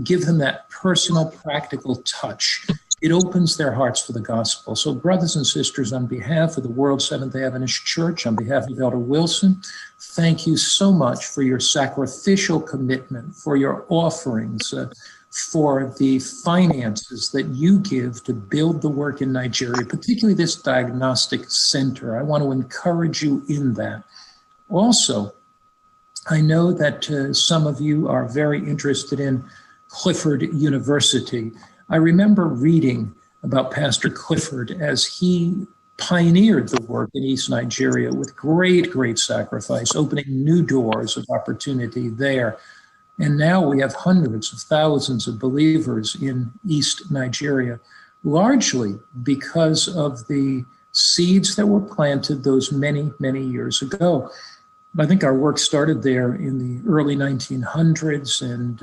Give them that personal, practical touch. It opens their hearts for the gospel. So brothers and sisters, on behalf of the World Seventh-day Adventist Church, on behalf of Elder Wilson, thank you so much for your sacrificial commitment, for your offerings, for the finances that you give to build the work in Nigeria, particularly this diagnostic center. I want to encourage you in that. Also, I know that some of you are very interested in Clifford University. I remember reading about Pastor Clifford as he pioneered the work in East Nigeria with great, great sacrifice, opening new doors of opportunity there. And now we have hundreds of thousands of believers in East Nigeria, largely because of the seeds that were planted those many, many years ago. I think our work started there in the early 1900s, and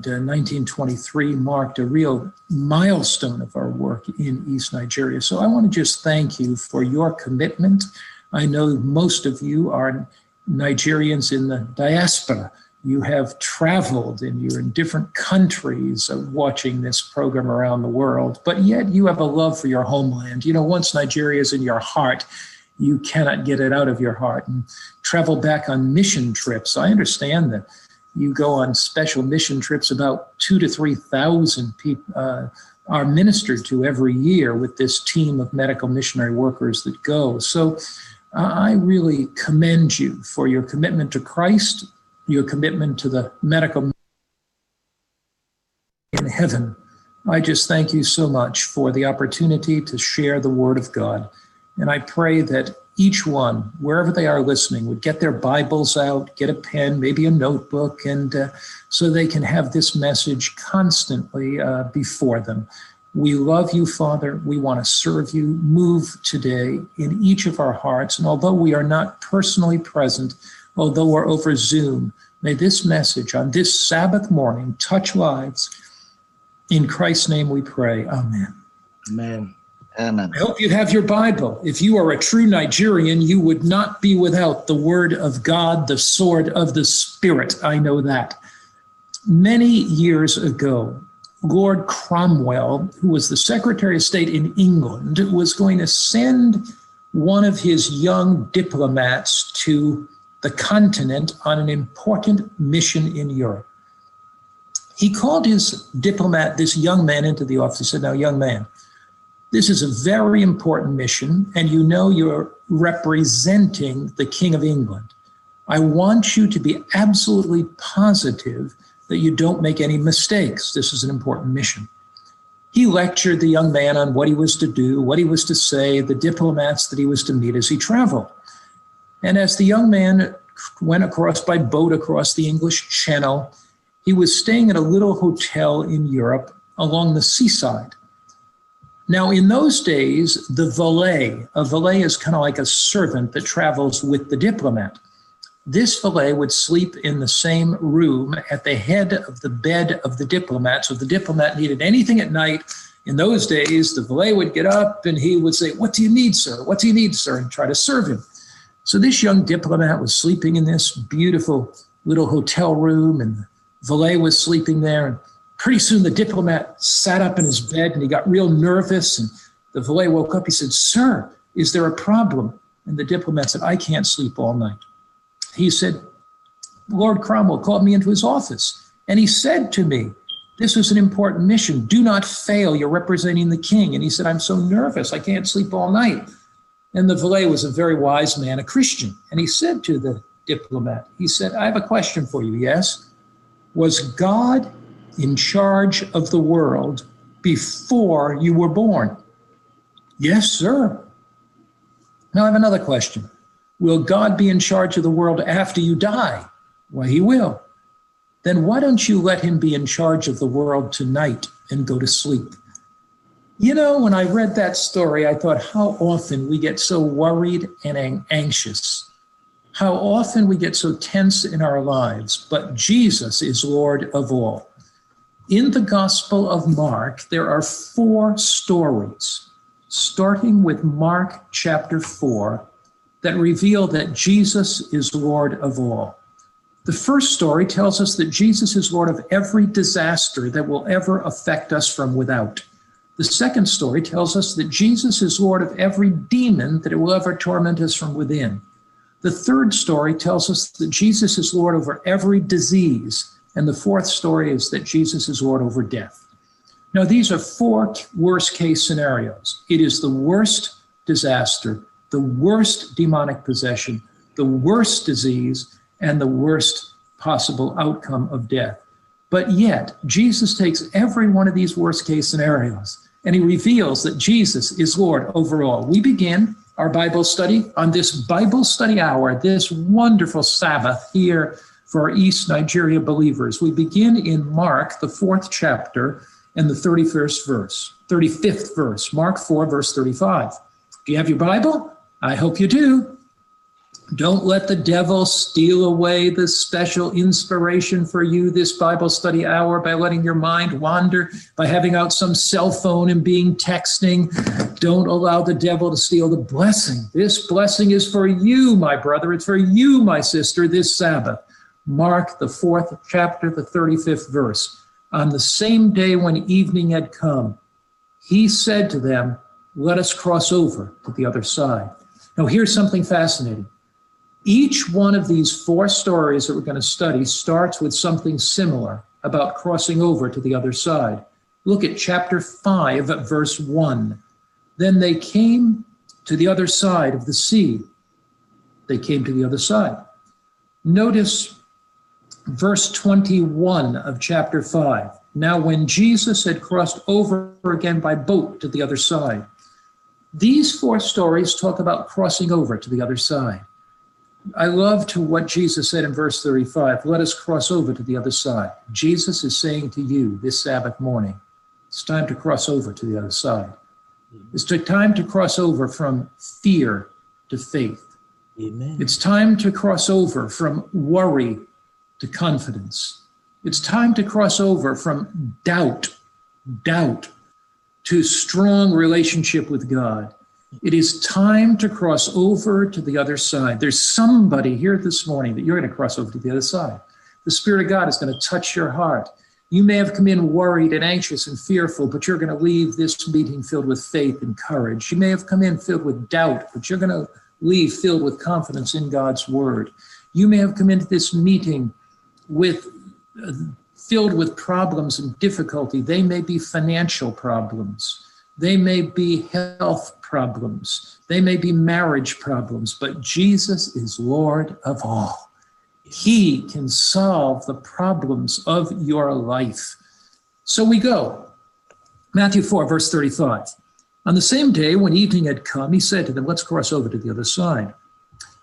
1923 marked a real milestone of our work in East Nigeria. So I want to just thank you for your commitment. I know most of you are Nigerians in the diaspora. You have traveled and you're in different countries watching this program around the world, but yet you have a love for your homeland. You know, once Nigeria is in your heart, you cannot get it out of your heart. And travel back on mission trips. I understand that you go on special mission trips. About 2,000 to 3,000 people are ministered to every year with this team of medical missionary workers that go. So I really commend you for your commitment to Christ, your commitment to the medical in heaven. I just thank you so much for the opportunity to share the word of God. And I pray that each one, wherever they are listening, would get their Bibles out, get a pen, maybe a notebook, and so they can have this message constantly before them. We love you, Father. We want to serve you. Move today in each of our hearts. And although we are not personally present, although we're over Zoom, may this message on this Sabbath morning touch lives. In Christ's name we pray. Amen. Amen. Amen. I hope you have your Bible. If you are a true Nigerian, you would not be without the word of God, the sword of the Spirit. I know that. Many years ago, Lord Cromwell, who was the Secretary of State in England, was going to send one of his young diplomats to the continent on an important mission in Europe. He called his diplomat, this young man, into the office. He said, "Now, young man, this is a very important mission, and you know you're representing the King of England. I want you to be absolutely positive that you don't make any mistakes. This is an important mission. He lectured the young man on what he was to do, what he was to say, the diplomats that he was to meet as he traveled. And as the young man went across by boat across the English Channel, he was staying at a little hotel in Europe along the seaside. Now, in those days, a valet is kind of like a servant that travels with the diplomat. This valet would sleep in the same room at the head of the bed of the diplomat. So if the diplomat needed anything at night, in those days, the valet would get up and he would say, "What do you need, sir? What do you need, sir?" and try to serve him. So this young diplomat was sleeping in this beautiful little hotel room, and the valet was sleeping there. And pretty soon the diplomat sat up in his bed and he got real nervous. And the valet woke up. He said, "Sir, is there a problem?" And the diplomat said, "I can't sleep all night." He said, "Lord Cromwell called me into his office, and he said to me, this was an important mission. Do not fail. You're representing the king." And he said, "I'm so nervous. I can't sleep all night." And the valet was a very wise man, a Christian. And he said to the diplomat, he said, "I have a question for you." "Yes." "Was God in charge of the world before you were born?" "Yes, sir." "Now I have another question. Will God be in charge of the world after you die?" "Why, he will." "Then why don't you let him be in charge of the world tonight and go to sleep?" You know, when I read that story, I thought how often we get so worried and anxious, how often we get so tense in our lives, but Jesus is Lord of all. In the Gospel of Mark, there are 4 stories, starting with Mark chapter 4, that reveal that Jesus is Lord of all. The first story tells us that Jesus is Lord of every disaster that will ever affect us from without. The second story tells us that Jesus is Lord of every demon that will ever torment us from within. The third story tells us that Jesus is Lord over every disease. And the fourth story is that Jesus is Lord over death. Now, these are 4 worst case scenarios. It is the worst disaster, the worst demonic possession, the worst disease, and the worst possible outcome of death. But yet, Jesus takes every one of these worst case scenarios and he reveals that Jesus is Lord over all. We begin our Bible study on this Bible study hour, this wonderful Sabbath here for our East Nigeria believers. We begin in Mark, the 4th chapter, and the 35th verse, Mark 4, verse 35. Do you have your Bible? I hope you do. Don't let the devil steal away the special inspiration for you this Bible study hour by letting your mind wander, by having out some cell phone and being texting. Don't allow the devil to steal the blessing. This blessing is for you, my brother. It's for you, my sister, this Sabbath. Mark, the 4th chapter, the 35th verse. On the same day when evening had come, he said to them, "Let us cross over to the other side." Now, here's something fascinating. Each one of these 4 stories that we're going to study starts with something similar about crossing over to the other side. Look at chapter 5, verse 1. Then they came to the other side of the sea. They came to the other side. Notice verse 21 of chapter 5. Now, when Jesus had crossed over again by boat to the other side. These 4 stories talk about crossing over to the other side. I love to what Jesus said in verse 35, "Let us cross over to the other side." Jesus is saying to you this Sabbath morning, it's time to cross over to the other side. It's time to cross over from fear to faith. Amen. It's time to cross over from worry to confidence. It's time to cross over from doubt to strong relationship with God. It is time to cross over to the other side. There's somebody here this morning that you're going to cross over to the other side. The Spirit of God is going to touch your heart. You may have come in worried and anxious and fearful, but you're going to leave this meeting filled with faith and courage. You may have come in filled with doubt, but you're going to leave filled with confidence in God's word. You may have come into this meeting filled with problems and difficulty. They may be financial problems. They may be health problems. They may be marriage problems, but Jesus is Lord of all. He can solve the problems of your life. So we go. Matthew 4, verse 35. On the same day, when evening had come, he said to them, let's cross over to the other side.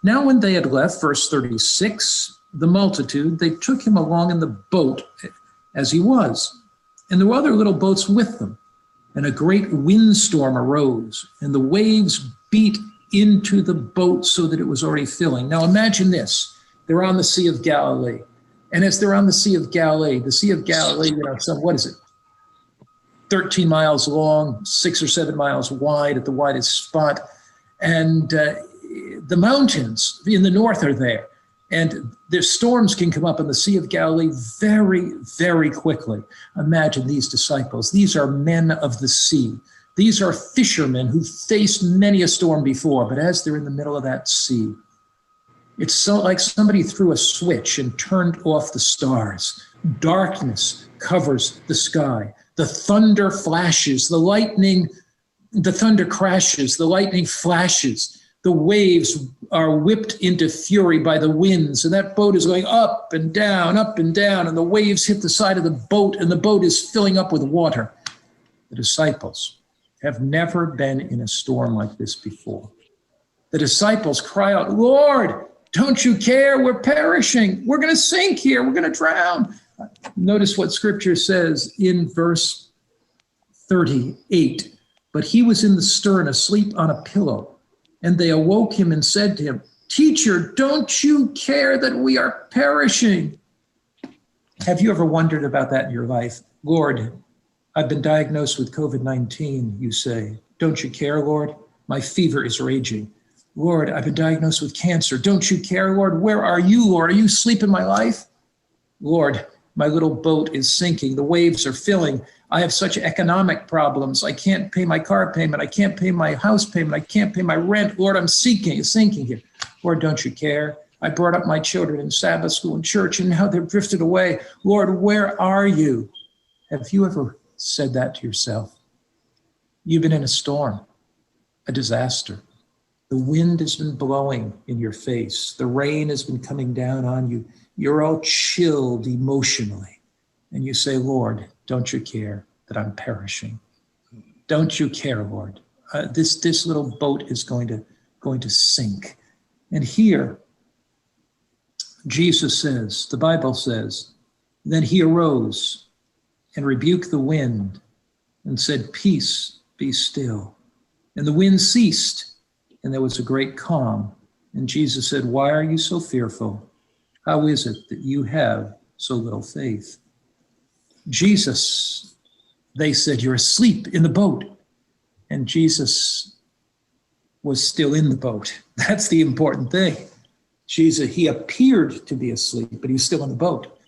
Now when they had left, verse 36, the multitude, they took him along in the boat as he was. And there were other little boats with them. And a great windstorm arose, and the waves beat into the boat so that it was already filling. Now imagine this. They're on the Sea of Galilee. And as they're on the Sea of Galilee, what is it? 13 miles long, 6 or 7 miles wide at the widest spot. And the mountains in the north are there. And their storms can come up in the Sea of Galilee very, very quickly. Imagine these disciples. These are men of the sea. These are fishermen who faced many a storm before, but as they're in the middle of that sea, it's so like somebody threw a switch and turned off the stars. Darkness covers the sky. The thunder flashes, the thunder crashes, the lightning flashes. The waves are whipped into fury by the winds, and that boat is going up and down, and the waves hit the side of the boat, and the boat is filling up with water. The disciples have never been in a storm like this before. The disciples cry out, Lord, don't you care? We're perishing. We're going to sink here. We're going to drown. Notice what scripture says in verse 38. But he was in the stern, asleep on a pillow. And they awoke him and said to him, Teacher, don't you care that we are perishing? Have you ever wondered about that in your life? Lord, I've been diagnosed with COVID-19, you say. Don't you care, Lord? My fever is raging. Lord, I've been diagnosed with cancer. Don't you care, Lord? Where are you, Lord? Are you asleep in my life? Lord, my little boat is sinking. The waves are filling. I have such economic problems. I can't pay my car payment. I can't pay my house payment. I can't pay my rent. Lord, I'm sinking here. Lord, don't you care? I brought up my children in Sabbath school and church, and now they've drifted away. Lord, where are you? Have you ever said that to yourself? You've been in a storm, a disaster. The wind has been blowing in your face. The rain has been coming down on you. You're all chilled emotionally. And you say, Lord, don't you care that I'm perishing? Don't you care, Lord? This little boat is going to sink. And here, Jesus says, the Bible says, then he arose and rebuked the wind and said, peace, be still. And the wind ceased, and there was a great calm. And Jesus said, why are you so fearful? How is it that you have so little faith? Jesus, they said, you're asleep in the boat. And Jesus was still in the boat. That's the important thing. Jesus, he appeared to be asleep, but he was still in the boat.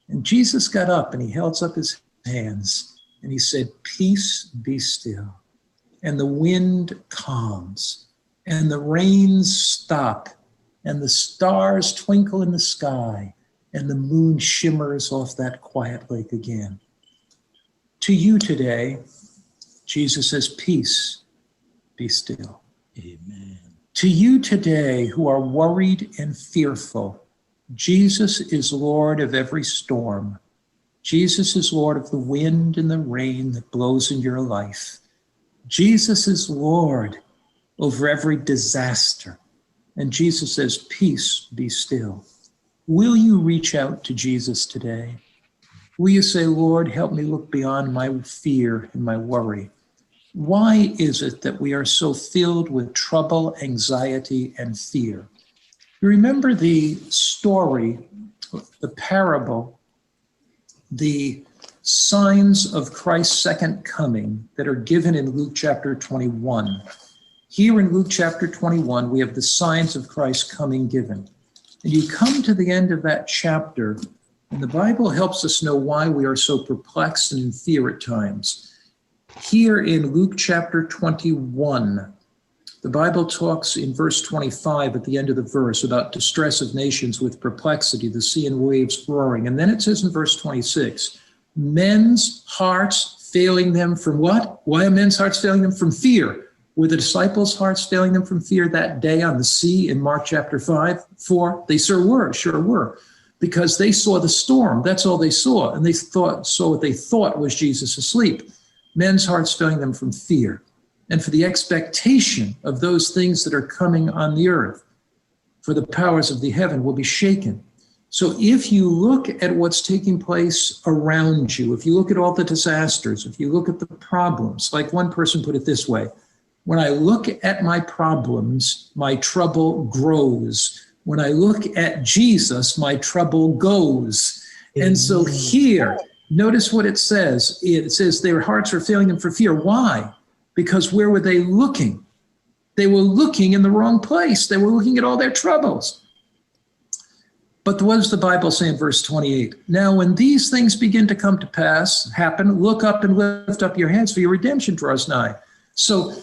And Jesus got up and he held up his hands and he said, peace, be still. And the wind calms and the rains stop and the stars twinkle in the sky and the moon shimmers off that quiet lake again. To you today, Jesus says, peace, be still. Amen. To you today who are worried and fearful, Jesus is Lord of every storm. Jesus is Lord of the wind and the rain that blows in your life. Jesus is Lord over every disaster. And Jesus says, peace, be still. Will you reach out to Jesus today? Will you say, Lord, help me look beyond my fear and my worry? Why is it that we are so filled with trouble, anxiety, and fear? You remember the story, the parable, the signs of Christ's second coming that are given in Luke chapter 21. Here in Luke chapter 21, we have the signs of Christ's coming given. And you come to the end of that chapter, and the Bible helps us know why we are so perplexed and in fear at times. Here in Luke chapter 21, the Bible talks in verse 25 at the end of the verse about distress of nations with perplexity, the sea and waves roaring. And then it says in verse 26, men's hearts failing them from what? Why are men's hearts failing them? From fear. Were the disciples' hearts failing them from fear that day on the sea in Mark chapter 4? They sure were, because they saw the storm. That's all they saw. And they saw what they thought was Jesus asleep. Men's hearts failing them from fear and for the expectation of those things that are coming on the earth, for the powers of the heaven will be shaken. So if you look at what's taking place around you, if you look at all the disasters, if you look at the problems, like one person put it this way, when I look at my problems, my trouble grows. When I look at Jesus, my trouble goes. And so here, notice what it says. It says their hearts are failing them for fear. Why? Because where were they looking? They were looking in the wrong place. They were looking at all their troubles. But what does the Bible say in verse 28? Now, when these things begin to come to pass, happen, look up and lift up your heads, for your redemption draws nigh. So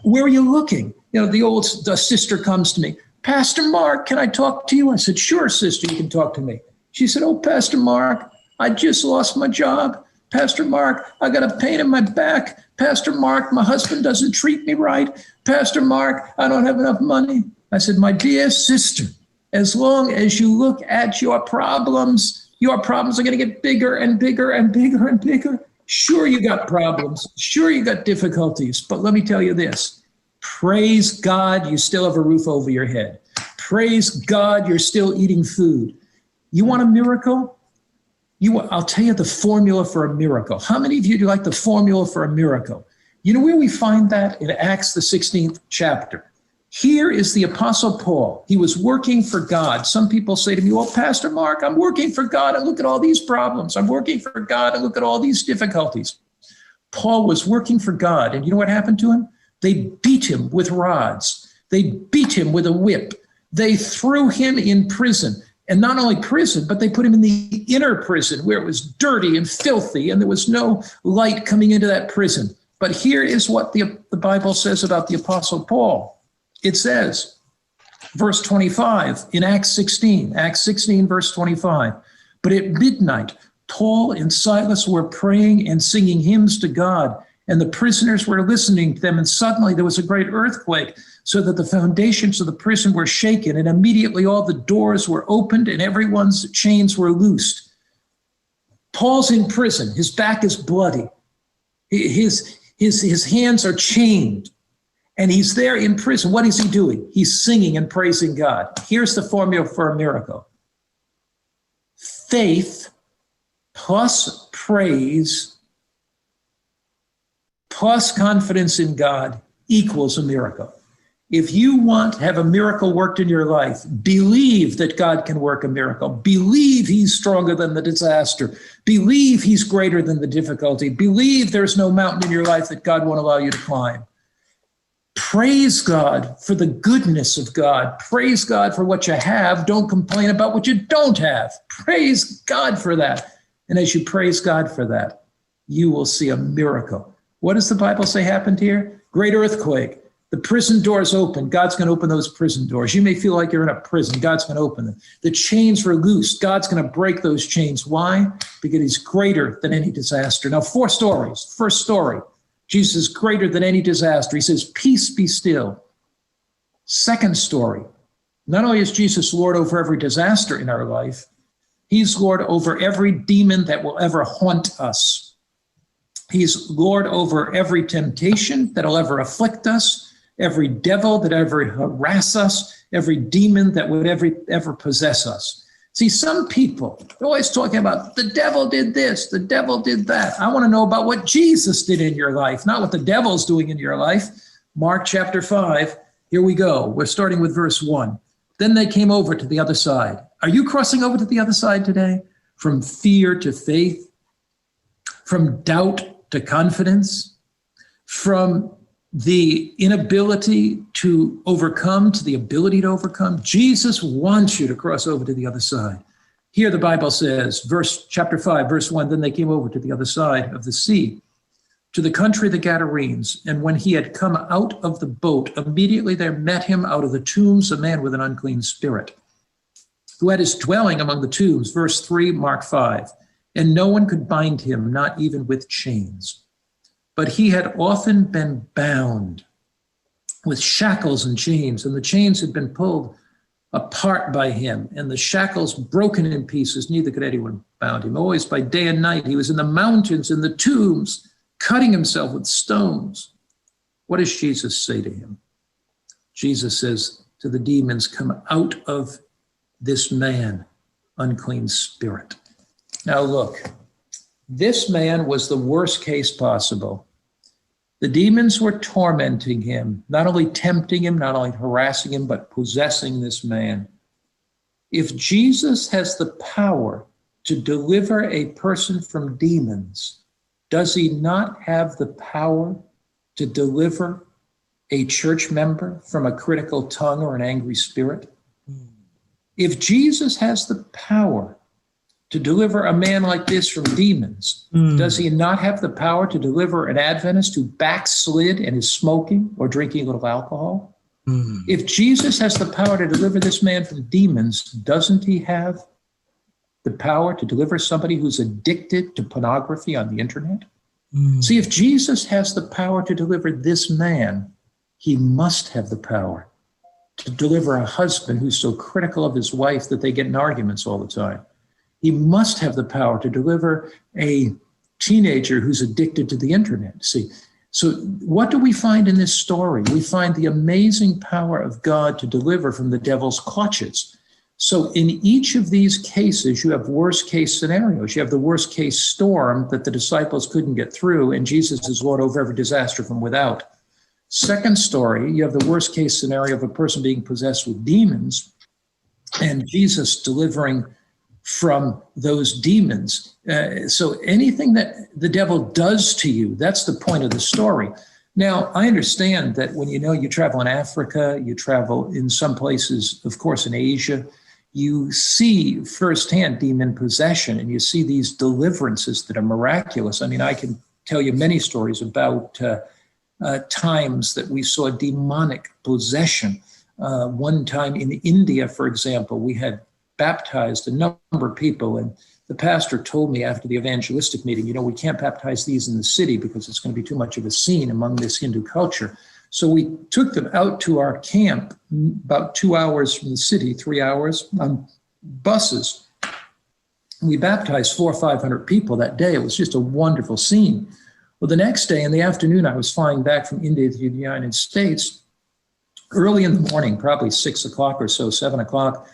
where are you looking? You know, the sister comes to me, Pastor Mark, can I talk to you? I said, sure, sister, you can talk to me. She said, oh, Pastor Mark, I just lost my job. Pastor Mark, I got a pain in my back. Pastor Mark, my husband doesn't treat me right. Pastor Mark, I don't have enough money. I said, my dear sister, as long as you look at your problems are going to get bigger and bigger and bigger and bigger. Sure, you got problems. Sure, you got difficulties. But let me tell you this. Praise God, you still have a roof over your head. Praise God, you're still eating food. You want a miracle? I'll tell you the formula for a miracle. How many of you do like the formula for a miracle? You know where we find that? In Acts, the 16th chapter. Here is the Apostle Paul. He was working for God. Some people say to me, well, Pastor Mark, I'm working for God and look at all these problems. I'm working for God and look at all these difficulties. Paul was working for God. And you know what happened to him? They beat him with rods. They beat him with a whip. They threw him in prison. And not only prison, but they put him in the inner prison where it was dirty and filthy and there was no light coming into that prison. But here is what the Bible says about the Apostle Paul. It says, verse 25 in Acts 16, verse 25, but at midnight, Paul and Silas were praying and singing hymns to God, and the prisoners were listening to them, and suddenly there was a great earthquake, so that the foundations of the prison were shaken, and immediately all the doors were opened and everyone's chains were loosed. Paul's in prison. His back is bloody. His hands are chained. And he's there in prison. What is he doing? He's singing and praising God. Here's the formula for a miracle. Faith plus praise plus confidence in God equals a miracle. If you want to have a miracle worked in your life, believe that God can work a miracle. Believe he's stronger than the disaster. Believe he's greater than the difficulty. Believe there's no mountain in your life that God won't allow you to climb. Praise God for the goodness of God. Praise God for what you have. Don't complain about what you don't have. Praise God for that. And as you praise God for that, you will see a miracle. What does the Bible say happened here? Great earthquake. The prison doors open. God's going to open those prison doors. You may feel like you're in a prison. God's going to open them. The chains were loosed. God's going to break those chains. Why? Because he's greater than any disaster. Now, 4 stories. First story. Jesus is greater than any disaster. He says, peace be still. Second story, not only is Jesus Lord over every disaster in our life, he's Lord over every demon that will ever haunt us. He's Lord over every temptation that'll ever afflict us, every devil that ever harass us, every demon that would ever possess us. See, some people are always talking about the devil did this, the devil did that. I want to know about what Jesus did in your life, not what the devil's doing in your life. Mark chapter 5, here we go. We're starting with verse 1. Then they came over to the other side. Are you crossing over to the other side today? From fear to faith, from doubt to confidence, from the inability to overcome to the ability to overcome. Jesus wants you to cross over to the other side. Here the Bible says, chapter 5, verse 1, then they came over to the other side of the sea, to the country of the Gadarenes. And when he had come out of the boat, immediately there met him out of the tombs a man with an unclean spirit, who had his dwelling among the tombs. Verse 3, Mark 5. And no one could bind him, not even with chains. But he had often been bound with shackles and chains, and the chains had been pulled apart by him, and the shackles broken in pieces. Neither could anyone bound him. Always by day and night, he was in the mountains, in the tombs, cutting himself with stones. What does Jesus say to him? Jesus says to the demons, come out of this man, unclean spirit. Now look, this man was the worst case possible. The demons were tormenting him, not only tempting him, not only harassing him, but possessing this man. If Jesus has the power to deliver a person from demons, does he not have the power to deliver a church member from a critical tongue or an angry spirit? If Jesus has the power to deliver a man like this from demons, does he not have the power to deliver an Adventist who backslid and is smoking or drinking a little alcohol? If Jesus has the power to deliver this man from demons, doesn't he have the power to deliver somebody who's addicted to pornography on the internet? See, if Jesus has the power to deliver this man, he must have the power to deliver a husband who's so critical of his wife that they get in arguments all the time. He must have the power to deliver a teenager who's addicted to the internet. See, so what do we find in this story? We find the amazing power of God to deliver from the devil's clutches. So in each of these cases, you have worst case scenarios. You have the worst case storm that the disciples couldn't get through, and Jesus is Lord over every disaster from without. Second story, you have the worst case scenario of a person being possessed with demons, and Jesus delivering from those demons. So anything that the devil does to you, that's the point of the story. Now, I understand that when you travel in Africa, you travel in some places, of course, in Asia, you see firsthand demon possession, and you see these deliverances that are miraculous. I mean, I can tell you many stories about times that we saw demonic possession. One time in India, for example, we had baptized a number of people, and the pastor told me after the evangelistic meeting, we can't baptize these in the city because it's going to be too much of a scene among this Hindu culture. So we took them out to our camp about 2 hours from the city, 3 hours on buses. We baptized 400 or 500 people that day. It was just a wonderful scene. Well, the next day in the afternoon, I was flying back from India to the United States. Early in the morning, probably 6 o'clock or so, 7 o'clock,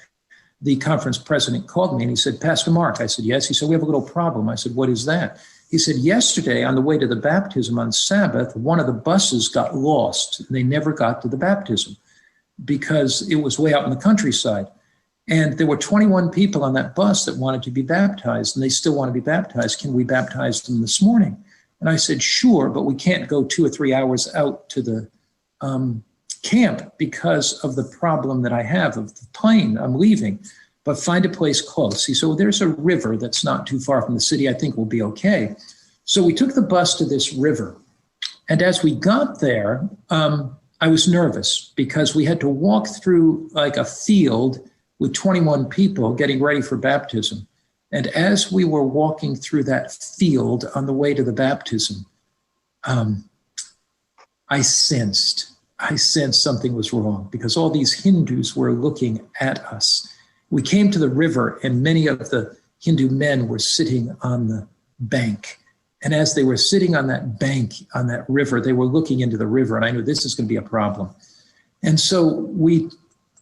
the conference president called me and he said, Pastor Mark. I said, yes. He said, we have a little problem. I said, what is that? He said, yesterday on the way to the baptism on Sabbath, one of the buses got lost. They never got to the baptism because it was way out in the countryside. And there were 21 people on that bus that wanted to be baptized, and they still want to be baptized. Can we baptize them this morning? And I said, sure, but we can't go 2 or 3 hours out to the camp because of the problem that I have of the plane. I'm leaving, but find a place close. See, so there's a river that's not too far from the city. I think we'll be okay. So we took the bus to this river. And as we got there, I was nervous because we had to walk through like a field with 21 people getting ready for baptism. And as we were walking through that field on the way to the baptism, I sensed something was wrong because all these Hindus were looking at us. We came to the river and many of the Hindu men were sitting on the bank. And as they were sitting on that bank, on that river, they were looking into the river, and I knew this is going to be a problem. And so we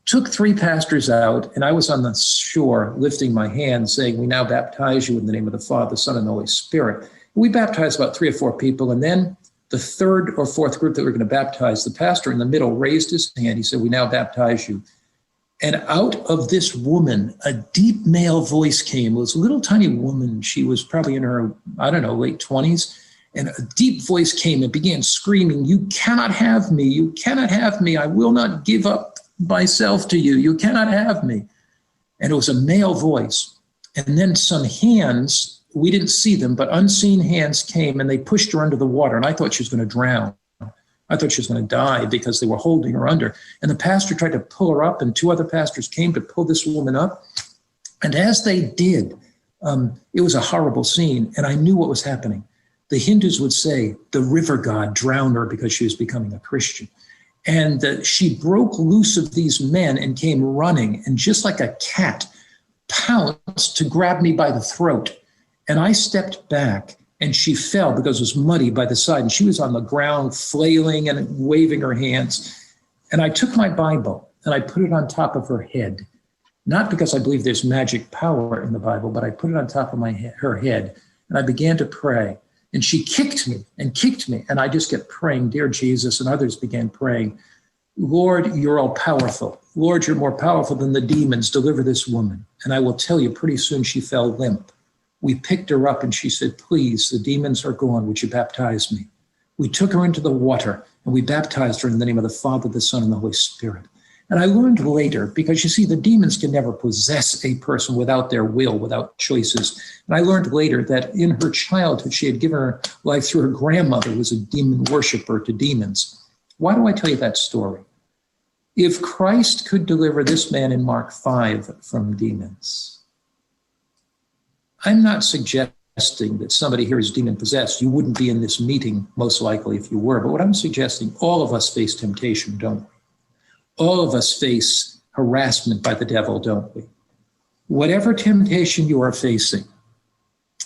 took 3 pastors out, and I was on the shore lifting my hand saying, we now baptize you in the name of the Father, Son, and the Holy Spirit. We baptized about 3 or 4 people, and then the 3rd or 4th group that we were going to baptize, the pastor in the middle raised his hand. He said, we now baptize you. And out of this woman, a deep male voice came. It was a little tiny woman. She was probably in her, late 20s. And a deep voice came and began screaming, you cannot have me. You cannot have me. I will not give up myself to you. You cannot have me. And it was a male voice. And then some hands, we didn't see them, but unseen hands came and they pushed her under the water. And I thought she was going to drown. I thought she was going to die because they were holding her under. And the pastor tried to pull her up, and 2 other pastors came to pull this woman up. And as they did, it was a horrible scene. And I knew what was happening. The Hindus would say the river god drowned her because she was becoming a Christian. And she broke loose of these men and came running, and just like a cat, pounced to grab me by the throat. And I stepped back, and she fell because it was muddy by the side, and she was on the ground flailing and waving her hands. And I took my Bible and I put it on top of her head, not because I believe there's magic power in the Bible, but I put it on top of her head, and I began to pray. And she kicked me, and I just kept praying, dear Jesus, and others began praying, Lord, you're all powerful. Lord, you're more powerful than the demons. Deliver this woman. And I will tell you, pretty soon she fell limp. We picked her up and she said, please, the demons are gone. Would you baptize me? We took her into the water and we baptized her in the name of the Father, the Son, and the Holy Spirit. And I learned later, because you see, the demons can never possess a person without their will, without choices. And I learned later that in her childhood, she had given her life through her grandmother, who was a demon worshiper to demons. Why do I tell you that story? If Christ could deliver this man in Mark 5 from demons, I'm not suggesting that somebody here is demon possessed. You wouldn't be in this meeting, most likely, if you were. But what I'm suggesting, all of us face temptation, don't we? All of us face harassment by the devil, don't we? Whatever temptation you are facing,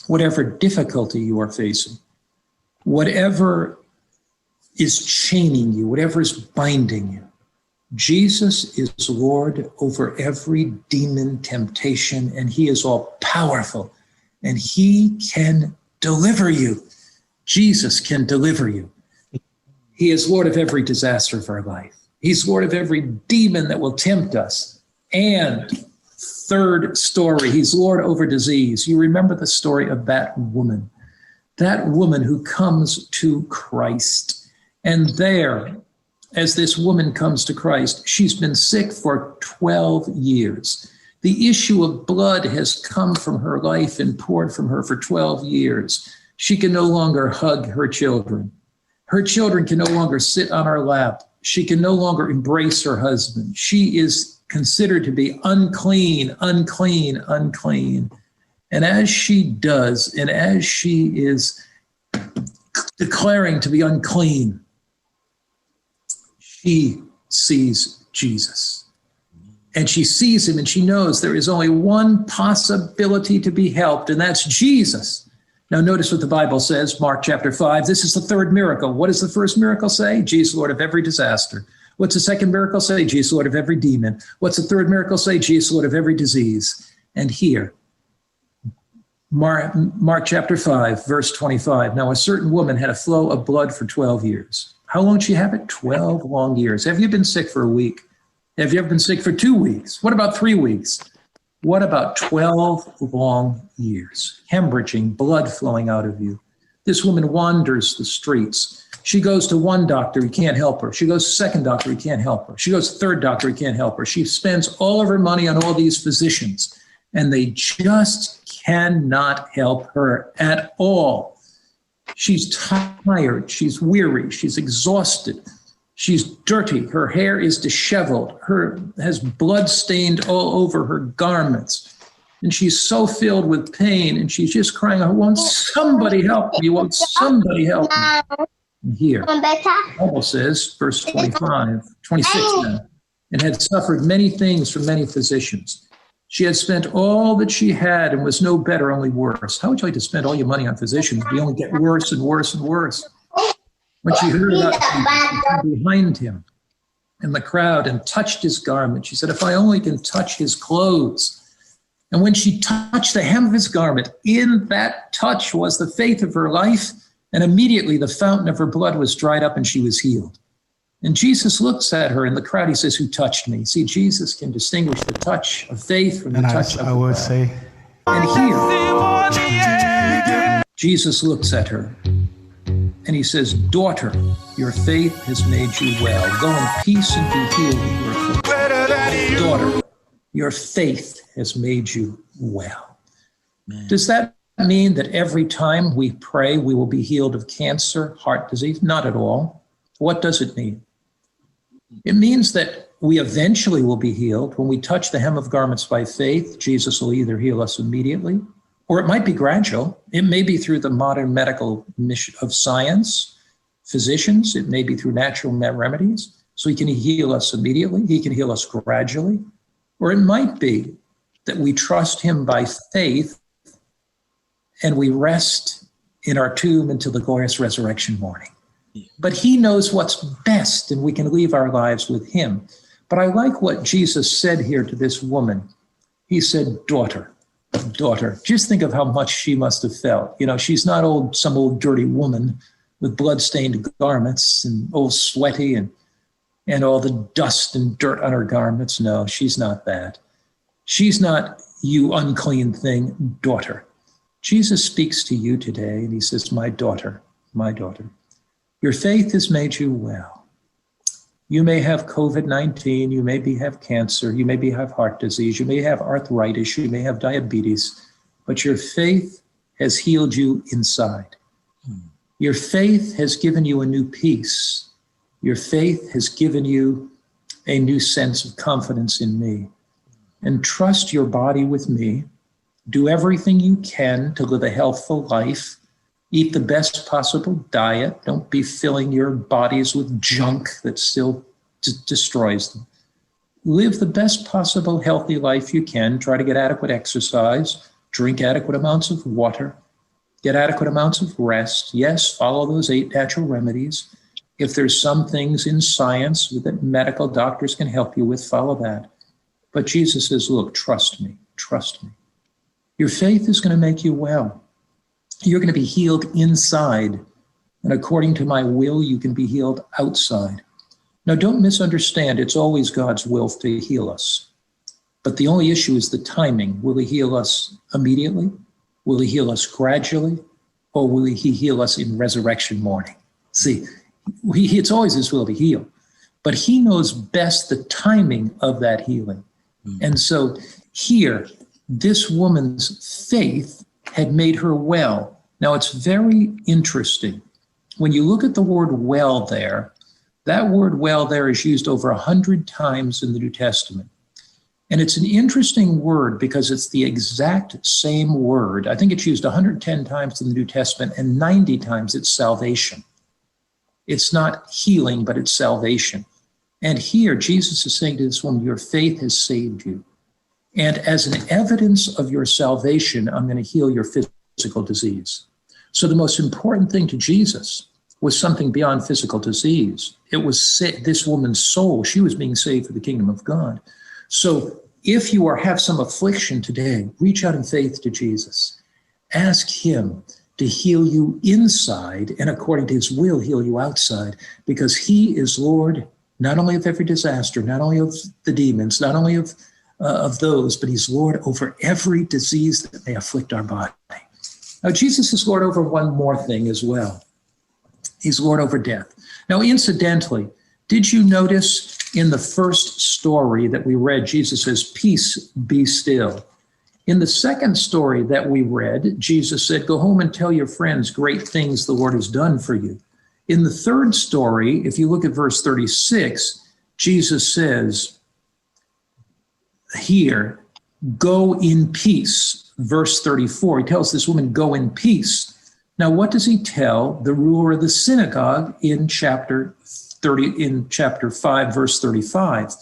whatever difficulty you are facing, whatever is chaining you, whatever is binding you, Jesus is Lord over every demon temptation, and he is all powerful, and he can deliver you. Jesus can deliver you. He is Lord of every disaster of our life. He's Lord of every demon that will tempt us. And third story, he's Lord over disease. You remember the story of that woman who comes to Christ. And there, as this woman comes to Christ, she's been sick for 12 years. The issue of blood has come from her life and poured from her for 12 years. She can no longer hug her children. Her children can no longer sit on her lap. She can no longer embrace her husband. She is considered to be unclean, unclean, unclean. And as she does, and as she is declaring to be unclean, she sees Jesus. And she sees him, and she knows there is only one possibility to be helped, and that's Jesus. Now, notice what the Bible says, Mark chapter 5. This is the third miracle. What does the first miracle say? Jesus, Lord of every disaster. What's the second miracle say? Jesus, Lord of every demon. What's the third miracle say? Jesus, Lord of every disease. And here, Mark chapter 5, verse 25. Now, a certain woman had a flow of blood for 12 years. How long did she have it? 12 long years. Have you been sick for a week? Have you ever been sick for 2 weeks? What about 3 weeks? What about 12 long years? Hemorrhaging, blood flowing out of you. This woman wanders the streets. She goes to one doctor, he can't help her. She goes to second doctor, he can't help her. She goes to third doctor, he can't help her. She spends all of her money on all these physicians, and they just cannot help her at all. She's tired, she's weary, she's exhausted. She's dirty. Her hair is disheveled. Has blood stained all over her garments. And she's so filled with pain, and she's just crying out, won't somebody help me? Won't somebody help me? And here, the Bible says, verse 26 now, and had suffered many things from many physicians. She had spent all that she had and was no better, only worse. How would you like to spend all your money on physicians? You only get worse and worse and worse. When she heard about Jesus, she came behind him in the crowd and touched his garment. She said, if I only can touch his clothes. And when she touched the hem of his garment, in that touch was the faith of her life. And immediately the fountain of her blood was dried up and she was healed. And Jesus looks at her in the crowd. He says, who touched me? See, Jesus can distinguish the touch of faith from the touch of the crowd. Say. And here, Jesus looks at her. And he says, daughter, your faith has made you well. Go in peace and be healed of your affliction. Daughter, your faith has made you well. Man. Does that mean that every time we pray, we will be healed of cancer, heart disease? Not at all. What does it mean? It means that we eventually will be healed. When we touch the hem of garments by faith, Jesus will either heal us immediately, or it might be gradual. It may be through the modern medical mission of science, physicians. It may be through natural remedies. So he can heal us immediately, he can heal us gradually, or it might be that we trust him by faith and we rest in our tomb until the glorious resurrection morning. But he knows what's best, and we can leave our lives with him. But I like what Jesus said here to this woman. He said, daughter. Just think of how much she must have felt. You know, she's not some old dirty woman with blood-stained garments and all sweaty and all the dust and dirt on her garments. No, she's not that. She's not, you unclean thing, daughter. Jesus speaks to you today, and he says, my daughter, your faith has made you well. You may have COVID-19, you may have cancer, you may have heart disease, you may have arthritis, you may have diabetes, but your faith has healed you inside. Your faith has given you a new peace. Your faith has given you a new sense of confidence in me. And trust your body with me. Do everything you can to live a healthful life. Eat the best possible diet. Don't be filling your bodies with junk that still destroys them. Live the best possible healthy life you can. Try to get adequate exercise. Drink adequate amounts of water. Get adequate amounts of rest. Yes, follow those 8 natural remedies. If there's some things in science that medical doctors can help you with, follow that. But Jesus says, look, trust me. Your faith is going to make you well. You're going to be healed inside. And according to my will, you can be healed outside. Now, don't misunderstand. It's always God's will to heal us. But the only issue is the timing. Will he heal us immediately? Will he heal us gradually? Or will he heal us in resurrection morning? See, it's always his will to heal. But he knows best the timing of that healing. And so here, this woman's faith had made her well. Now, it's very interesting. When you look at the word well there, that word well there is used over 100 times in the New Testament. And it's an interesting word because it's the exact same word. I think it's used 110 times in the New Testament, and 90 times it's salvation. It's not healing, but it's salvation. And here, Jesus is saying to this woman, your faith has saved you. And as an evidence of your salvation, I'm going to heal your physical disease. So the most important thing to Jesus was something beyond physical disease. It was this woman's soul. She was being saved for the kingdom of God. So if you have some affliction today, reach out in faith to Jesus. Ask him to heal you inside, and according to his will, heal you outside, because he is Lord, not only of every disaster, not only of the demons, not only of those, but he's Lord over every disease that may afflict our body. Now, Jesus is Lord over one more thing as well. He's Lord over death. Now, incidentally, did you notice in the first story that we read, Jesus says, peace, be still. In the second story that we read, Jesus said, go home and tell your friends great things the Lord has done for you. In the third story, if you look at verse 36, Jesus says here, go in peace. Verse 34, he tells this woman, go in peace. Now, what does he tell the ruler of the synagogue in chapter 5, verse 35?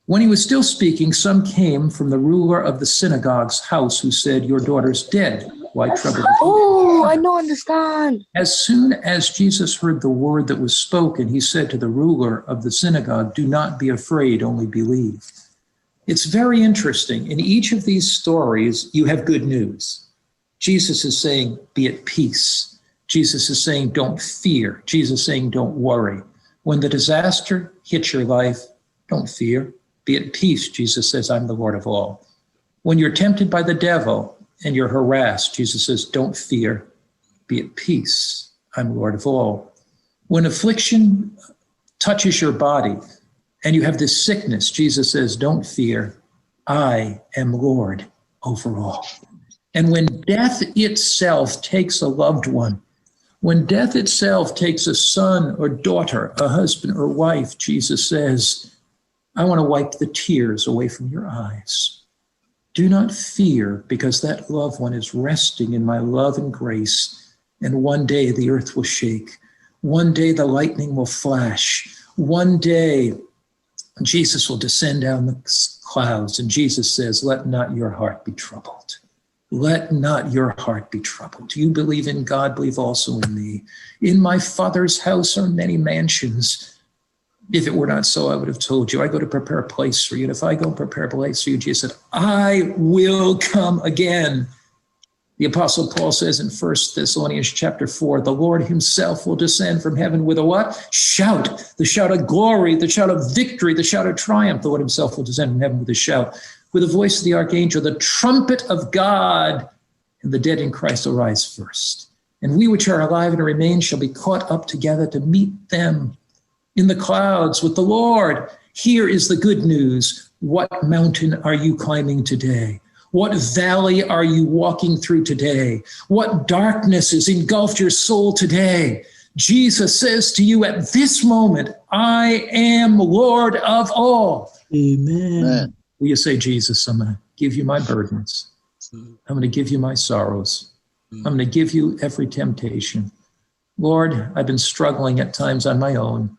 When he was still speaking, some came from the ruler of the synagogue's house who said, your daughter's dead. Why trouble? Oh, I don't understand. As soon as Jesus heard the word that was spoken, he said to the ruler of the synagogue, do not be afraid, only believe. It's very interesting. In each of these stories, you have good news. Jesus is saying, be at peace. Jesus is saying, don't fear. Jesus is saying, don't worry. When the disaster hits your life, don't fear. Be at peace. Jesus says, I'm the Lord of all. When you're tempted by the devil and you're harassed, Jesus says, don't fear. Be at peace. I'm Lord of all. When affliction touches your body and you have this sickness, Jesus says, don't fear. I am Lord over all. And when death itself takes a loved one, when death itself takes a son or daughter, a husband or wife, Jesus says, I want to wipe the tears away from your eyes. Do not fear, because that loved one is resting in my love and grace. And one day the earth will shake. One day the lightning will flash. One day, Jesus will descend down the clouds, and Jesus says, let not your heart be troubled. Let not your heart be troubled. You believe in God, believe also in me. In my Father's house are many mansions. If it were not so, I would have told you. I go to prepare a place for you. And if I go and prepare a place for you, Jesus said, I will come again. The Apostle Paul says in 1 Thessalonians chapter 4, the Lord himself will descend from heaven with a what? Shout. The shout of glory, the shout of victory, the shout of triumph. The Lord himself will descend from heaven with a shout. With the voice of the archangel, the trumpet of God, and the dead in Christ will rise first. And we which are alive and remain shall be caught up together to meet them in the clouds with the Lord. Here is the good news. What mountain are you climbing today? What valley are you walking through today? What darkness has engulfed your soul today? Jesus says to you at this moment, I am Lord of all. Amen. Will you say, Jesus, I'm going to give you my burdens. I'm going to give you my sorrows. I'm going to give you every temptation. Lord, I've been struggling at times on my own.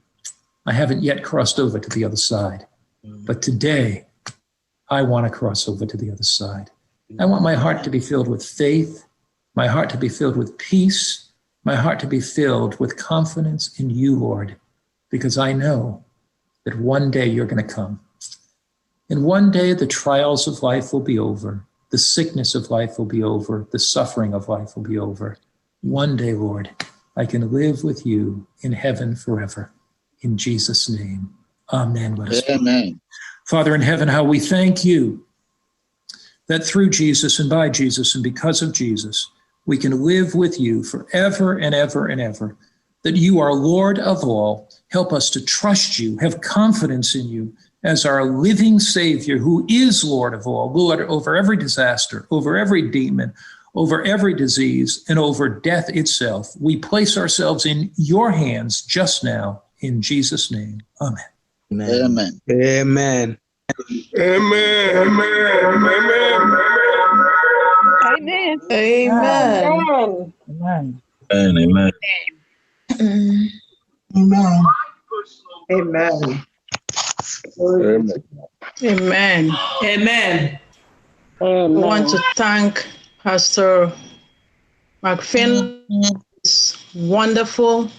I haven't yet crossed over to the other side. But today, I want to cross over to the other side. I want my heart to be filled with faith, my heart to be filled with peace, my heart to be filled with confidence in you, Lord, because I know that one day you're going to come. And one day the trials of life will be over. The sickness of life will be over. The suffering of life will be over. One day, Lord, I can live with you in heaven forever. In Jesus' name, amen. Let us pray. Amen. Father in heaven, how we thank you that through Jesus and by Jesus and because of Jesus, we can live with you forever and ever and ever, that you are Lord of all. Help us to trust you, have confidence in you as our living Savior who is Lord of all, Lord over every disaster, over every demon, over every disease, and over death itself. We place ourselves in your hands just now, in Jesus' name. Amen. Amen. Amen. Amen. Amen. Amen. Amen. Amen. Amen. Amen. Amen. Amen. I want to thank Pastor McFinley for this wonderful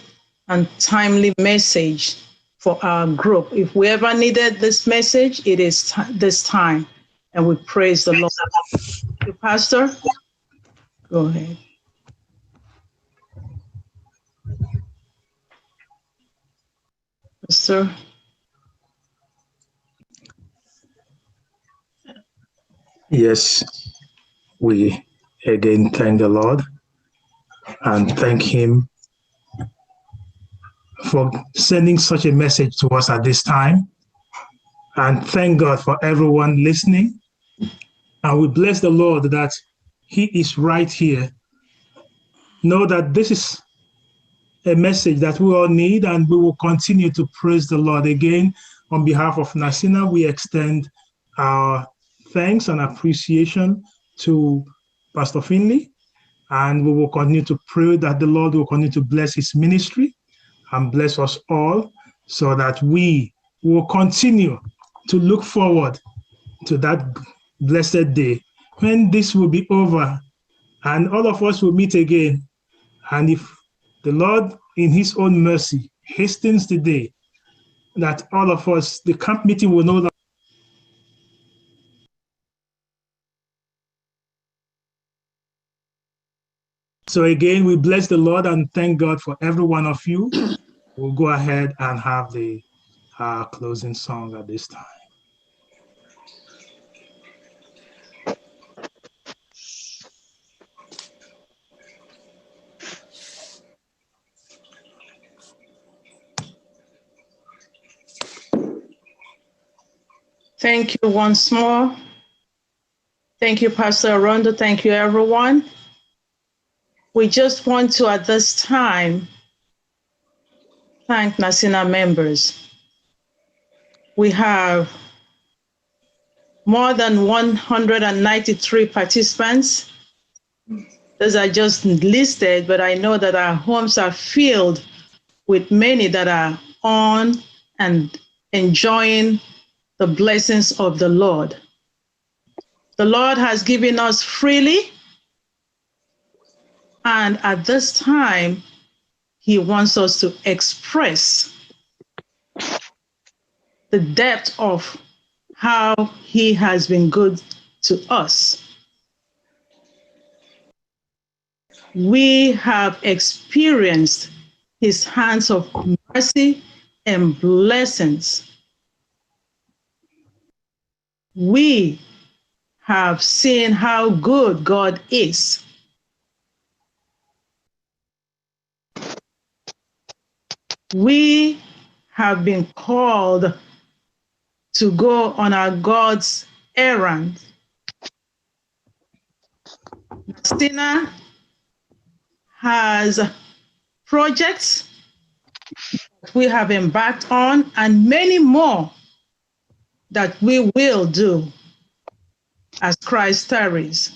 and timely message for our group. If we ever needed this message, it is this time, and we praise the Lord. Thank you, Pastor. Go ahead. Pastor. Yes, we again thank the Lord and thank him for sending such a message to us at this time. And thank God for everyone listening. And we bless the Lord that he is right here. Know that this is a message that we all need, and we will continue to praise the Lord. Again, on behalf of Nasina, we extend our thanks and appreciation to Pastor Finley, and we will continue to pray that the Lord will continue to bless his ministry and bless us all, so that we will continue to look forward to that blessed day when this will be over and all of us will meet again. And if the Lord in his own mercy hastens the day, that all of us, the camp meeting will no longer. So again, we bless the Lord and thank God for every one of you. We'll go ahead and have the closing song at this time. Thank you once more. Thank you, Pastor Arondo. Thank you, everyone. We just want to, at this time, thank Nasina members. We have more than 193 participants. Those are just listed, but I know that our homes are filled with many that are on and enjoying the blessings of the Lord. The Lord has given us freely, and at this time, He wants us to express the depth of how He has been good to us. We have experienced His hands of mercy and blessings. We have seen how good God is. We have been called to go on our God's errand. Stina has projects we have embarked on and many more that we will do as Christ tarries.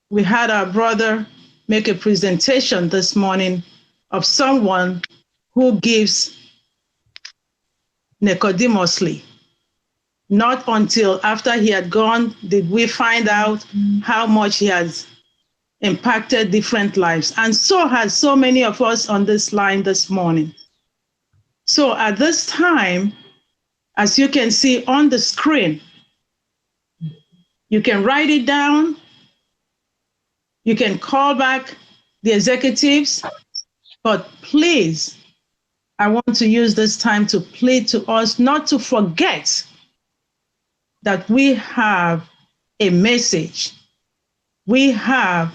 We had our brother make a presentation this morning of someone who gives Nicodemously. Not until after he had gone did we find out how much he has impacted different lives. And so has so many of us on this line this morning. So at this time, as you can see on the screen, you can write it down. You can call back the executives, but please, I want to use this time to plead to us not to forget that we have a message. We have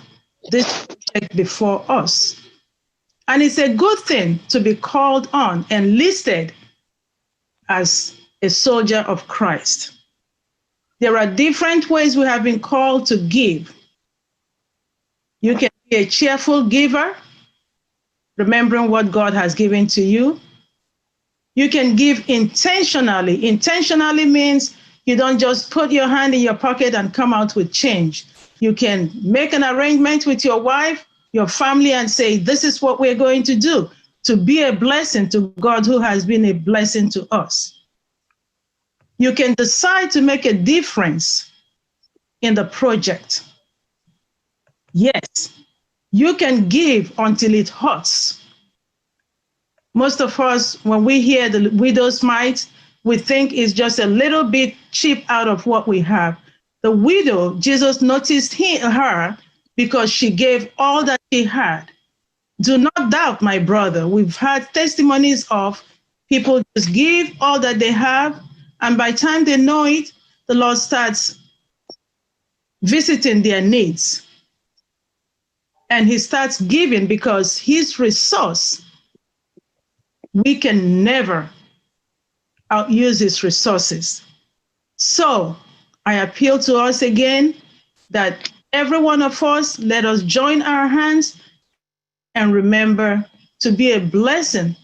this project before us. And it's a good thing to be called on and listed as a soldier of Christ. There are different ways we have been called to give. You can be a cheerful giver, remembering what God has given to you. You can give intentionally. Intentionally means you don't just put your hand in your pocket and come out with change. You can make an arrangement with your wife, your family, and say, this is what we're going to do to be a blessing to God who has been a blessing to us. You can decide to make a difference in the project. Yes, you can give until it hurts. Most of us, when we hear the widow's mite, we think it's just a little bit cheap out of what we have. The widow, Jesus noticed her because she gave all that she had. Do not doubt, my brother. We've had testimonies of people just give all that they have, and by the time they know it, the Lord starts visiting their needs. And He starts giving because His resource, we can never outuse His resources. So I appeal to us again that every one of us, let us join our hands and remember to be a blessing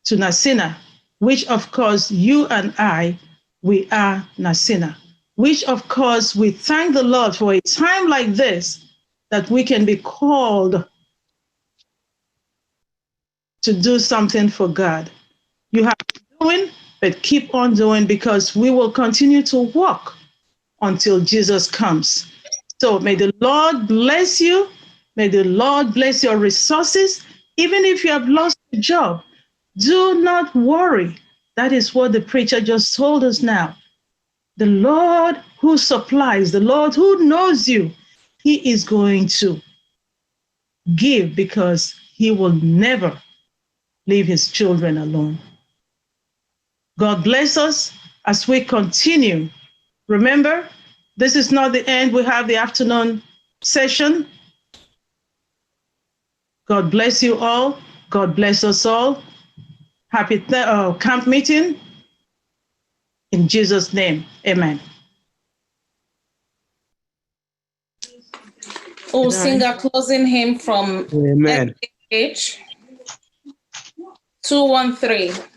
to Nasina, which of course you and I, we are Nasina, which of course we thank the Lord for a time like this that we can be called to do something for God. You have to do it, but keep on doing, because we will continue to walk until Jesus comes. So may the Lord bless you. May the Lord bless your resources. Even if you have lost a job, do not worry. That is what the preacher just told us now. The Lord who supplies, the Lord who knows you, He is going to give, because He will never leave His children alone. God bless us as we continue. Remember, this is not the end. We have the afternoon session. God bless you all. God bless us all. Happy camp meeting. In Jesus' name, amen. We'll sing a closing hymn from Amen. SDA 213.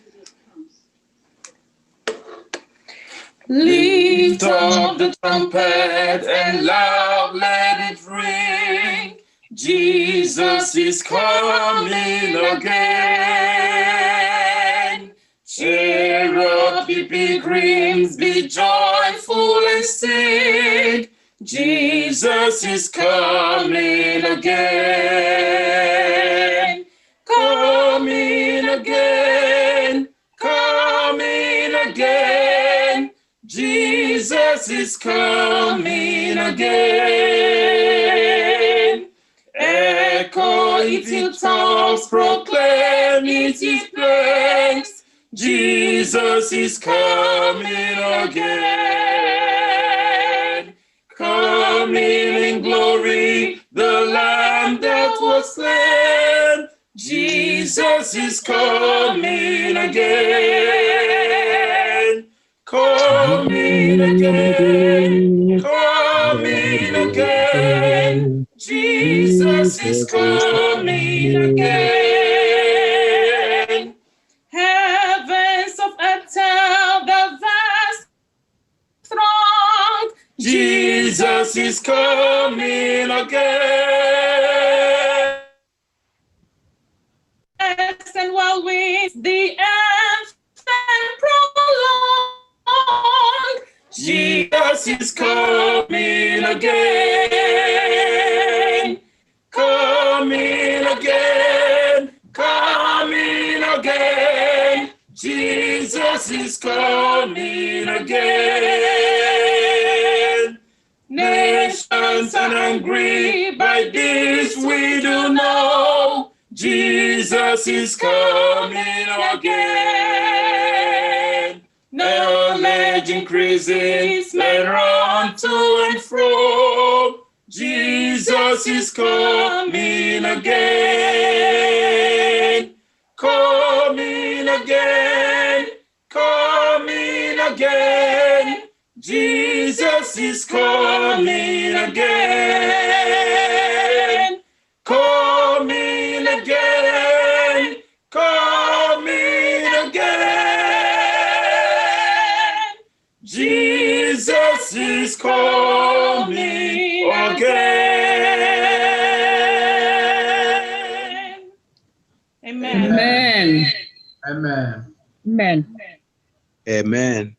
Lift up the trumpet and loud let it ring. Jesus is coming again. ye pilgrims, be joyful and sing. Jesus is coming again. Coming again. Coming again. Jesus is coming again. Echo it in tongues, proclaim it in praise. Jesus is coming again. Coming in glory, the Lamb that was slain. Jesus is coming again. Coming again. Coming again. Jesus is coming again. Heavens of earth tell the vast throng. Jesus is coming again. And while we the anthem prolong, Jesus is coming again. Coming again. Coming again. Jesus is coming again. Nations are angry, by this we do know. Jesus is coming again. Knowledge increases, men run to and fro. Jesus is coming again. Coming again. Coming again. Jesus is coming again. Coming again. Coming again. Jesus is coming again. Amen. Amen. Amen. Amen. Amen.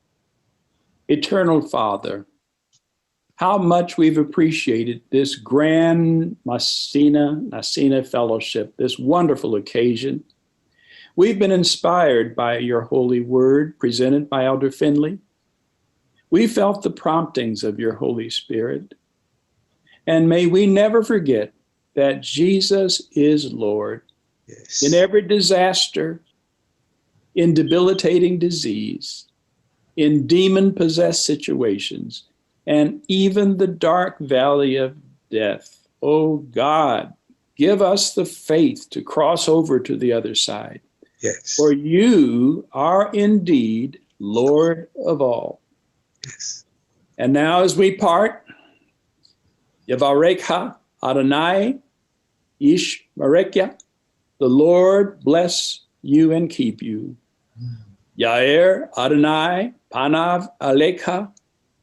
Eternal Father, how much we've appreciated this grand Nicena Fellowship, this wonderful occasion. We've been inspired by your holy word presented by Elder Finley. We felt the promptings of your Holy Spirit. And may we never forget that Jesus is Lord. Yes. In every disaster, in debilitating disease, in demon-possessed situations, and even the dark valley of death. Oh God, give us the faith to cross over to the other side. Yes. For you are indeed Lord of all. Yes. And now as we part, Yavarekha Adonai Ish Marekya, the Lord bless you and keep you. Yair Adonai Panav Alekha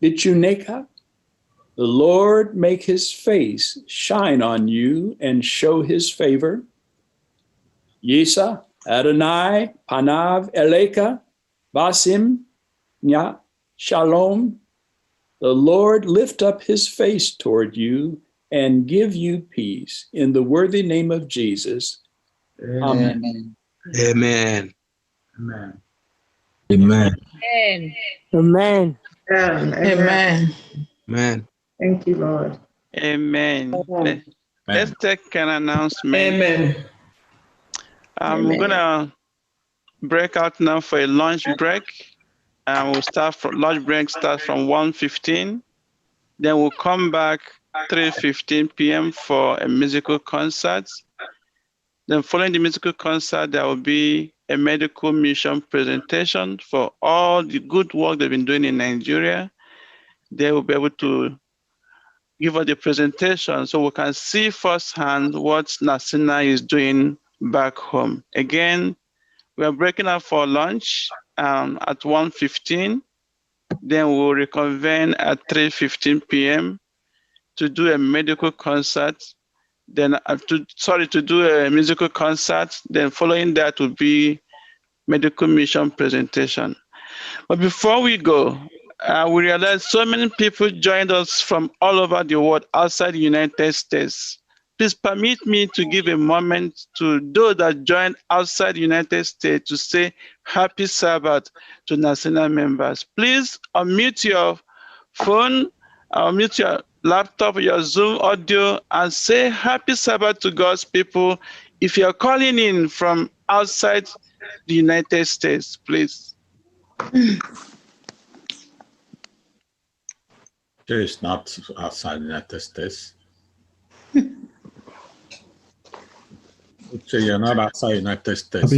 Bichuneka, the Lord make his face shine on you and show his favor. Yisa Adonai Panav Eleka Basim Nya Shalom, the Lord lift up his face toward you and give you peace. In the worthy name of Jesus. Amen. Amen. Amen. Amen. Amen. Amen. Amen. Thank you, Lord. Amen. Let's take an announcement. Amen. We're gonna break out now for a lunch break. We'll start from lunch break starts from 1:15. Then we'll come back 3:15 p.m. for a musical concert. Then following the musical concert, there will be a medical mission presentation for all the good work they've been doing in Nigeria. They will be able to give us the presentation so we can see firsthand what Nasina is doing back home. Again, we are breaking up for lunch at 1:15. Then we'll reconvene at 3:15 p.m. to do a medical concert. Then to do a musical concert. Then following that will be medical mission presentation. But before we go, we realize so many people joined us from all over the world outside the United States. Please permit me to give a moment to those that joined outside the United States to say Happy Sabbath to National members. Please unmute your phone, unmute your laptop, your Zoom audio, and say Happy Sabbath to God's people. If you're calling in from outside the United States, please. There is not outside the United States. So you're not outside the United States.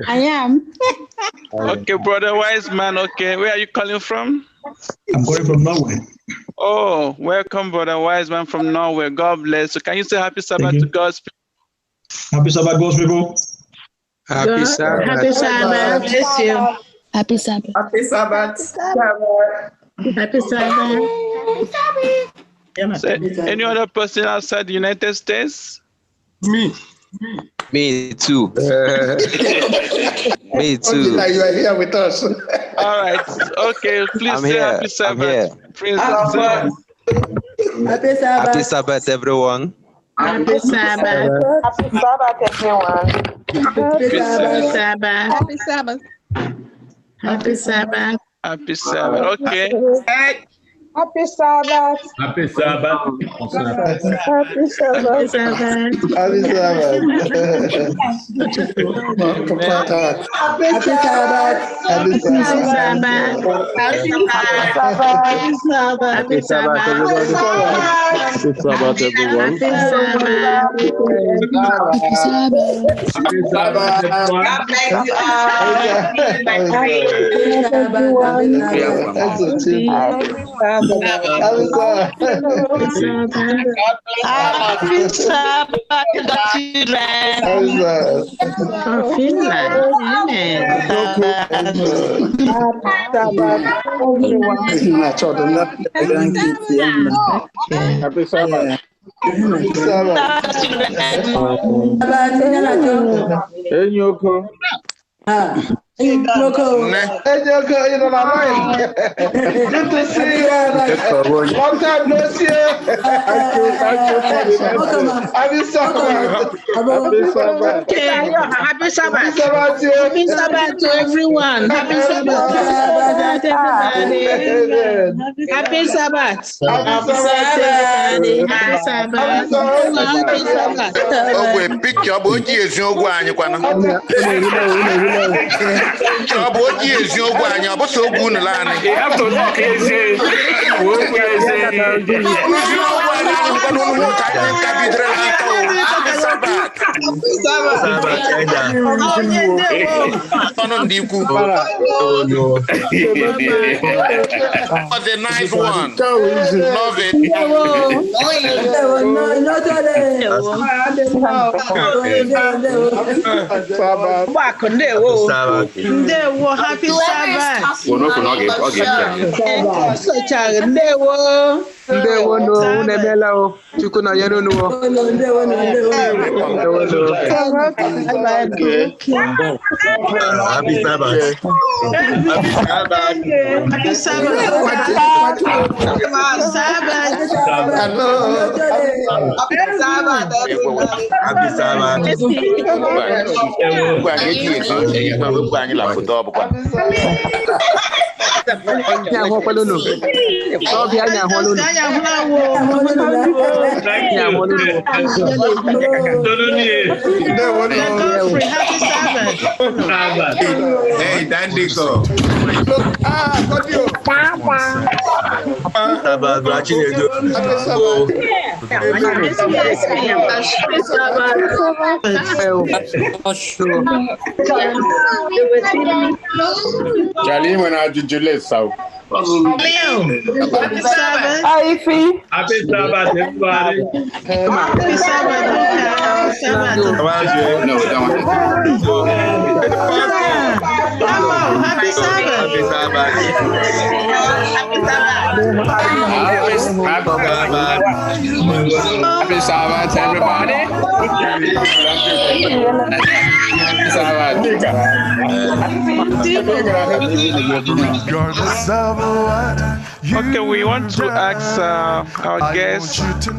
I am. Okay, Brother Wiseman, okay. Where are you calling from? I'm calling from Norway. Oh, welcome, Brother Wiseman from Norway. God bless. So can you say Happy Sabbath to God's people? Happy Sabbath, God's people. Happy Sabbath. Happy Sabbath. Bless you. Happy Sabbath. Happy Sabbath. Happy Sabbath. Say, any other person outside the United States? Me. Me too. Me too. Like you are here with us. All right. Okay. Please I'm say here. Happy Sabbath. I'm here. Please Happy say. Happy Sabbath. Happy Sabbath, everyone. Happy Sabbath. Happy Sabbath, everyone. Happy Sabbath. Happy Sabbath. Happy Sabbath. Happy Sabbath. Okay. Happy Sabbath. Happy Sabbath. Happy Sabbath. Happy Sabbath. Happy Sabbath. Happy Sabbath. Happy Sabbath. Happy Sabbath. Happy Sabbath. Happy Sabbath, everyone. Happy Sabbath. God bless you Happy Sabbath, Finland. Amen. Happy Sabbath. Enyoko. Enyoko, you know my mind. Good to see you. Long time no see you. Thank you for the message. Happy Sabbath. Happy Sabbath. Happy Sabbath. Happy Sabbath to you. Happy Sabbath to everyone. Happy Sabbath, everybody. Happy Sabbath. Happy Sabbath, everybody. Happy Sabbath. Happy Sabbath. Ogwe picture bụ oji eziokwu anyị kwana. Picture bụ oji eziokwu anyị ọ bụsị ogwu unu laanị. Eziokwu anyị nkwado unu ụta anyị nka bidoro na nka o. Happy Sabbath. Ọnụ ndị ikwu. Was a nice one. Love it. Happy Sabbath. Ndewo no unemela o Chukwu na yenu no. Happy Sabbath. Happy Sabbath. Happy Sabbath. Hey, Dandico. Charlie, when I did you let so. Happy Sabbath. Happy Sabbath, everybody. Happy Sabbath. Happy Sabbath. Happy Sabbath, everybody. Happy Sabbath. Okay, we want to ask our guest, Dr.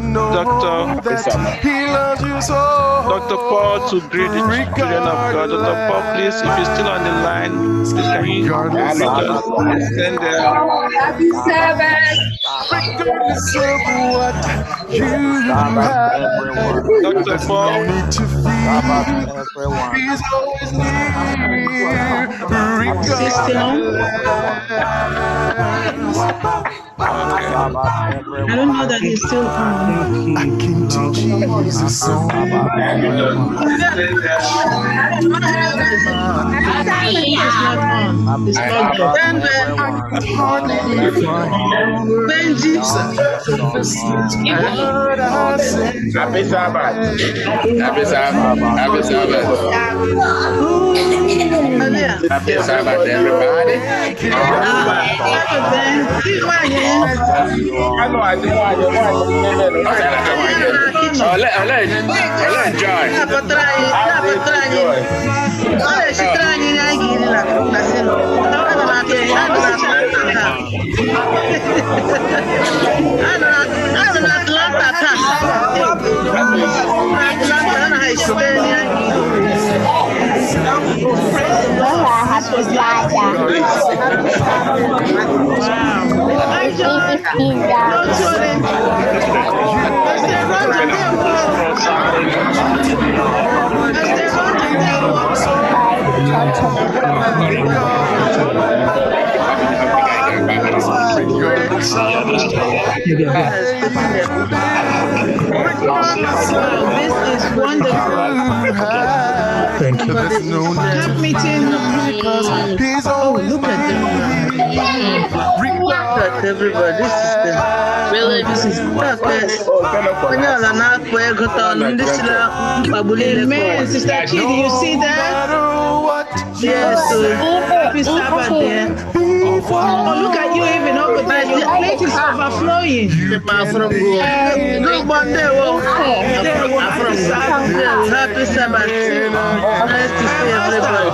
Paul, to greet the children of God. Dr. Paul, please, if you're still on the line, please can you send Happy Sabbath. Regardless of what you have, Dr. Paul, he's always near, I don't know that he's still on. I came to Jesus on It's not Happy Sabbath. Happy Sabbath. Happy Sabbath. Happy Sabbath, everybody. This is wonderful. Thank you. Camp meeting. Oh, look at them. Look at everybody. This is the Really, this is Amen. Sister Chidi, you see that? Yes. Happy Sabbath there. Oh, look at you even over there. Your plate is overflowing. Good Monday. Happy Sabbath. Nice to see everybody.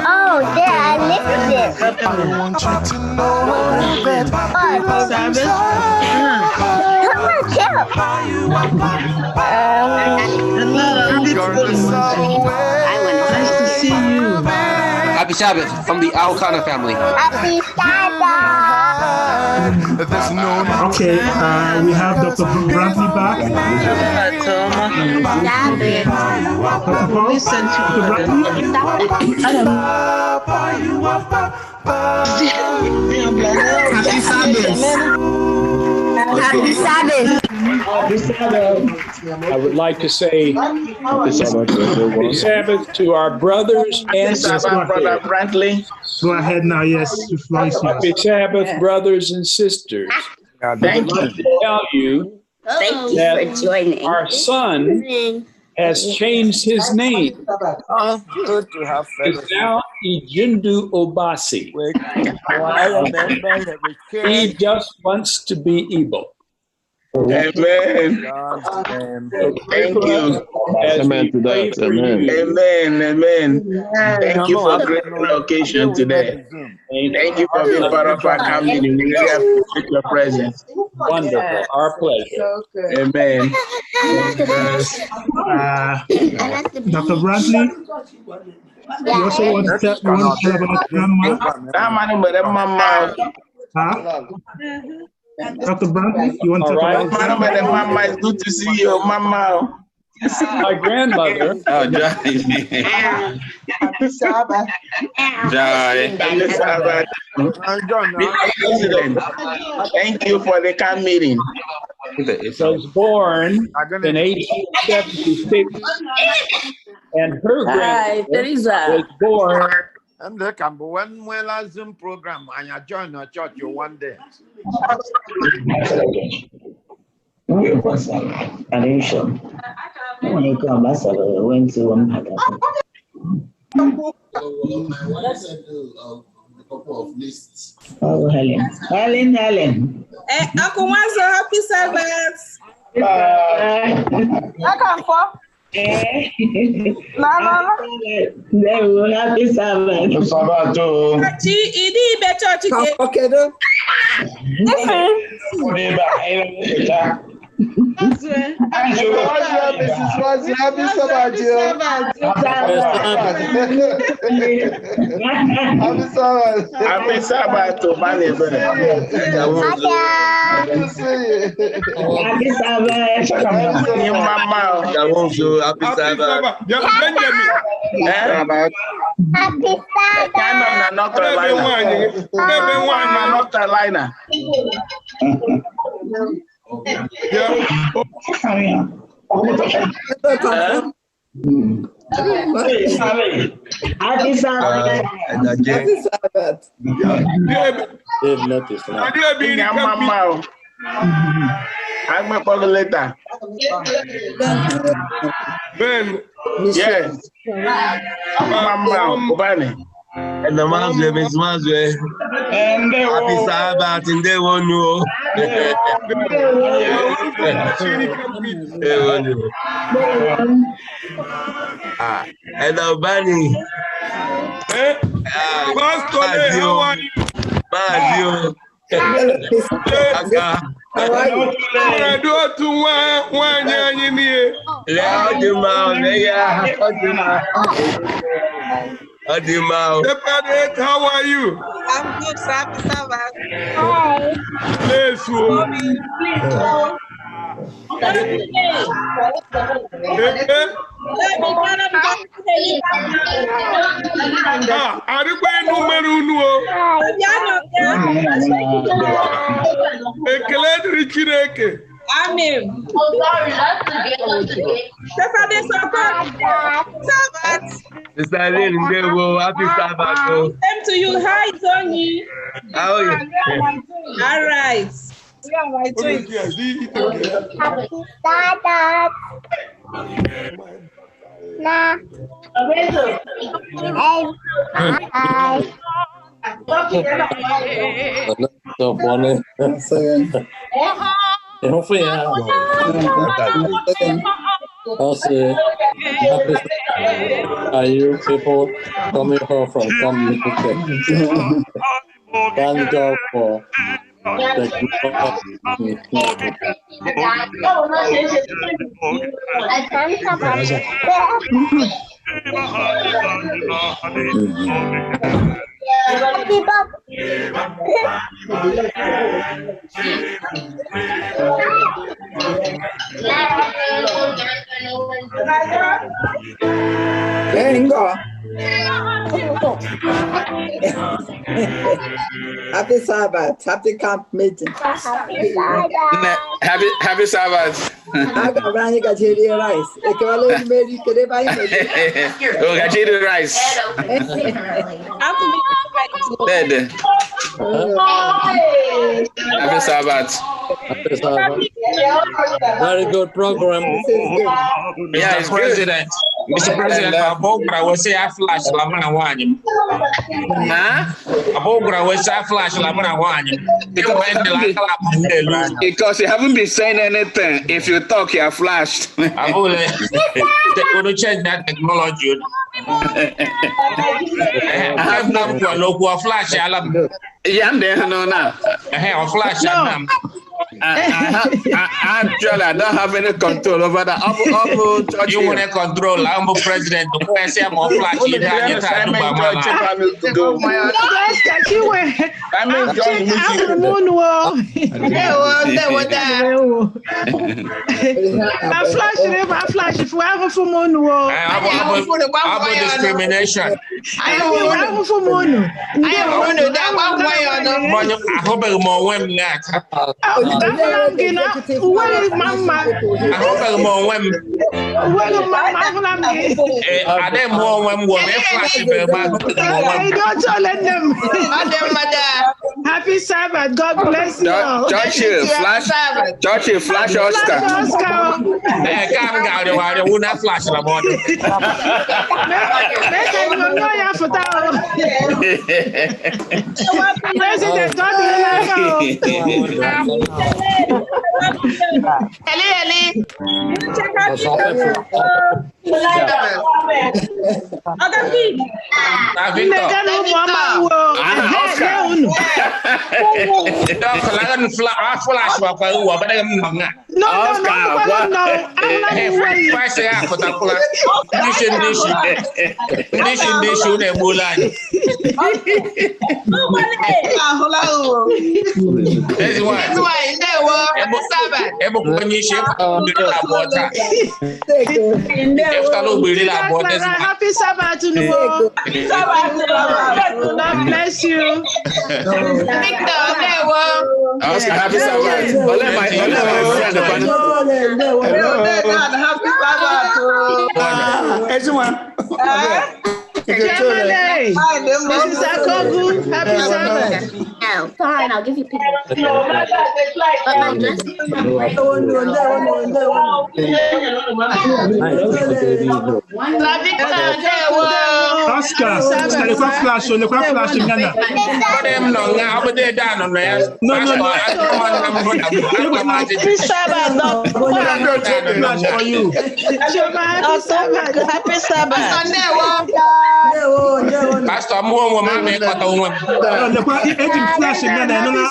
Oh, there, I missed it. I want you to know that Sabbath. Nice to see you. Happy Sabbath from the Alcana family. Happy Sabbath. Okay, we have Dr. Bradley back. Listen to Happy Sabbath. Happy Sabbath. I would like to say Happy Sabbath to our brothers and sisters. Brother Brantley. Go ahead now, yes. Happy Sabbath, brothers and sisters. Thank you. To tell you that our son has changed his name. Oh, good to have It's now Ijindu Obasi. He just wants to be Igbo. Amen. Thank you. Amen to that. Amen. Amen. Thank you for a great occasion today. Thank you for being part of our community. We really appreciate your presence. Wonderful. Our pleasure. Amen. Dr. Bradley, you also want to tell about grandma? Huh? Dr. Bradley, you want to talk about Mama, it's good to see you, Mama. My grandmother. Oh, Joy. President, thank you for the camp meeting. Was born in 1876, and her grandmother was born. And they can go when I Zoom program and you join a church you one day. My wife said a couple of lists. Oh, Helen. Uncle Wanzo, happy Sabbath. I come for. No. Happy Sabbath. Okay, though. Happy Sabbath. Happy Sabbath to Mali. Happy Sabbath. Happy Sabbath. North Carolina. Happy Sabbath. I'm a call later. Ben. Yes. Mama, Obani. And the man's Miss Mazwe. Happy Sabbath in the one you. And the bunny. Mazio. How are you? I'm good, Happy Sabbath. Hi. Yes, Amen. Happy Sabbath. Same to you. Hi, Tony. How are you? All right. We are my twins. Happy Sabbath. Nah. Hi. So funny. Are you people coming home from communication? Thank God for Happy Sabbath. Happy camp meeting. Happy Sabbath. Happy Sabbath. I got rice. Oh, got rice. Dead. Happy Sabbath. Happy Sabbath. Very good program. Yeah, it's President. Mr. President, I will say I flash Lamana Wanyam. Huh? I say I flash Lamana Wanyam. Because you haven't been saying anything. If you talk, you are flashed. I will change that technology. I have no local flash. Yeah, I'm there now. I have a flash. Actually, I don't have any control over that. You want to control? I'm a president. I say I'm a flash. Flash if we have for mono. I'm discrimination. I have for mono. I hope I'm more women that. Where is Mama? I hope I'm more women. Where is Mama? Are there more women? Flash. I don't let them. Happy Sabbath. God bless you all. Churchill, flash Oscar. Come down the water, who not flash the morning. President, God Happy Sabbath to you. God bless you. Oscar, happy Sabbath. Mrs. Akogu, happy Sabbath. No, fine, I'll give you pizza. Oscar, the flash on the flash in Ghana. For you. Happy Sabbath. Pastor Momo, Mamma, flash in Ghana.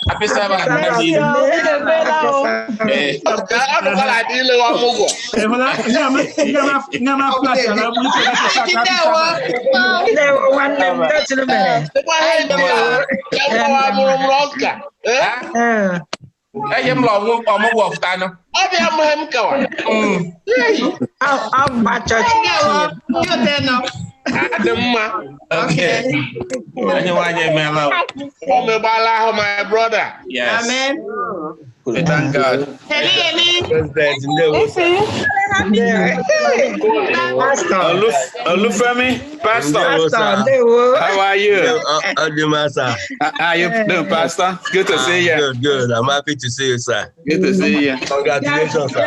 Happy Sabbath. I am long of Tano. I am okay. My brother. Yes. Amen. Thank God. Olufemi, Pastor. How are you? How you doing, Pastor? Good to see you. Good. I'm happy to see you, sir. Good to see you. Congratulations, sir.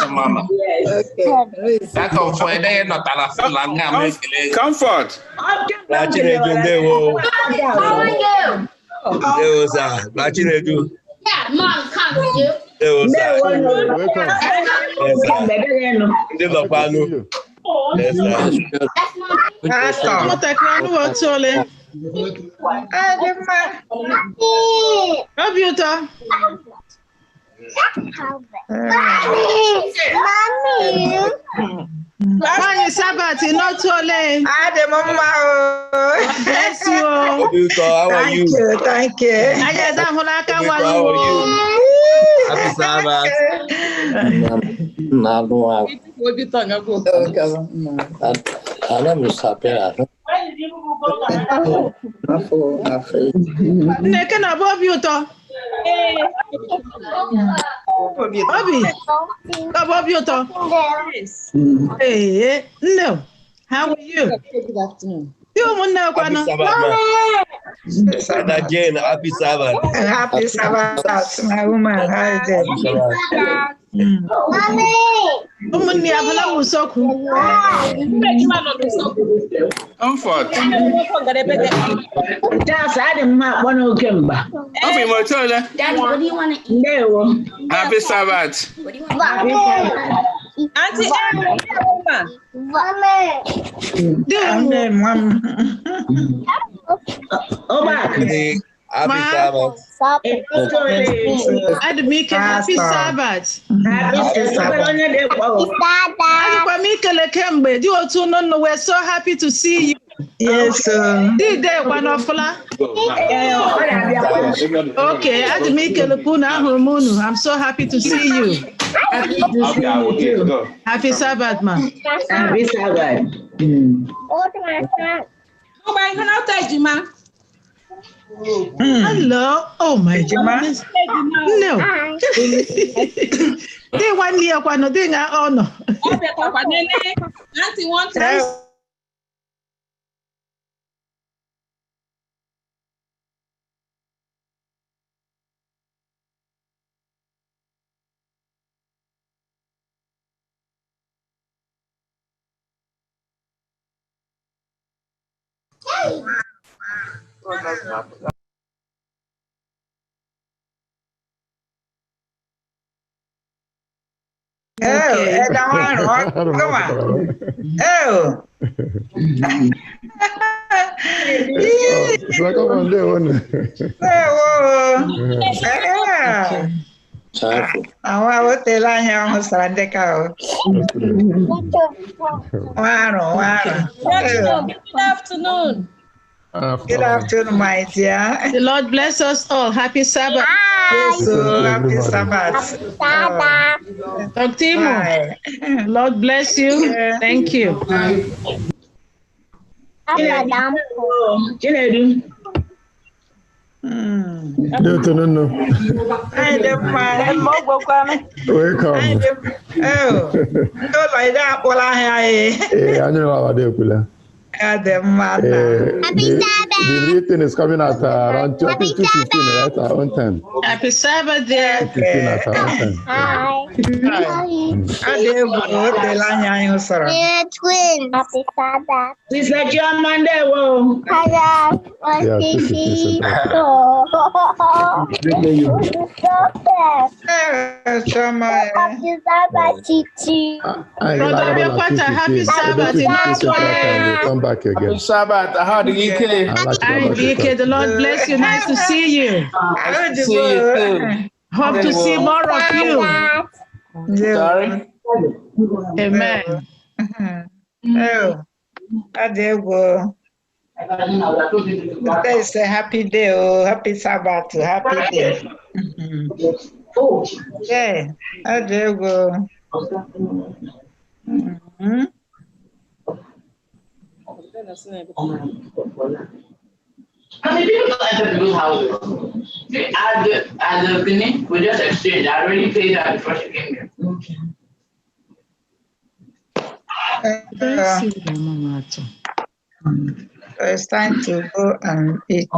Mama. Comfort. Mom, come with you. Why Sabbath? Not too late. Bless you. How are you? Thank you. How are you? Happy Sabbath. Hey, no. How are you? Good afternoon. Jane, happy Sabbath. Happy Sabbath, my woman. How is it? Umuni abala musoku. Comfort. That's I didn't want to Kimba. Daddy, what do you want to eat? Happy Sabbath. What do you want? Auntie Happy Sabbath. Admika, happy Sabbath. Happy Sabbath. We're so happy to see you. Yes, sir. Did they one of Okay, I'm so happy to see you. Happy to see you too. Happy Sabbath, man. Happy Sabbath. Hello. Oh my goodness. No. They want me up on the thing. Oh no. Auntie wants us. Okay. Oh. Awa hotel anya ho sarandeka. Good afternoon. Good afternoon, my dear. The Lord bless us all. Happy Sabbath. Yes, happy Sabbath. Dr. Timo, Lord bless you. Thank you. No. I don't mind. Welcome. Oh, no, like that. Well, I know about the Happy the written is coming at around 2:15, right? Around 10. Happy Sabbath, dear. 15 at around 10. Twins. Happy Sabbath. This is your Monday. Whoa. Hello. Yeah, 2:15. Happy Sabbath, Chichi. Happy Sabbath. Come back again. Happy Sabbath. How do you care? The Lord bless you. Nice to see you. Nice to see you too. Hope to see more of you. Sorry? Amen. Oh, there go. Today is a happy day. Oh, happy Sabbath. Happy day. Yeah, there go. How many people don't enter people's houses? See, at the beginning, we just exchanged. I already paid that before she came here. It's time to go and eat.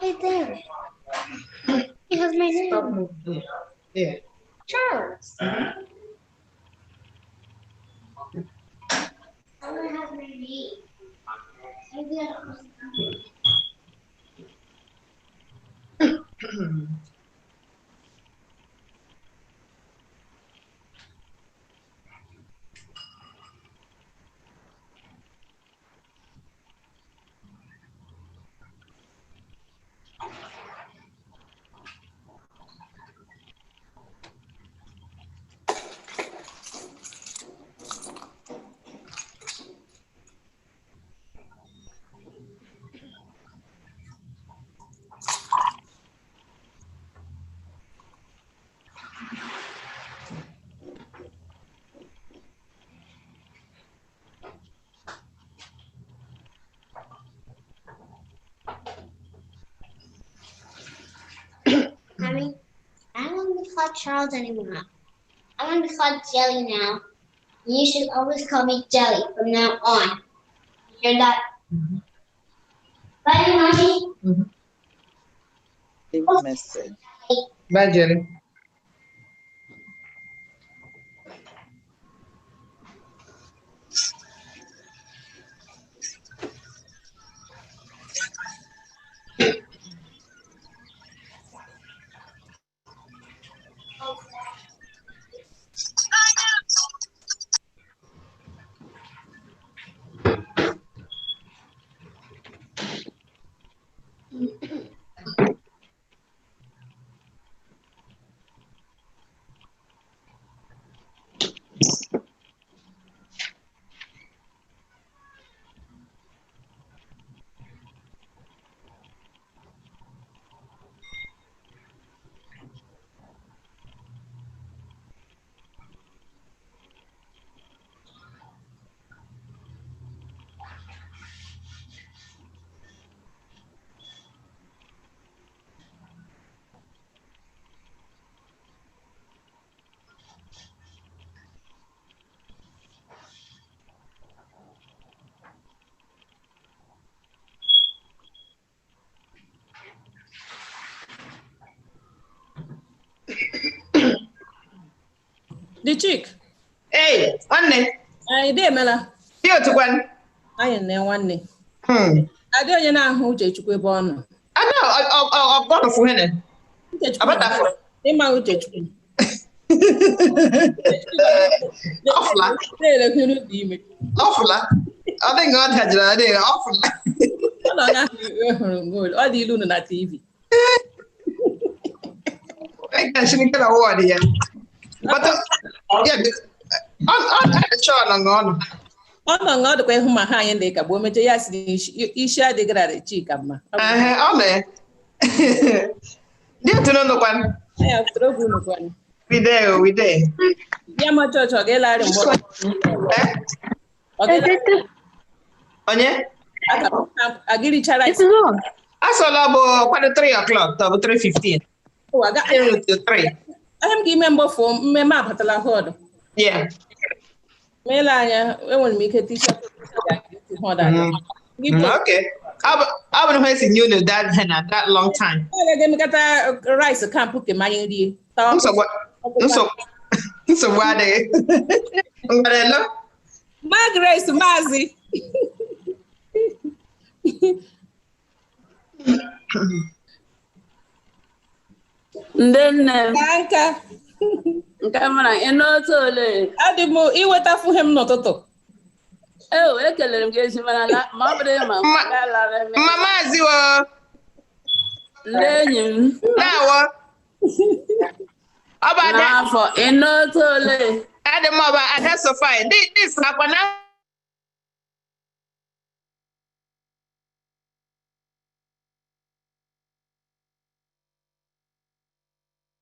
Right there. He has my name. Stop moving. Yeah. Charles. I don't have my name. Mommy, I don't want to be called Charles anymore. I want to be called Jelly now. You should always call me Jelly from now on. You hear that? Bye, Mommy. Message. Bye, Jelly. The chick. Hey, one name. I did, Mela. You to one. I am there one name. I don't know who to go born. I know, I've got a friend. About that for. In my way to Awful. I think God had an idea. Awful. Good. All the Luna TV. I shouldn't get a word here. But yeah, I'm sure I'm gone. On the way whom I high and they can woman to yes, you share the great chick. Amen. Dear to know one. I have trouble one. We there. Yeah, my church or get out and work. Okay. I get each other. I saw about 3 o'clock, 3:15. Oh, I got 3. I am giving member for my map at la horde. Yeah. Melania, I want to make a t-shirt. Okay. I would have seen you that long time. I got a rice, I can't put the money. So what? So why they? My grace, Mazi. Then, Anka. Camera, and not so late. I did more. You went up for him not to talk. Oh, I can let him get him. Mama, you Lenin. Now, about that for in not so late. Adam, that's so fine. This happened.